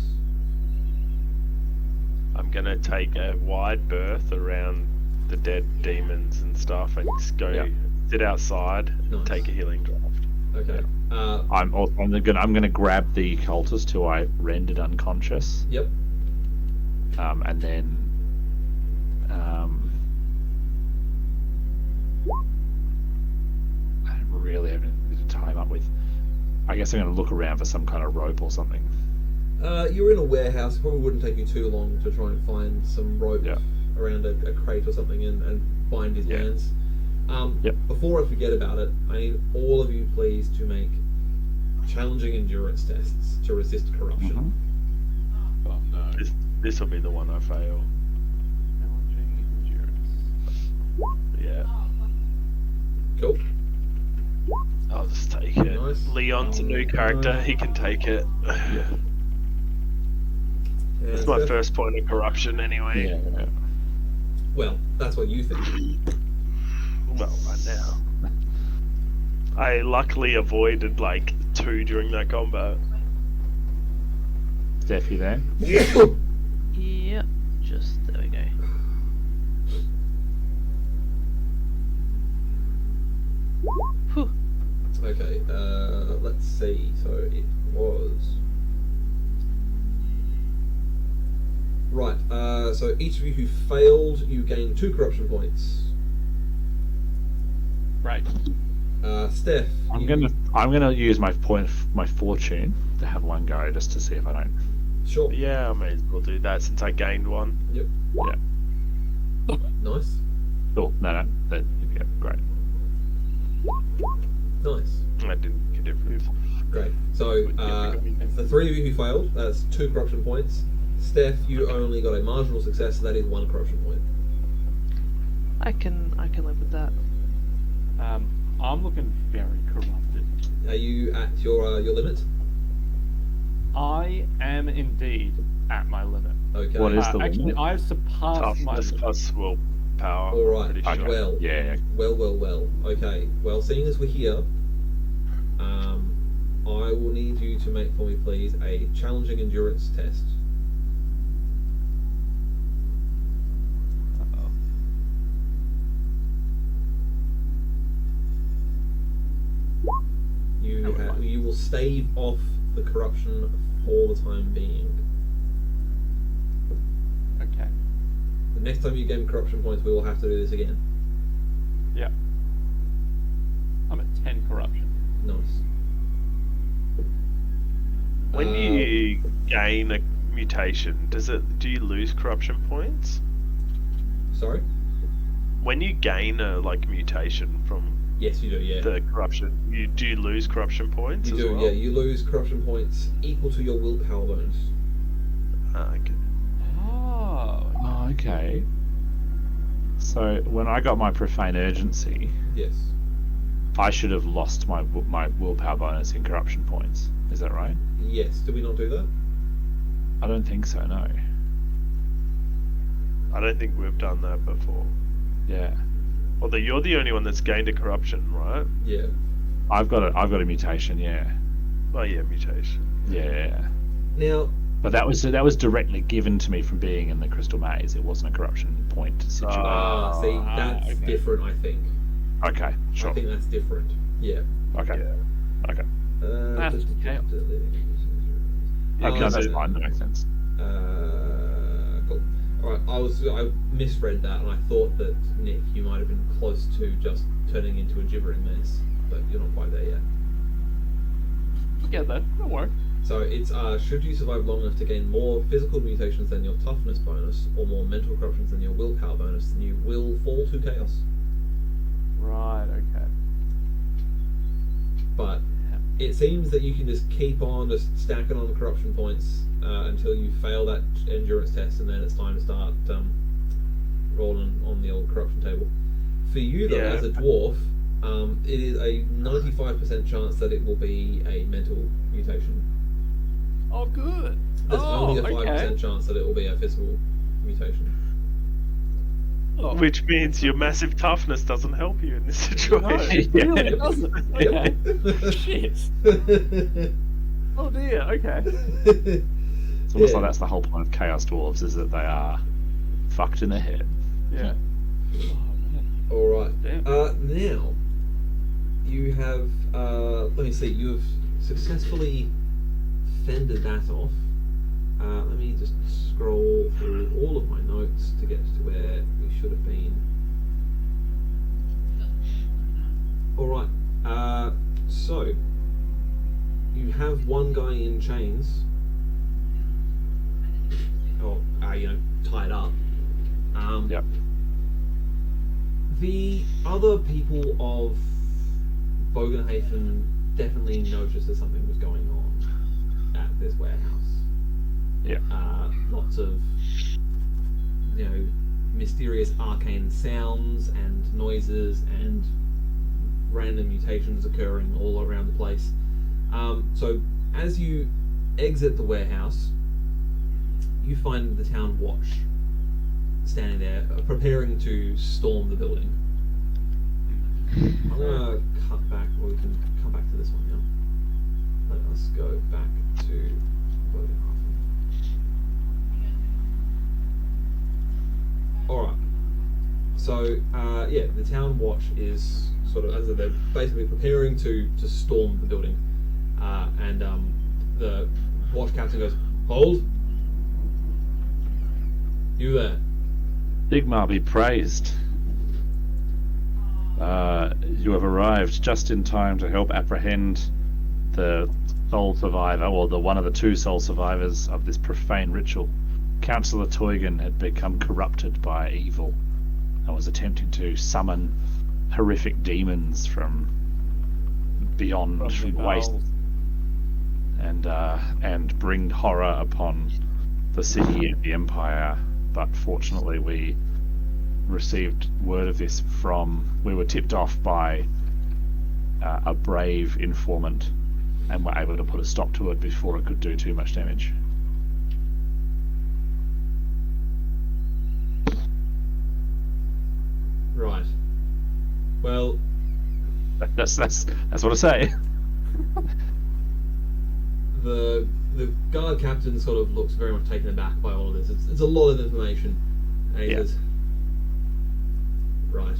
I'm gonna take a wide berth around the dead demons and stuff, and just go Yeah. sit outside, Nice. and take a healing draft. Okay. I'm gonna grab the cultist who I rendered unconscious, Yep. and then I don't really have anything to tie him up with. I guess I'm gonna look around for some kind of rope or something. You're in a warehouse. It probably wouldn't take you too long to try and find some rope Yeah. around a crate or something and bind his Yeah. hands. Yep. Before I forget about it, I need all of you please to make challenging endurance tests to resist corruption. Mhm. Oh no. This will be the one I fail. Challenging endurance. Yeah, Cool. I'll just take it. Nice. Leon's a new character; he can take it. Yeah. It's my first point of corruption, anyway. Yeah. Well, that's what you think. Well, right now. I luckily avoided like 2 during that combat. Steph, you there? Yep, just there we go. Whew. Okay, let's see. So it was. Right, so each of you who failed, you gain 2 corruption points. Right. Steph, I'm you- gonna I'm gonna use my fortune to have one go just to see if I don't. Sure. Yeah, I may as well do that since I gained one. Yep. Yeah. Nice. Oh no. Yeah, great. Nice. I didn't make a difference. Great. So, the three of you who failed, that's 2 corruption points. Steph, you only got a marginal success, so that is 1 corruption point. I can live with that. I'm looking very corrupted. Are you at your limit? I am indeed at my limit. Okay. What is the Actually, limit? I've surpassed my Toughness limit. plus willpower. All right. Pretty sure. Well. Yeah. Well. Okay. Well, seeing as we're here, I will need you to make for me, please, a challenging endurance test. Uh-oh. You will stave off the corruption for the time being. Okay. The next time you gain corruption points, we will have to do this again. Yeah. I'm at 10 corruption. Nice. When you gain a mutation, do you lose corruption points? Sorry? When you gain a mutation from Yes, you do. Yeah. the corruption, do you lose corruption points You as do. well? Yeah. You lose corruption points equal to your willpower bonus. Okay. Oh. Oh, okay. So when I got my profane urgency, Yes. I should have lost my willpower bonus in corruption points. Is that right? Yes. Did we not do that? I don't think so. No. I don't think we've done that before. Yeah. Although you're the only one that's gained a corruption, right? Yeah. I've got a mutation. Yeah. Oh yeah, mutation. Yeah. Now, But that was directly given to me from being in the crystal maze. It wasn't a corruption point situation. see, that's okay. different. I think. Okay. Sure. I think that's different. Yeah. Okay. Yeah. Okay. That's chaos. Okay, Yeah, that's so- fine. That makes sense. Cool. Alright, I misread that and I thought that, Nick, you might have been close to just turning into a gibbering mess, but you're not quite there yet. Yeah, that. Don't worry. So it's, should you survive long enough to gain more physical mutations than your toughness bonus, or more mental corruptions than your willpower bonus, then you will fall to chaos. Right. Okay. But it seems that you can just keep on just stacking on corruption points until you fail that endurance test, and then it's time to start rolling on the old corruption table. For you, though, Yeah. as a dwarf, it is a 95% chance that it will be a mental mutation. Oh, good. There's only a 5% okay. chance that it will be a physical mutation. Oh, Which means your massive toughness doesn't help you in this no, situation. it really doesn't. Okay. Shit. Oh dear. Okay. It's almost Yeah. like that's the whole point of Chaos Dwarves, is that they are fucked in the head. Yeah. Oh, man. All right. Damn. Now you have. Let me see. You have successfully fended that off. Let me just scroll through all of my notes to get to where we should have been. All right. So you have one guy in chains. Or tied up. Yep. The other people of Bögenhafen definitely noticed that something was going on at this warehouse. Yeah. Lots of, mysterious arcane sounds and noises and random mutations occurring all around the place. So as you exit the warehouse, you find the town watch standing there, preparing to storm the building. I'm gonna cut back, or we can come back to this one now. Let us go back to Bögenhafen. Alright. So, the town watch is sort of, as they're basically preparing to storm the building. And the watch captain goes, "Hold! You there." Sigmar be praised. You have arrived just in time to help apprehend the sole survivor, or the one of the two sole survivors of this profane ritual. Councillor Toygan had become corrupted by evil and was attempting to summon horrific demons from beyond Probably waste bowels. and bring horror upon the city and the empire. But fortunately, we received word of this we were tipped off by a brave informant, and were able to put a stop to it before it could do too much damage. Right. Well, That's what I say. the guard captain sort of looks very much taken aback by all of this. It's a lot of information, and he Yeah. says, "Right.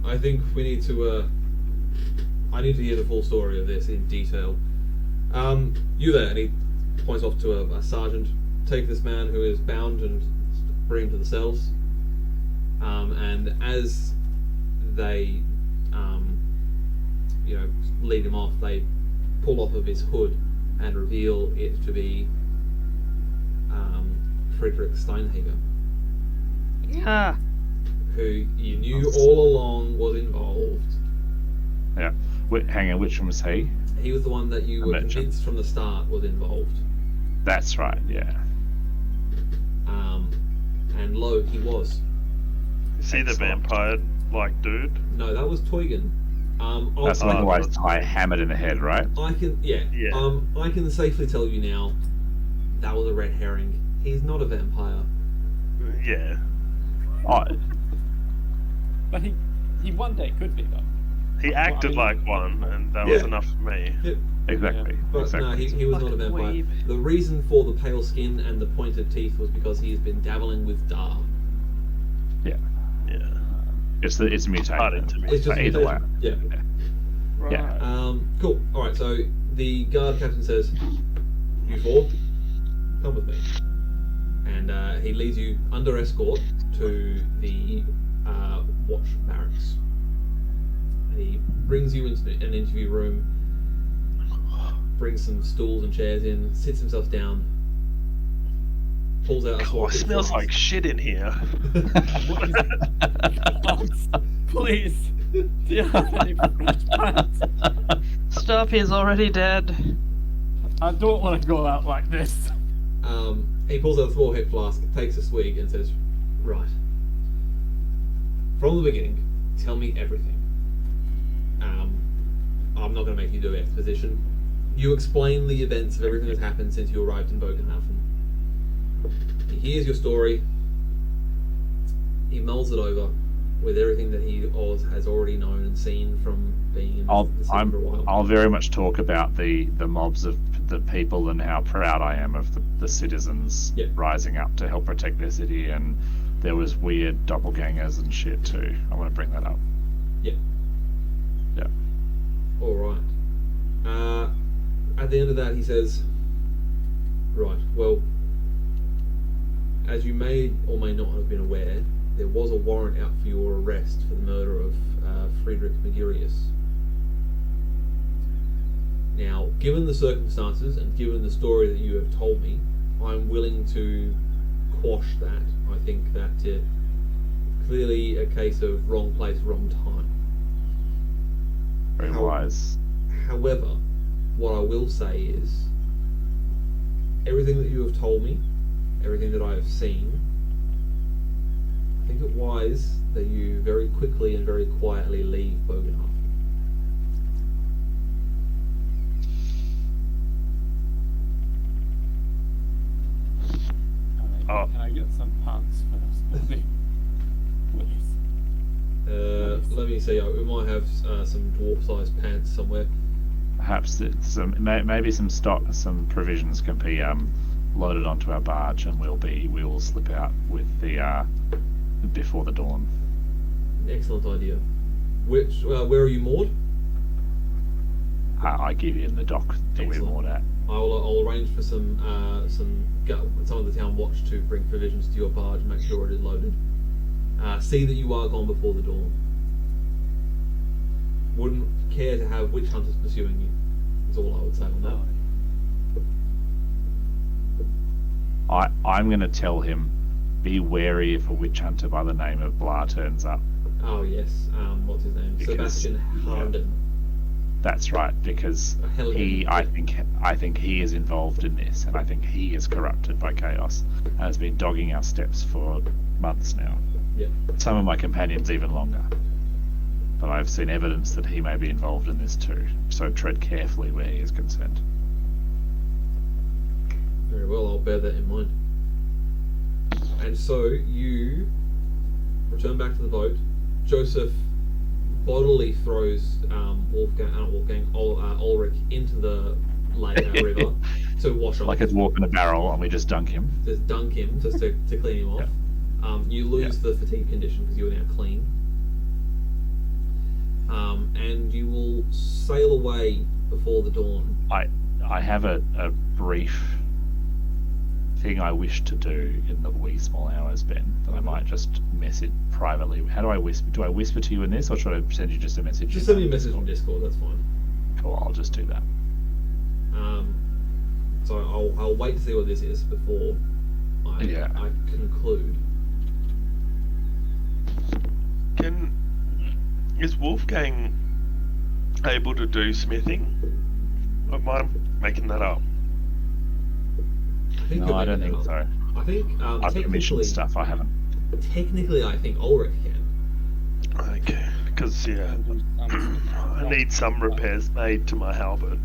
I think we need to. I need to hear the full story of this in detail. You there?" And he points off to a sergeant. "Take this man who is bound and bring him to the cells." And as they, lead him off, they pull off of his hood and reveal it to be Friedrich Steinhager, Ah, who you knew all along was involved. Yeah. Hang on, which one was he? He was the one that you I were mentioned. convinced from the start was involved. That's right. Yeah. And lo, he was. Is he the Excellent. vampire like dude? No, that was Toygan. That's the one who that's- I hammered in the head, right? I can, yeah. Yeah. I can safely tell you now, that was a red herring. He's not a vampire. Yeah. Oh, But he one day could be though. He Well, I acted mean- like one, and that was Yeah. enough for me. exactly. But exactly. no, he was not a Fucking vampire. weeb. The reason for the pale skin and the pointed teeth was because he has been dabbling with Dar. Yeah. Yeah. It's mutation. Hard into me. It's just But either way. mutation. Yeah. Right. Yeah. Cool. Alright, so the guard captain says, "You four, come with me." And he leads you under escort to the watch barracks. And he brings you into an interview room, brings some stools and chairs in, sits himself down, pulls out a God, small it hip smells flask. like shit in here. Please. Do you have any fresh pants? stop, he's already dead. I don't want to go out like this. He pulls out a small hip flask, takes a swig, and says, "Right. From the beginning, tell me everything. I'm not going to make you do exposition. You explain the events of everything that's happened since you arrived in Bögenhafen. He hears your story. He mulls it over with everything that he has already known and seen from being in the city for a while. I'll very much talk about the mobs of the people and how proud I am of the citizens Yeah. rising up to help protect their city, and there was weird doppelgangers and shit too. I want to bring that up. Yeah. Yeah. All right. At the end of that, he says, "Right. Well, as you may or may not have been aware, there was a warrant out for your arrest for the murder of Friedrich Megirius. Now, given the circumstances and given the story that you have told me, I'm willing to quash that. I think that clearly a case of wrong place, wrong time. Very How- wise. However, what I will say is, everything that you have told me, everything that I have seen, I think it wise that you very quickly and very quietly leave Bögenhafen. Oh. Can I get some pants first, maybe? Please. Let me see. We might have some dwarf-sized pants somewhere. Perhaps maybe some provisions can be loaded onto our barge, and we will slip out with the before the dawn. Excellent idea. Where are you moored? I give you in the dock that we're Excellent. moored at. I'll arrange for some of the town watch to bring provisions to your barge and make sure it is loaded. See that you are gone before the dawn. Wouldn't care to have witch hunters pursuing you. Is all I would say on that. I'm going to tell him, be wary if a witch hunter by the name of Blah turns up. Oh yes, what's his name? Because- Sebastian Harden. That's right, because I think he is involved in this, and I think he is corrupted by chaos, and has been dogging our steps for months now. Yeah. Some of my companions even longer. But I've seen evidence that he may be involved in this too, so tread carefully where he is concerned. Very well, I'll bear that in mind. And so you return back to the boat. Joseph bodily throws Ulrich into the river to wash off. Like it's walking a barrel, and we just dunk him. Just dunk him just to clean him off. You lose the fatigue condition because you are now clean. And you will sail away before the dawn. I have a brief thing I wish to do in the wee small hours, Ben, that I might just message privately. How do I whisper? Do I whisper to you in this, or should I send you just a message? Just send me a message on Discord, that's fine. Cool, I'll just do that. So I'll wait to see what this is before I conclude. Is Wolfgang able to do smithing? Or am I making that up? No, I don't think so. I think I've technically commissioned stuff, I haven't. Technically, I think Ulrich can. Okay, because I need some repairs made to my halberd.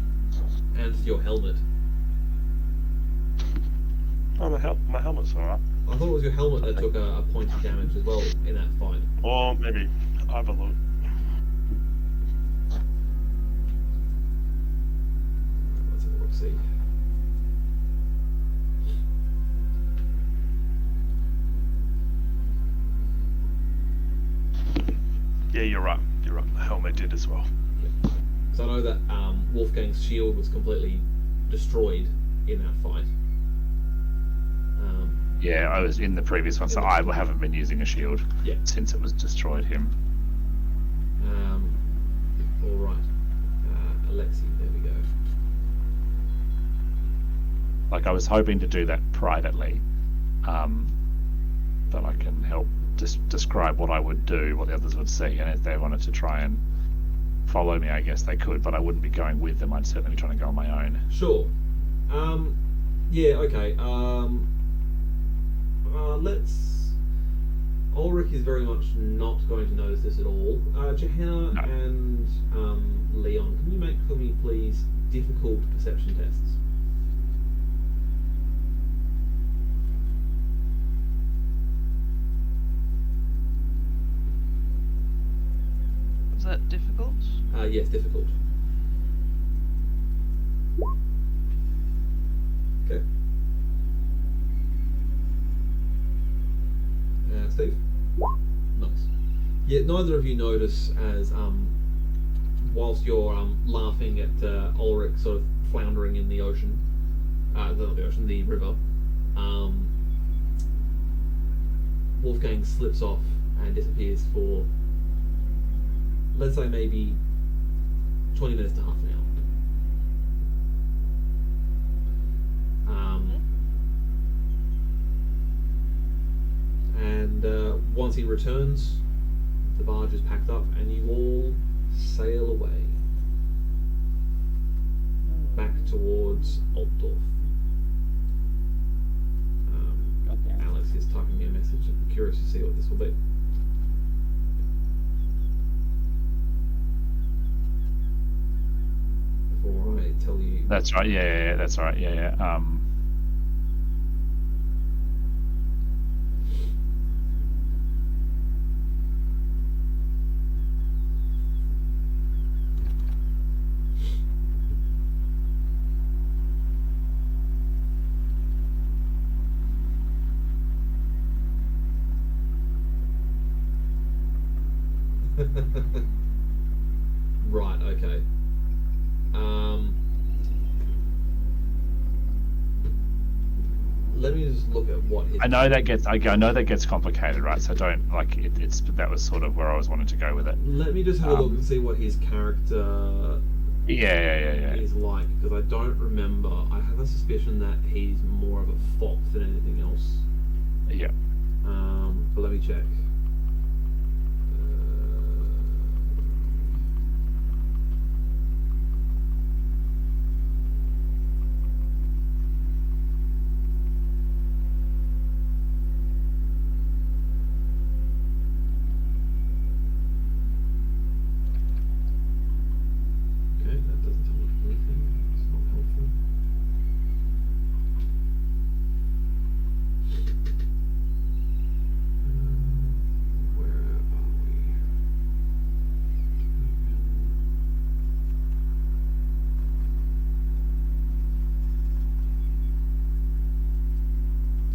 And your helmet. Oh, my helmet's alright. I thought it was your helmet that took a point of damage as well in that fight. Or maybe I have a look. Let's have a look, see. Yeah, you're right. You're right. The helmet did as well. So I know that Wolfgang's shield was completely destroyed in that fight. Yeah, I was in the previous one, so I haven't been using a shield since it was destroyed him. All right, Alexei, there we go. Like, I was hoping to do that privately, but I can help describe what I would do, what the others would see, and if they wanted to try and follow me, I guess they could, but I wouldn't be going with them. I'd certainly be trying to go on my own. Sure. Yeah, okay. Let's... Ulrich is very much not going to notice this at all. Johanna and Leon, can you make for me, please, difficult perception tests? Is that difficult? Yes, difficult. Okay. Steve? Nice. Yeah, neither of you notice as, whilst you're laughing at Ulrich sort of floundering in the ocean, not the ocean, the river, Wolfgang slips off and disappears for, let's say, maybe 20 minutes to half an hour. And once he returns, the barge is packed up and you all sail away back towards Altdorf. Alex is typing me a message. I'm curious to see what this will be. Before I tell you... That's right, yeah, that's right, yeah. Right, okay. let me just look at what his. I know that gets complicated, right? So don't like it's. That was sort of where I was wanting to go with it. Let me just have a look and see what his character Yeah. is like, because I don't remember. I have a suspicion that he's more of a fox than anything else. Yeah. But let me check. Okay, that doesn't tell me anything. It's not helpful. Where are we?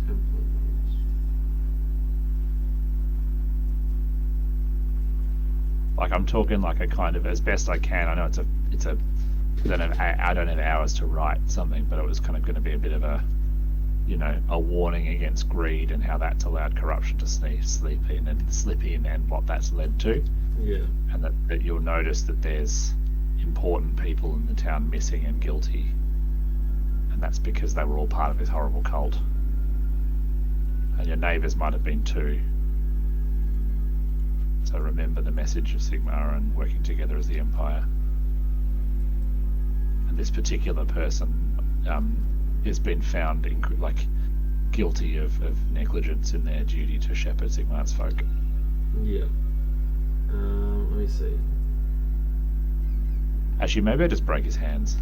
Temples. Like I'm talking like a kind of as best I can. I know it's a. I don't have hours to write something, but it was kind of going to be a bit of a, a warning against greed and how that's allowed corruption to slip in and what that's led to. Yeah. And that you'll notice that there's important people in the town missing and guilty, and that's because they were all part of this horrible cult. And your neighbours might have been too. So remember the message of Sigmar and working together as the Empire. And this particular person has been found guilty of negligence in their duty to shepherd Sigmar's folk. Yeah. Let me see. Actually, maybe I just break his hands.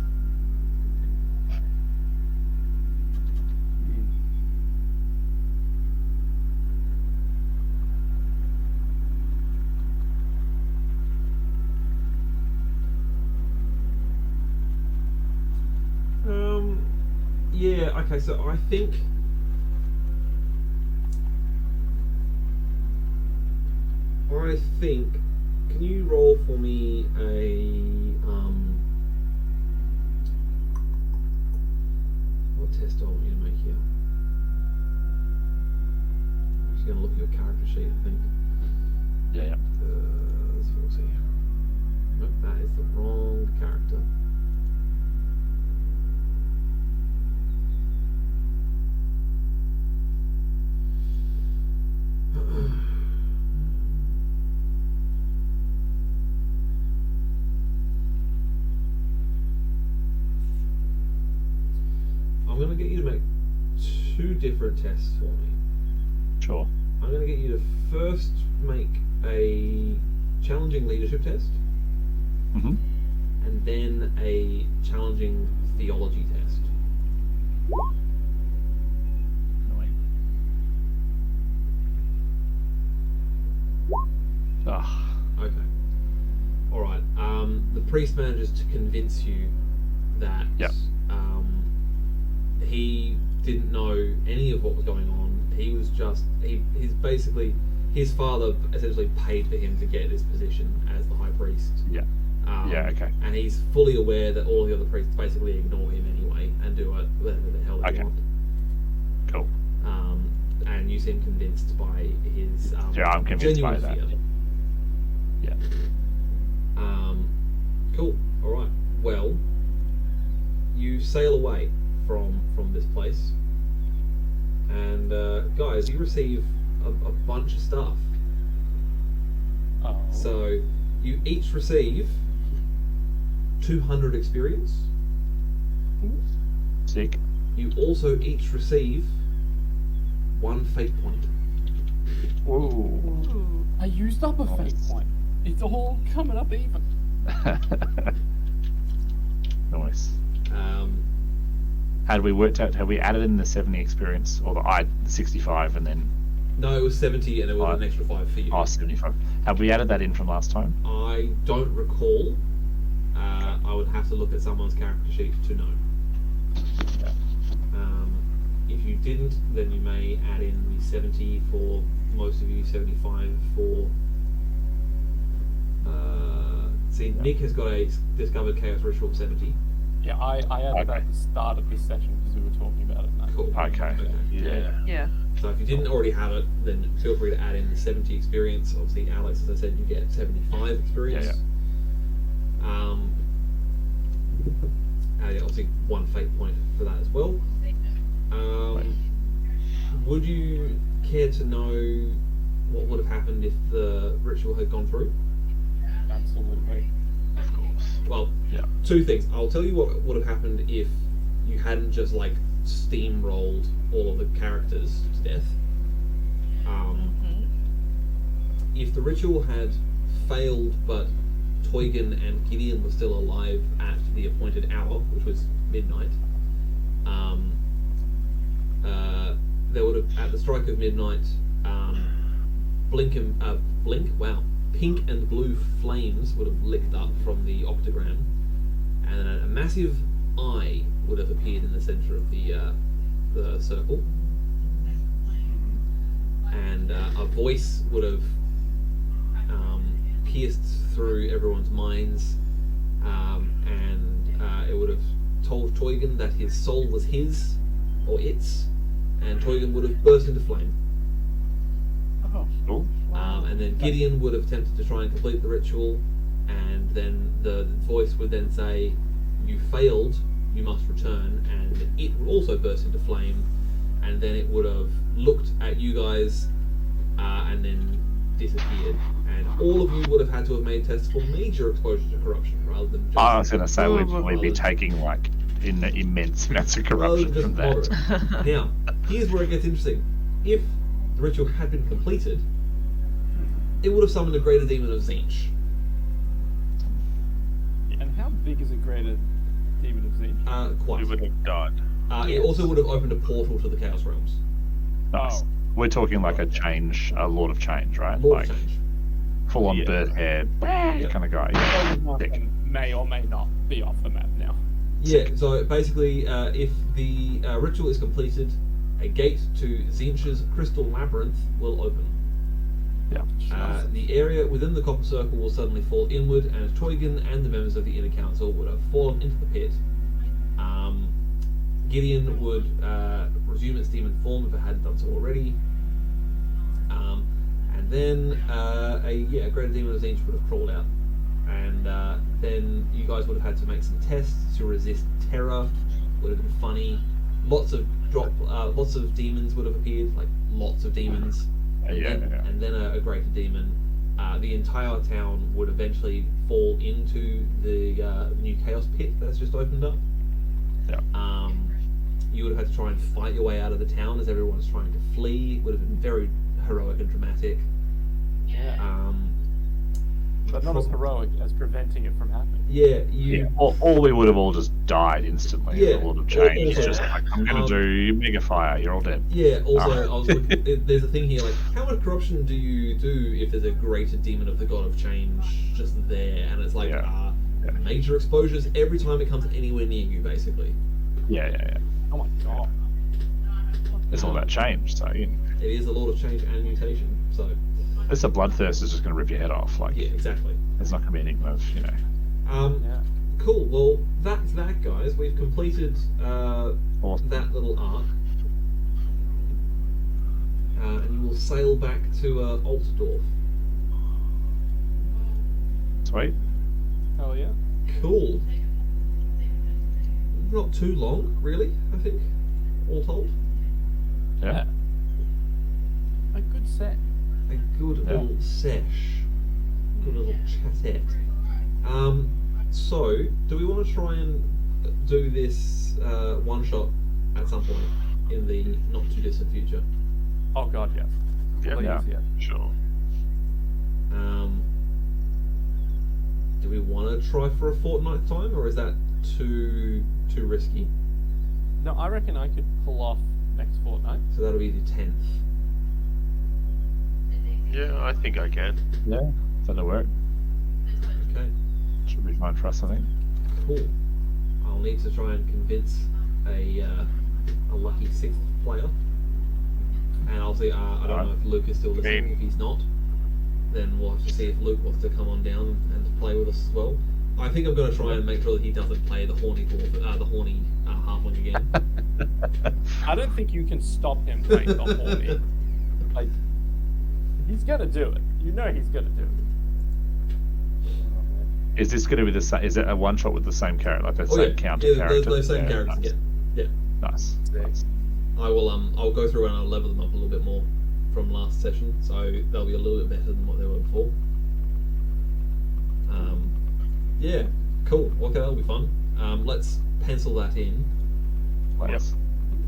Yeah, okay, so I think can you roll for me what test do I want you to make here? I'm just gonna look at your character sheet, I think. Yeah. Let's see. Nope, that is the wrong character. I'm going to get you to make 2 different tests for me. Sure. I'm going to get you to first make a challenging leadership test, Mm-hmm. and then a challenging theology test. Annoying. Ugh. Okay. Alright. The priest manages to convince you that Yep. he didn't know any of what was going on. He was just he's basically his father essentially paid for him to get this position as the high priest. Yeah. Yeah, okay. And he's fully aware that all the other priests basically ignore him anyway and do whatever the hell they Okay. want. Cool. And you seem convinced by his Yeah, I'm convinced by genuine that. fear. Yeah. Cool. All right. Well, you sail away from this place, and guys, you receive a bunch of stuff. Oh. So you each receive 200 experience. Sick. You also each receive 1 fate point. Ooh. I used up a fate point. It's all coming up even. Nice. Um, Had we added in the 70 experience or the 65 and then no, it was 70, and it was an extra 5 for you. 75? Have we added that in from last time? I don't recall. I would have to look at someone's character sheet to know. Yeah. If you didn't, then you may add in the 70 for most of you, 75 for. See, Nick has got a discovered chaos ritual of 70. Yeah, I added Okay. that at the start of this session because we were talking about it. And I- Cool. Okay. Yeah. Yeah. So if you didn't already have it, then feel free to add in the 70 experience. Obviously, Alex, as I said, you get 75 experience. Yeah, obviously, one fate point for that as well. Would you care to know what would have happened if the ritual had gone through? Absolutely. Of course. Well, Yeah. two things. I'll tell you what would have happened if you hadn't just like steamrolled all of the characters to death. If the ritual had failed, but Toygan and Gideon were still alive at the appointed hour, which was midnight, there would have, at the strike of midnight, pink and blue flames would have licked up from the octagram, and then a massive eye would have appeared in the center of the circle, and a voice would have pierced through everyone's minds, and it would have told Toygan that his soul was his, or its, and Toygan would have burst into flame. Oh, Cool. And then Gideon would have attempted to try and complete the ritual, and then the voice would then say, "You failed, you must return," and it would also burst into flame, and then it would have looked at you guys, and then disappeared. And all of you would have had to have made tests for major exposure to corruption, rather than just... I was going to say we'd be taking like immense amounts of corruption from that. moderate. Now, here's where it gets interesting. If the ritual had been completed, it would have summoned a greater demon of Zinch. and how big is a greater demon of Zinch? Quite. We would have died. It also would have opened a portal to the Chaos Realms. Nice. Oh. We're talking like a Lord of Change, right? Lord like of Change. full on Yeah. bird hair kind of guy. Yeah. Dick. Bögenhafen may or may not be off the map now. Yeah, so basically, if the ritual is completed, a gate to Zinch's Crystal Labyrinth will open. Yeah. The area within the Copper Circle will suddenly fall inward, and Toygan and the members of the Inner Council would have fallen into the pit. Gideon would resume its demon form if it hadn't done so already. And then a greater demon of Zinch would have crawled out. And then you guys would have had to make some tests to resist terror. Would have been funny. Lots of demons would have appeared, like lots of demons. And then a greater demon. The entire town would eventually fall into the new chaos pit that's just opened up. Yeah. You would have had to try and fight your way out of the town as everyone's trying to flee. Would have been very heroic and dramatic. Yeah. But not as heroic as preventing it from happening. Yeah, Yeah. Or we would have all just died instantly. Yeah. The Lord of Change. It's Also, just like, I'm going to do Mega Fire. You're all dead. Yeah, also, I was looking, there's a thing here, like, how much corruption do you do if there's a greater demon of the God of Change just there? And it's like, Yeah. major exposures every time it comes anywhere near you, basically. Yeah. Oh my god. It's all about change. So It is a lot of change and mutation, so, it's a bloodthirst is just going to rip your head off. Like, yeah, exactly. there's not going to be any kind of, Yeah. Cool, well, that's that, guys. We've completed Awesome. that little arc. And you will sail back to Altdorf. Sweet. Hell yeah. Cool. Not too long, really, I think, all told. Yeah. A good set. A good Yeah. little sesh. Good little chatette. So, do we want to try and do this one shot at some point in the not too distant future? Oh god, yes. Yeah. Please, Yeah. yes. Sure. Do we want to try for a fortnight time, or is that too risky? No, I reckon I could pull off next fortnight. So that'll be the 10th. Yeah, I think I can. Yeah. That'll work. Okay, Should be fine for us, I think. cool. I'll need to try and convince a lucky 6th player. And obviously, I don't know if Luke is still listening. If he's not, then we'll have to see if Luke wants to come on down and play with us as well. I think I'm going to try and make sure that he doesn't play the horny halfling again. I don't think you can stop him playing the horny. Like, he's gonna do it. You know he's gonna do it. Is this going to be the same? Is it a one shot with the same character, like the Oh, same yeah. counter Yeah, character? those same characters nice. again. Yeah. Nice. Nice. I will I'll go through and I'll level them up a little bit more from last session, so they'll be a little bit better than what they were before. Yeah, cool. Okay, that'll be fun. Let's pencil that in. Nice.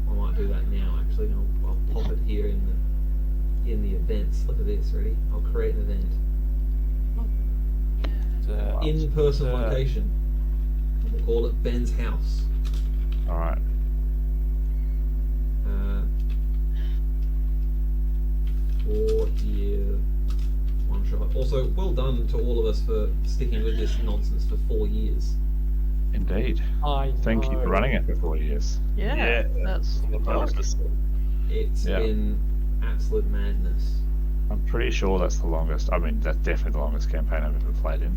I might do that now. Actually, I'll pop it here in the events. Look at this. Ready? I'll create an event. In-person location. And we'll call it Ben's house. All right. 4-year one shot. Also, well done to all of us for sticking with this nonsense for 4 years. Indeed. Thank you for running it for 4 years. Yeah, that's It's Yeah. been absolute madness. I'm pretty sure that's the longest. I mean, that's definitely the longest campaign I've ever played in.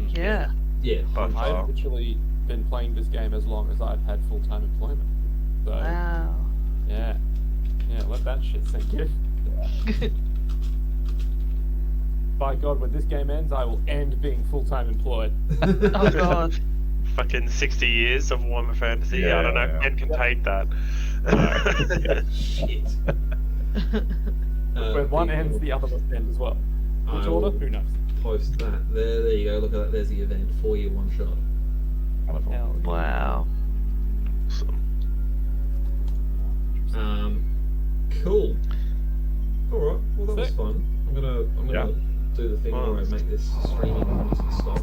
yeah. Yeah. By I've far. literally been playing this game as long as I've had full-time employment. So, Wow. yeah, let that shit sink in. By God, when this game ends, I will end being full-time employed. Oh god. Fucking 60 years of Warhammer Fantasy. Yeah, I don't know yeah. if Ken can take that. Shit. When one ends, the other must end as well. Which I order? will Who knows? Post that. There you go. Look at that. There's the event. 4-year one shot. Wonderful. Hell yeah. Wow. Cool. All right. Well, that was Sick. fun. I'm gonna Yeah. do the thing where I make this streaming stop.